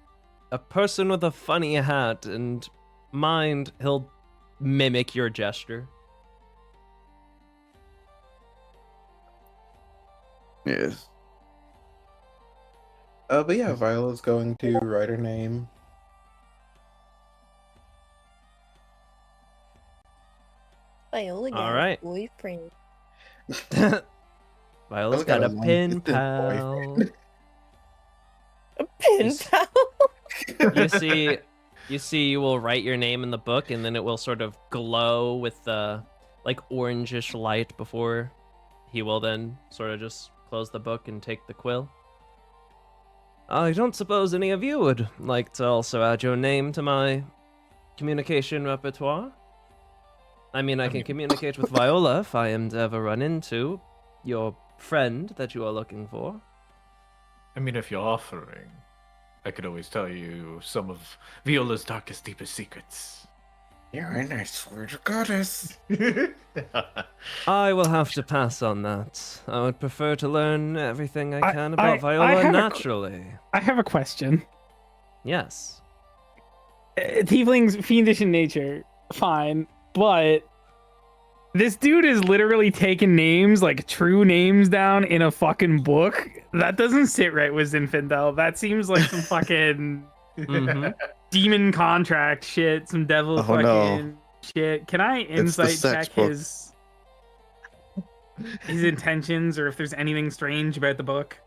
a person with a funny hat and mind he'll mimic your gesture. Yes. But yeah, Viola's going to write her name. Viola got All right. a boyfriend. Viola's Viola got a long pen distance pal. boyfriend. A pen Yes. pal. You see, you will write your name in the book, and then it will sort of glow with the like orangish light before he will then sort of just close the book and take the quill. I don't suppose any of you would like to also add your name to my communication repertoire. I mean, I can communicate with Viola if I am to ever run into your friend that you are looking for. I mean, if you're offering, I could always tell you some of Viola's darkest, deepest secrets. Yeah, and I swear to goddess. I will have to pass on that. I would prefer to learn everything I can about I Viola have a naturally. I have a question. Yes. Tieflings fiendish in nature, fine, but this dude is literally taking names, like true names, down in a fucking book. That doesn't sit right with Zinfandel. That seems like some fucking Mhm. demon contract shit, some devil Oh, no. fucking shit. Can I It's the insight sex check book. his intentions, or if there's anything strange about the book?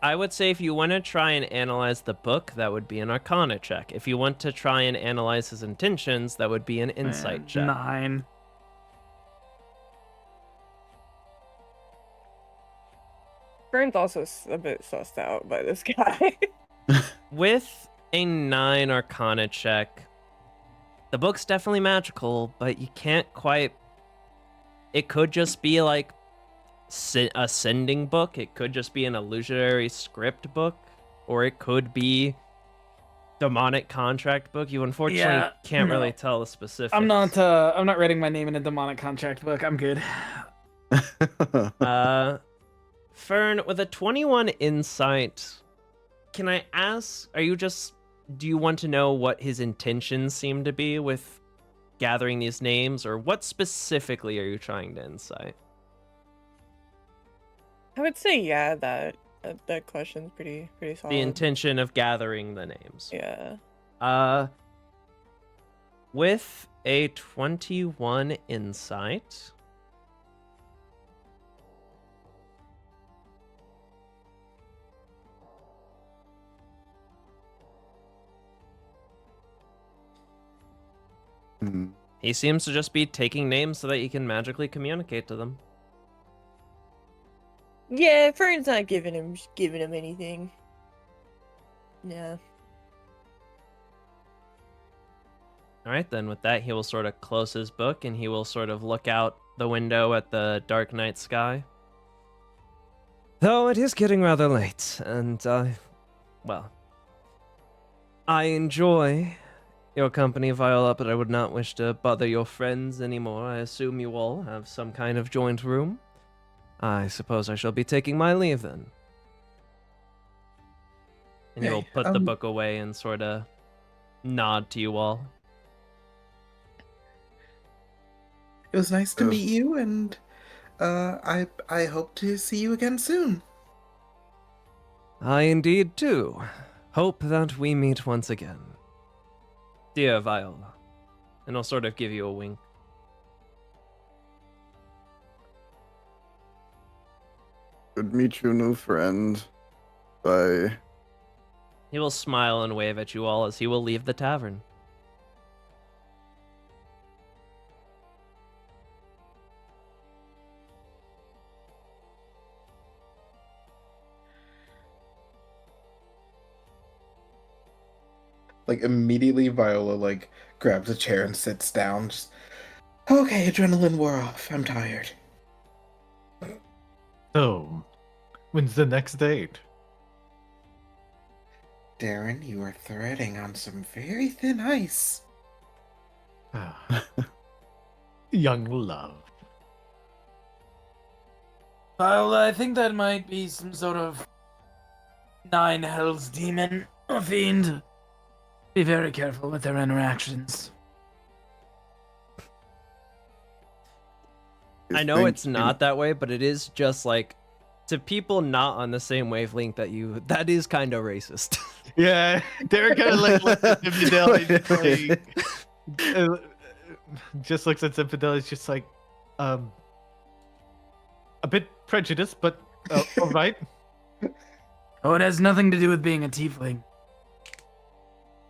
I would say if you want to try and analyze the book, that would be an Arcana check. If you want to try and analyze his intentions, that would be an Insight check. 9. Vern's also a bit sussed out by this guy. With a 9 Arcana check, the book's definitely magical, but you can't quite. It could just be like a sending book. It could just be an illusionary script book, or it could be demonic contract book. You unfortunately can't no. really tell the specifics. I'm not writing my name in a demonic contract book. I'm good. Fern, with a 21 insight, can I ask, do you want to know what his intentions seem to be with gathering these names, or what specifically are you trying to insight? I would say yeah, that question's pretty solid. The intention of gathering the names. Yeah. With a 21 insight, he seems to just be taking names so that he can magically communicate to them. Yeah, Fern's not giving him anything. Yeah. All right, then with that, he will sort of close his book and he will sort of look out the window at the dark night sky. Though it is getting rather late, and I enjoy your company, Viola, but I would not wish to bother your friends anymore. I assume you all have some kind of joint room. I suppose I shall be taking my leave then. And he'll put the book away and sort of nod to you all. It was nice to meet you, and I hope to see you again soon. I indeed too. Hope that we meet once again. Dear Viola. And I'll sort of give you a wink. Good meet you, new friend. Bye. He will smile and wave at you all as he will leave the tavern. Like, immediately Viola, like, grabs a chair and sits down. Just, okay, adrenaline wore off. I'm tired. So, when's the next date? Darren, you are threading on some very thin ice. Young love. Well, I think that might be some sort of Nine Hells demon or fiend. Be very careful with their interactions. I know it's not that way, but it is just like to people not on the same wavelength that you. That is kind of racist. Yeah, Derek kind of like looks at Infidel, just looks at Infidel. It's just like, a bit prejudiced, but all right. Oh, it has nothing to do with being a tiefling.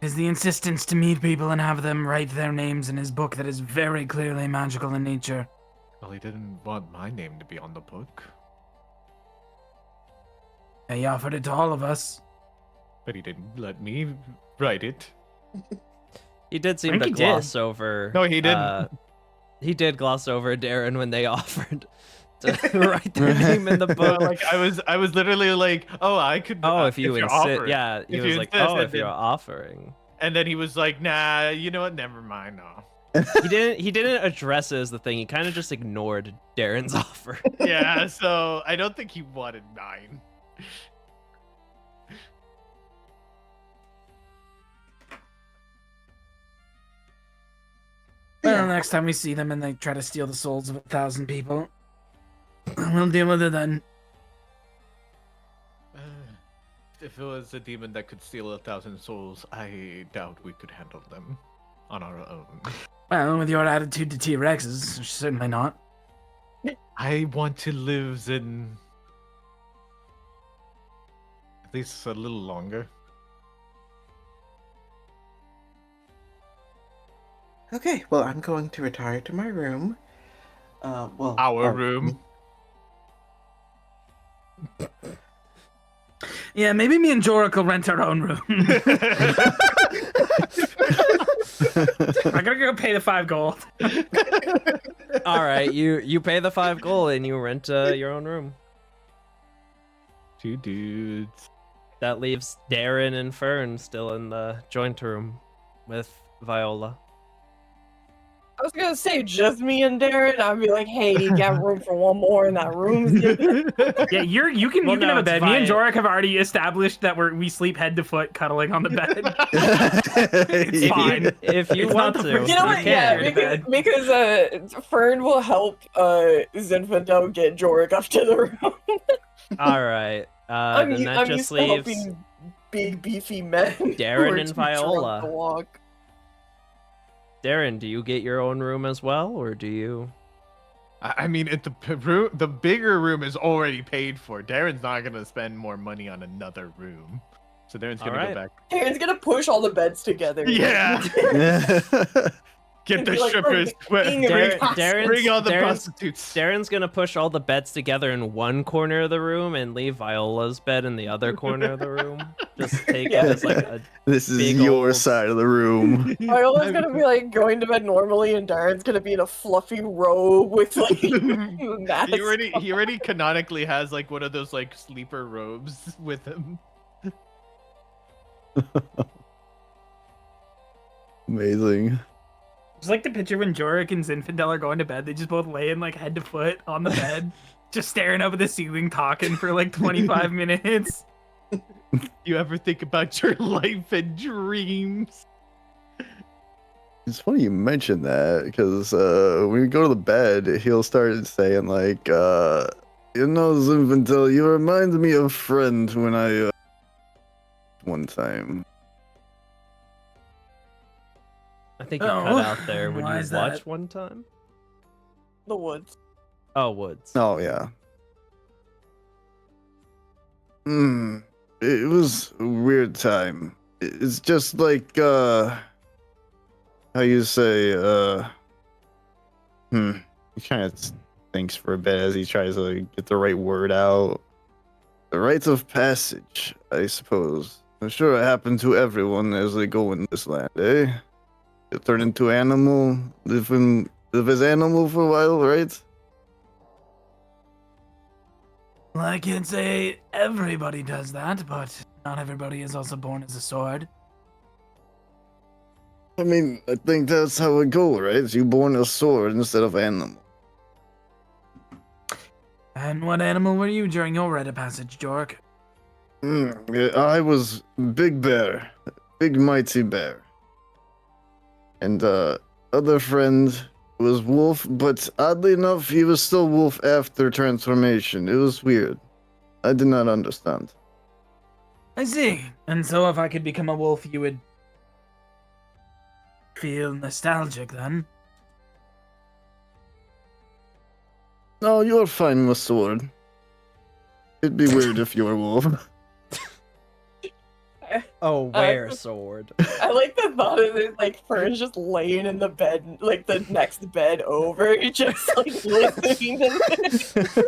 It is the insistence to meet people and have them write their names in his book that is very clearly magical in nature. Well, he didn't want my name to be on the book, He offered it to all of us. but he didn't let me write it. He did seem think to he gloss over. No, he didn't. He did gloss over Darren when they offered to write their name in the book. Like I was literally like, oh, I could. Oh, if you you're insist, offering. yeah. He If was you like, insist, oh, and if you're then- offering. And then he was like, nah, you know what? Never mind. No. He didn't address it as the thing. He kind of just ignored Darren's offer. Yeah, so I don't think he wanted mine. Well, next time we see them and they try to steal the souls of 1,000 people, we'll deal with it then. If it was a demon that could steal 1,000 souls, I doubt we could handle them on our own. Well, with your attitude to T-Rexes, certainly not. I want to live in at least a little longer. Okay, well, I'm going to retire to my room. Our room. Yeah, maybe me and Jorik will rent our own room. I gotta go pay the 5 gold. All right, you pay the 5 gold and you rent your own room. 2 dudes. That leaves Darren and Fern still in the joint room with Viola. I was gonna say just me and Darren. I'd be like, hey, you got room for one more in that room? Yeah, you can Well, you can no, have a it's bed. Me and fine. Jorik have already established that we sleep head to foot, cuddling on the bed. If fine. if you It's want not the to, first You know you what? time. Yeah, can. Bed. because Fern will help Zinfandel get Jorik up to the room. All right. Then that I'm just used to leaves helping big beefy men. who Darren are and too drunk Viola. to walk. Darren. Do you get your own room as well, or do you? I mean, the bigger room is already paid for. Darren's not gonna spend more money on another room, so Darren's gonna Alright. go back. Darren's gonna push all the beds together. Yeah. Get And the be like, strippers. "Look, being a Darren- rich Darren's- Bring all the Darren's- prostitutes. Darren's gonna push all the beds together in one corner of the room and leave Viola's bed in the other corner of the room. Just take Yeah. it as like a This is Big your old- side of the room. Viola's gonna be like going to bed normally, and Darren's gonna be in a fluffy robe with like mask. He already canonically has like one of those like sleeper robes with him. Amazing. Just like the picture when Jorik and Zinfandel are going to bed, they just both lay in like head to foot on the bed, just staring up at the ceiling, talking for like 25 minutes. You ever think about your life and dreams? It's funny you mentioned that because when we go to the bed, he'll start saying like, "You know, Zinfandel, you remind me of a friend when I one time." I think you Oh, cut out there when why you is watch that? one time. The woods. Oh, Woods. Oh yeah. It was a weird time. It's just like how you say he kind of thinks for a bit as he tries to get the right word out. The rites of passage, I suppose. I'm sure it happened to everyone as they go in this land, eh? You turn into animal, live as animal for a while, right? Well, I can't say everybody does that, but not everybody is also born as a sword. I mean, I think that's how it goes, right? You born a sword instead of animal. And what animal were you during your rite of passage, Jork? Yeah, I was big bear, big mighty bear. And other friend was wolf, but oddly enough, he was still wolf after transformation. It was weird. I did not understand. I see. And so if I could become a wolf, you would feel nostalgic then? No, you're fine with sword. It'd be weird if you were wolf. Oh, wear sword. I like the thought of it, like Fern's just laying in the bed, like the next bed over, just like listening to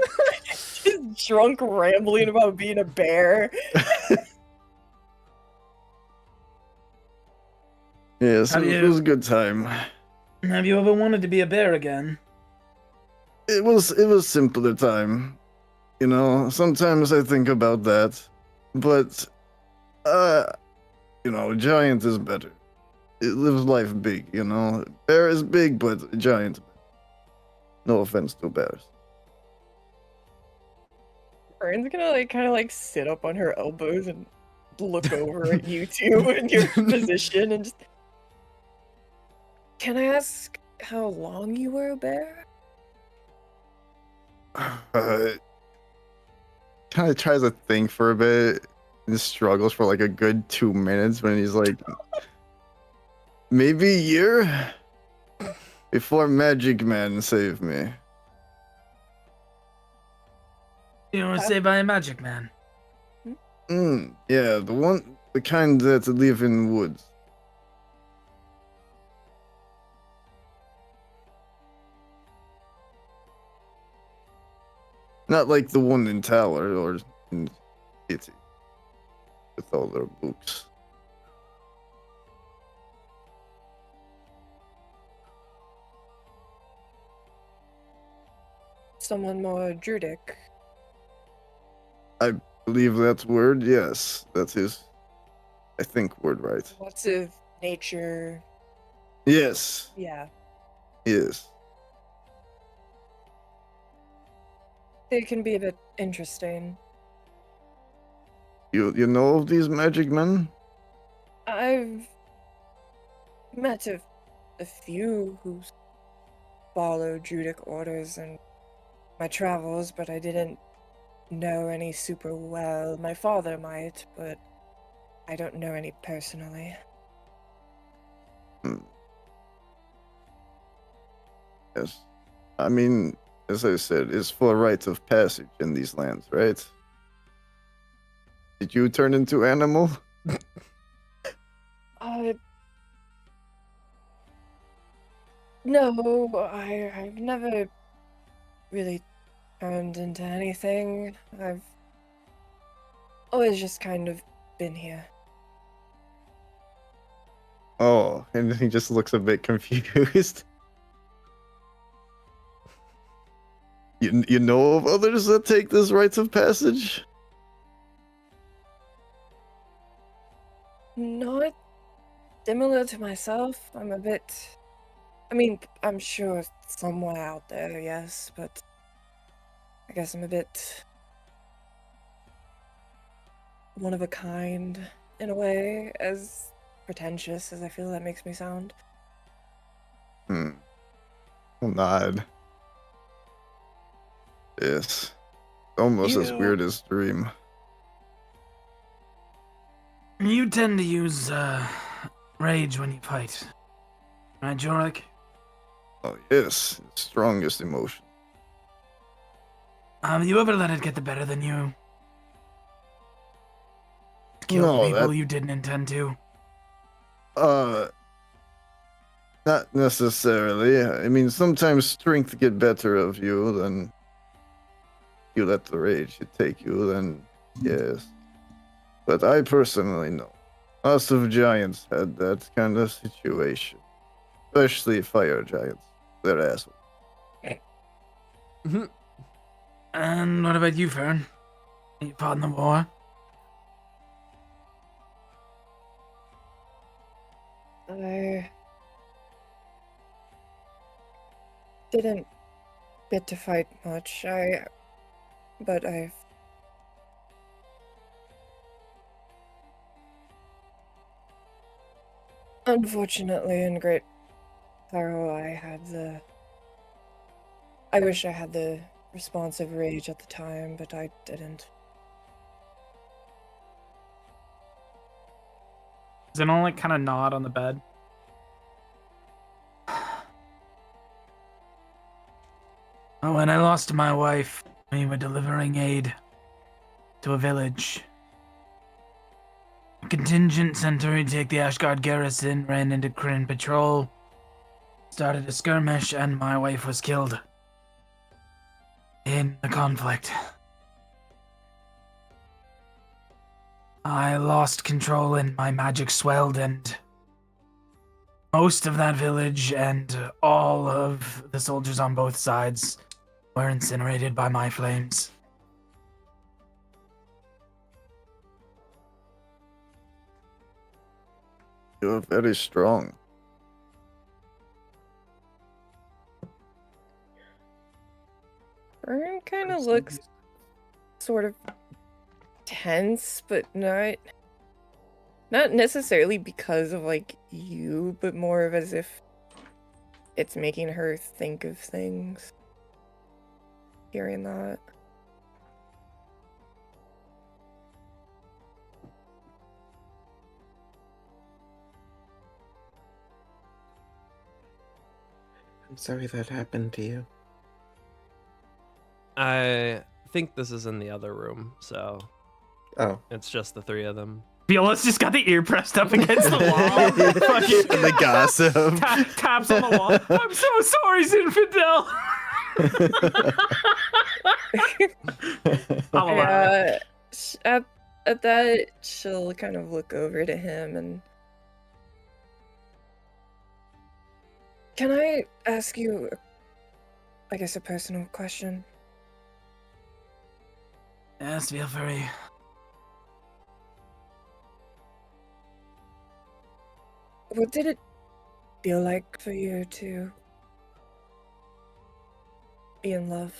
just drunk rambling about being a bear. Yes, Have it you- was a good time. Have you ever wanted to be a bear again? It was simpler time. You know, sometimes I think about that. But you know, giant is better. It lives life big, you know. Bear is big, but giant. No offense to bears. Fern's gonna like kind of like sit up on her elbows and look over at you two in your position and just. Can I ask how long you were a bear? Kind of tries to think for a bit and struggles for like a good 2 minutes when he's like, maybe a year before Magic Man saved me. You were saved by a magic man. Yeah, the kind that live in woods. Not like the one in Tower or in City with all their books. Someone more druidic. I believe that word, yes. That is, I think, word right. Lots of nature. Yes, Yeah. yes. They can be a bit interesting. You know of these magic men? I've met a few who follow druidic orders in my travels, but I didn't know any super well. My father might, but I don't know any personally. Yes. I mean, as I said, it's for rites of passage in these lands, right? Did you turn into animal? No, I've never really turned into anything. I've always just kind of been here. Oh, and then he just looks a bit confused. You know of others that take this rites of passage? Not similar to myself. I'm a bit. I mean, I'm sure somewhere out there, yes, but I guess I'm a bit one of a kind in a way, as pretentious as I feel that makes me sound. Well, nod. Yes. Almost as You- weird as Dream. You tend to use rage when you fight. Right, Jorik? Oh, yes. Strongest emotion. You ever let it get the better than you? Kill No, people that- you didn't intend to? Not necessarily. I mean, sometimes strength get better of you than you let the rage take you, then yes. But I personally know. Lots of giants had that kind of situation. Especially fire giants. They're assholes. And what about you, Fern? You fought in the war? I didn't get to fight much. But I've unfortunately in great sorrow I wish I had the responsive rage at the time, but I didn't. Zenon like kind of nod on the bed. When I lost my wife, we were delivering aid to a village. A contingent sent to retake the Ashgard garrison ran into Kryn patrol, started a skirmish, and my wife was killed in the conflict. I lost control and my magic swelled, and most of that village and all of the soldiers on both sides were incinerated by my flames. You're very strong. Vern kind of looks sort of tense, but not necessarily because of like you, but more of as if it's making her think of things. Hearing that. I'm sorry that happened to you. I think this is in the other room, so Oh. it's just the three of them. Viola's just got the ear pressed up against the wall. Fucking The gossip. taps on the wall. I'm so sorry, Zinfandel. I'll allow it. At that, she'll kind of look over to him and... Can I ask you, I guess, a personal question? Yes, feel free. What did it feel like for you to be in love?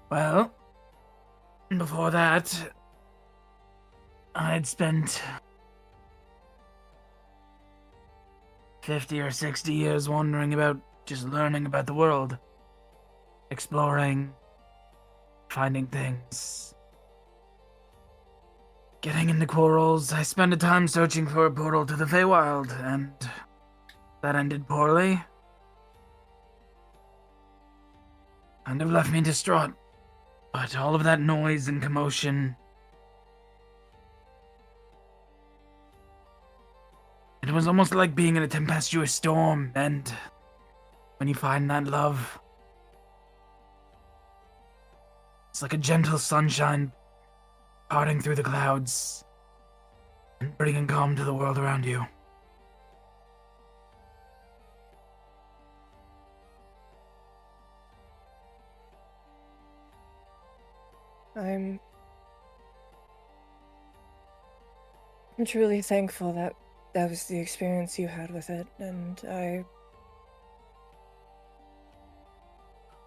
Well, before that, I'd spent 50 or 60 years wandering about, just learning about the world, exploring, finding things, getting into quarrels. I spent a time searching for a portal to the Feywild, and that ended poorly. Kind of left me distraught. But all of that noise and commotion, it was almost like being in a tempestuous storm, and when you find that love, it's like a gentle sunshine parting through the clouds and bringing calm to the world around you. I'm truly thankful that that was the experience you had with it, and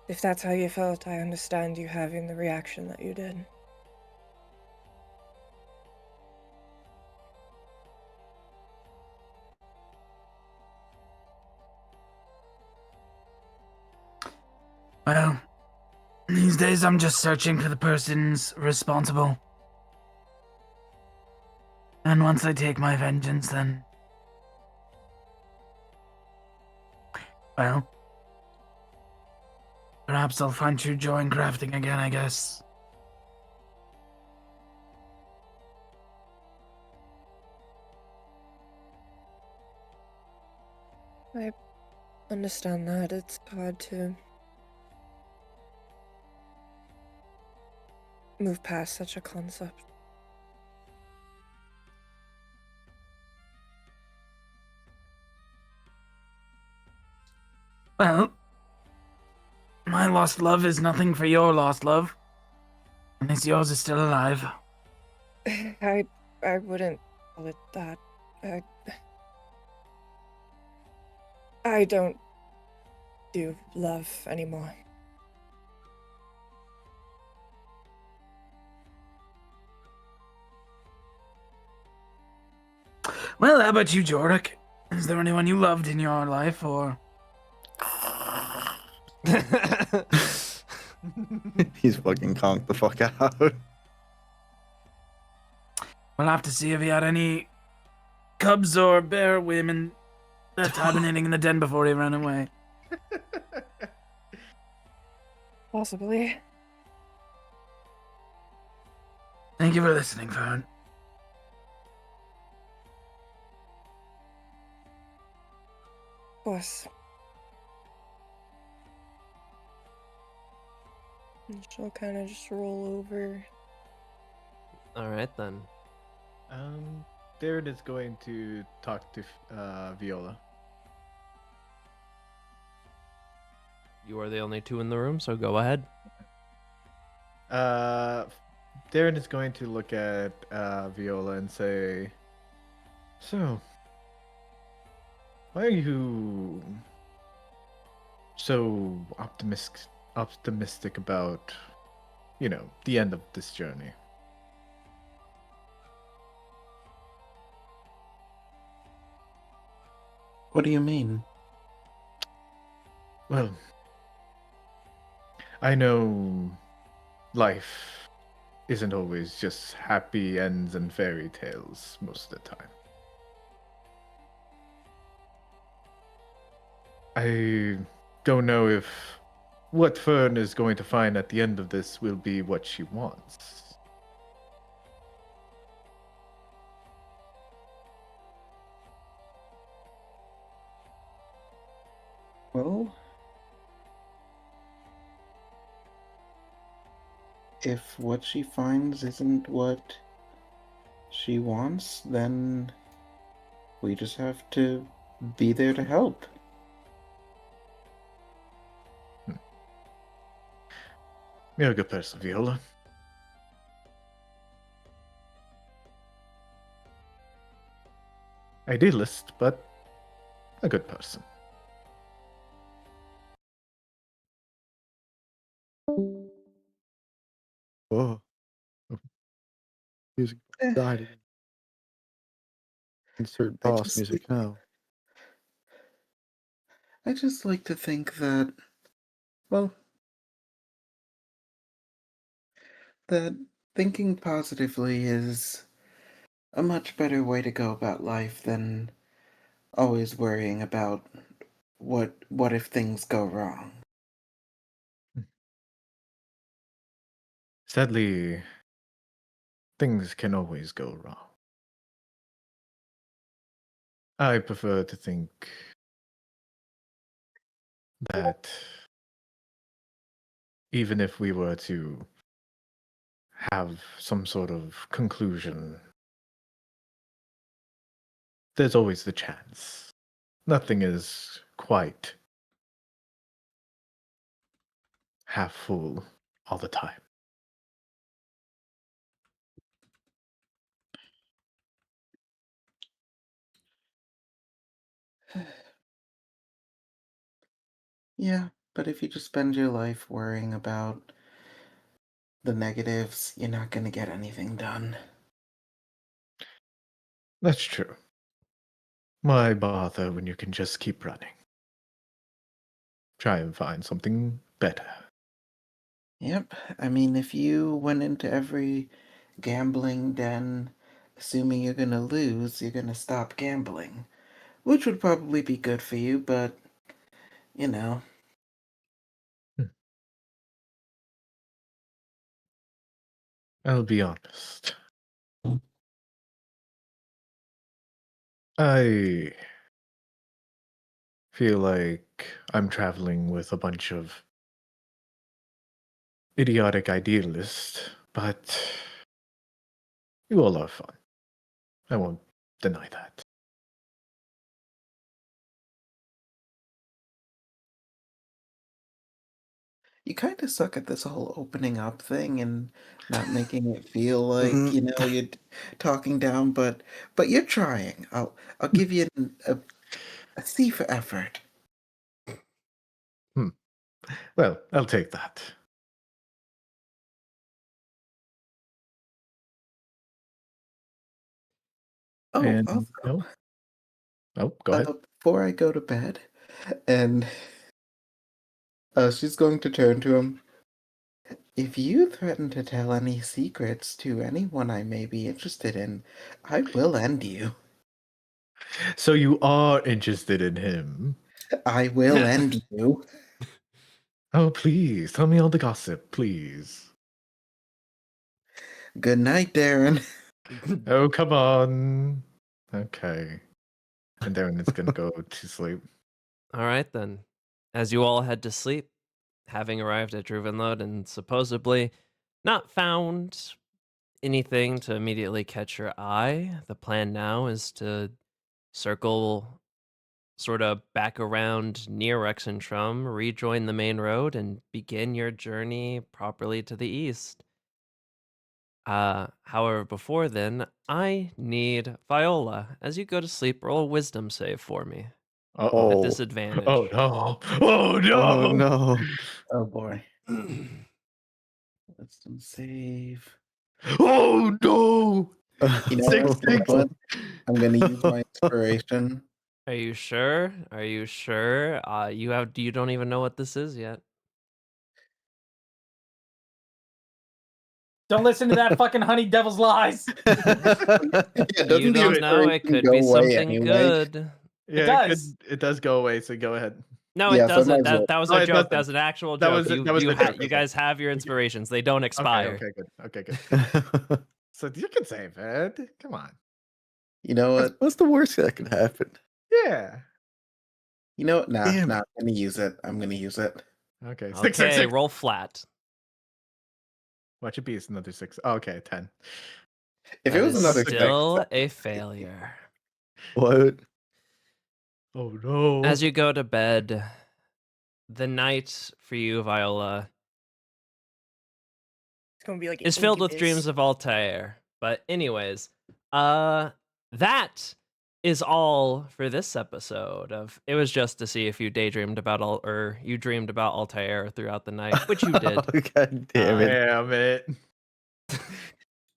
if that's how you felt, I understand you having the reaction that you did. Well, these days I'm just searching for the persons responsible. And once I take my vengeance, then... well... perhaps I'll find true joy in crafting again, I guess. I understand that. It's hard to move past such a concept. Well, my lost love is nothing for your lost love. Unless yours is still alive. I wouldn't call it that. I don't do love anymore. Well, how about you, Jordik? Is there anyone you loved in your life, or... He's fucking conked the fuck out. We'll have to see if he had any cubs or bear women left hibernating in the den before he ran away. Possibly. Thank you for listening, Fern. Of course. And she'll kind of just roll over. All right then. Darren is going to talk to Viola. You are the only two in the room, so go ahead. Darren is going to look at Viola and say, "So, why are you so optimistic about, the end of this journey?" What do you mean? Well, I know life isn't always just happy ends and fairy tales most of the time. I don't know if what Fern is going to find at the end of this will be what she wants. Well, if what she finds isn't what she wants, then we just have to be there to help. You're a good person, Viola. Idealist, but a good person. Oh. Music died again. Insert I boss just music now. I just like to think that, well, that thinking positively is a much better way to go about life than always worrying about what if things go wrong. Sadly, things can always go wrong. I prefer to think that even if we were to have some sort of conclusion, there's always the chance. Nothing is quite half full all the time. Yeah, but if you just spend your life worrying about the negatives, you're not gonna get anything done. That's true. Why bother when you can just keep running? Try and find something better. Yep, I mean, if you went into every gambling den assuming you're gonna lose, you're gonna stop gambling. Which would probably be good for you, but, you know. I'll be honest. I feel like I'm traveling with a bunch of idiotic idealists, but you all are fun. I won't deny that. you kind of suck at this whole opening up thing and not making it feel like Mhm. you're talking down, but you're trying. I'll give you a C for effort. Well, I'll take that. Oh, And also, go ahead. before I go to bed, and she's going to turn to him. If you threaten to tell any secrets to anyone I may be interested in, I will end you. So you are interested in him? I will end you. Oh, please tell me all the gossip, please. Good night, Darren. Oh, come on. Okay. And Darren is gonna go to sleep. All right, then. As you all head to sleep, having arrived at Druvenlode and supposedly not found anything to immediately catch your eye, the plan now is to circle sort of back around near Rexentrum, rejoin the main road, and begin your journey properly to the east. However, before then, I need Viola. As you go to sleep, roll a wisdom save for me. At Oh, disadvantage. Oh no! Oh no! oh no. Oh boy. Wisdom save. Oh no! You know Six, what? You know six. what? I'm gonna use my inspiration. Are you sure? Are you sure? You don't even know what this is yet. Don't listen to that fucking honey devil's lies. Yeah, You doesn't the don't know. It inspiration could go be away something anyway? good. Yeah, does. it does go away. So go ahead. No, Yeah, it so I doesn't. might as well. That was No, a it joke. That doesn't. was an actual That joke. was- that was the joke. You guys have your inspirations. They don't Okay, expire. okay, good. Okay, good. So you can save it. Come on. You know what? What's the worst that could happen? Yeah. You know what? Nah, Damn. I'm gonna use it. I'm gonna use it. Okay. Okay, Six, six, six. roll flat. Watch it be. It's another 6. Oh, okay, 10. If That it was is another still six, a failure. What? Oh no. As you go to bed, the night for you, Viola, It's gonna be like is filled with incubus. dreams of Altair. But anyways, that is all for this episode of It Was Just to See if you daydreamed about or you dreamed about Altair throughout the night, which you did. God damn it. Damn it.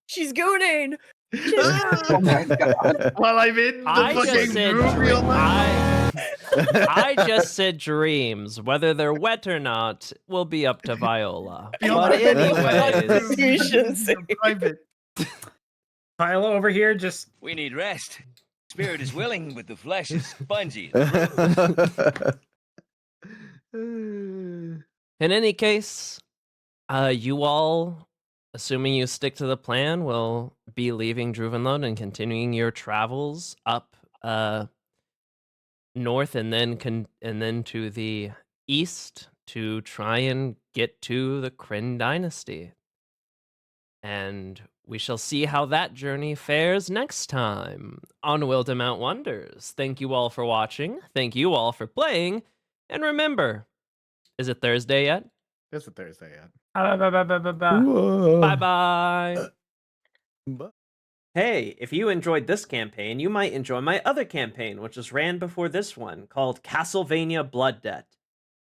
She's gooning. oh my god! Well, I'm in the I just fucking said room real life. I just said dreams. Whether they're wet or not will be up to Viola. Feel But like- anyways, You shouldn't say. You're private. Viola over here just We need rest. Spirit is willing, but the flesh is spongy. in any case, you all, assuming you stick to the plan, will be leaving Druvenlode and continuing your travels up north and then to the east to try and get to the Kryn dynasty. And we shall see how that journey fares next time on Wildemount Wonders. Thank you all for watching. Thank you all for playing. And remember, is it Thursday yet? It's a Thursday yet. Bye-bye. Bye. Hey, if you enjoyed this campaign, you might enjoy my other campaign, which was ran before this one, called Castlevania Blood Debt.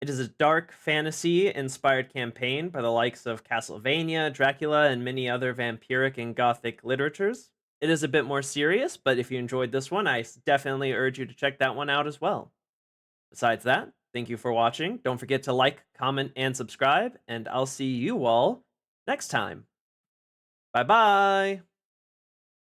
It is a dark fantasy-inspired campaign by the likes of Castlevania, Dracula, and many other vampiric and gothic literatures. It is a bit more serious, but if you enjoyed this one, I definitely urge you to check that one out as well. Besides that, thank you for watching. Don't forget to like, comment, and subscribe, and I'll see you all next time. Bye-bye!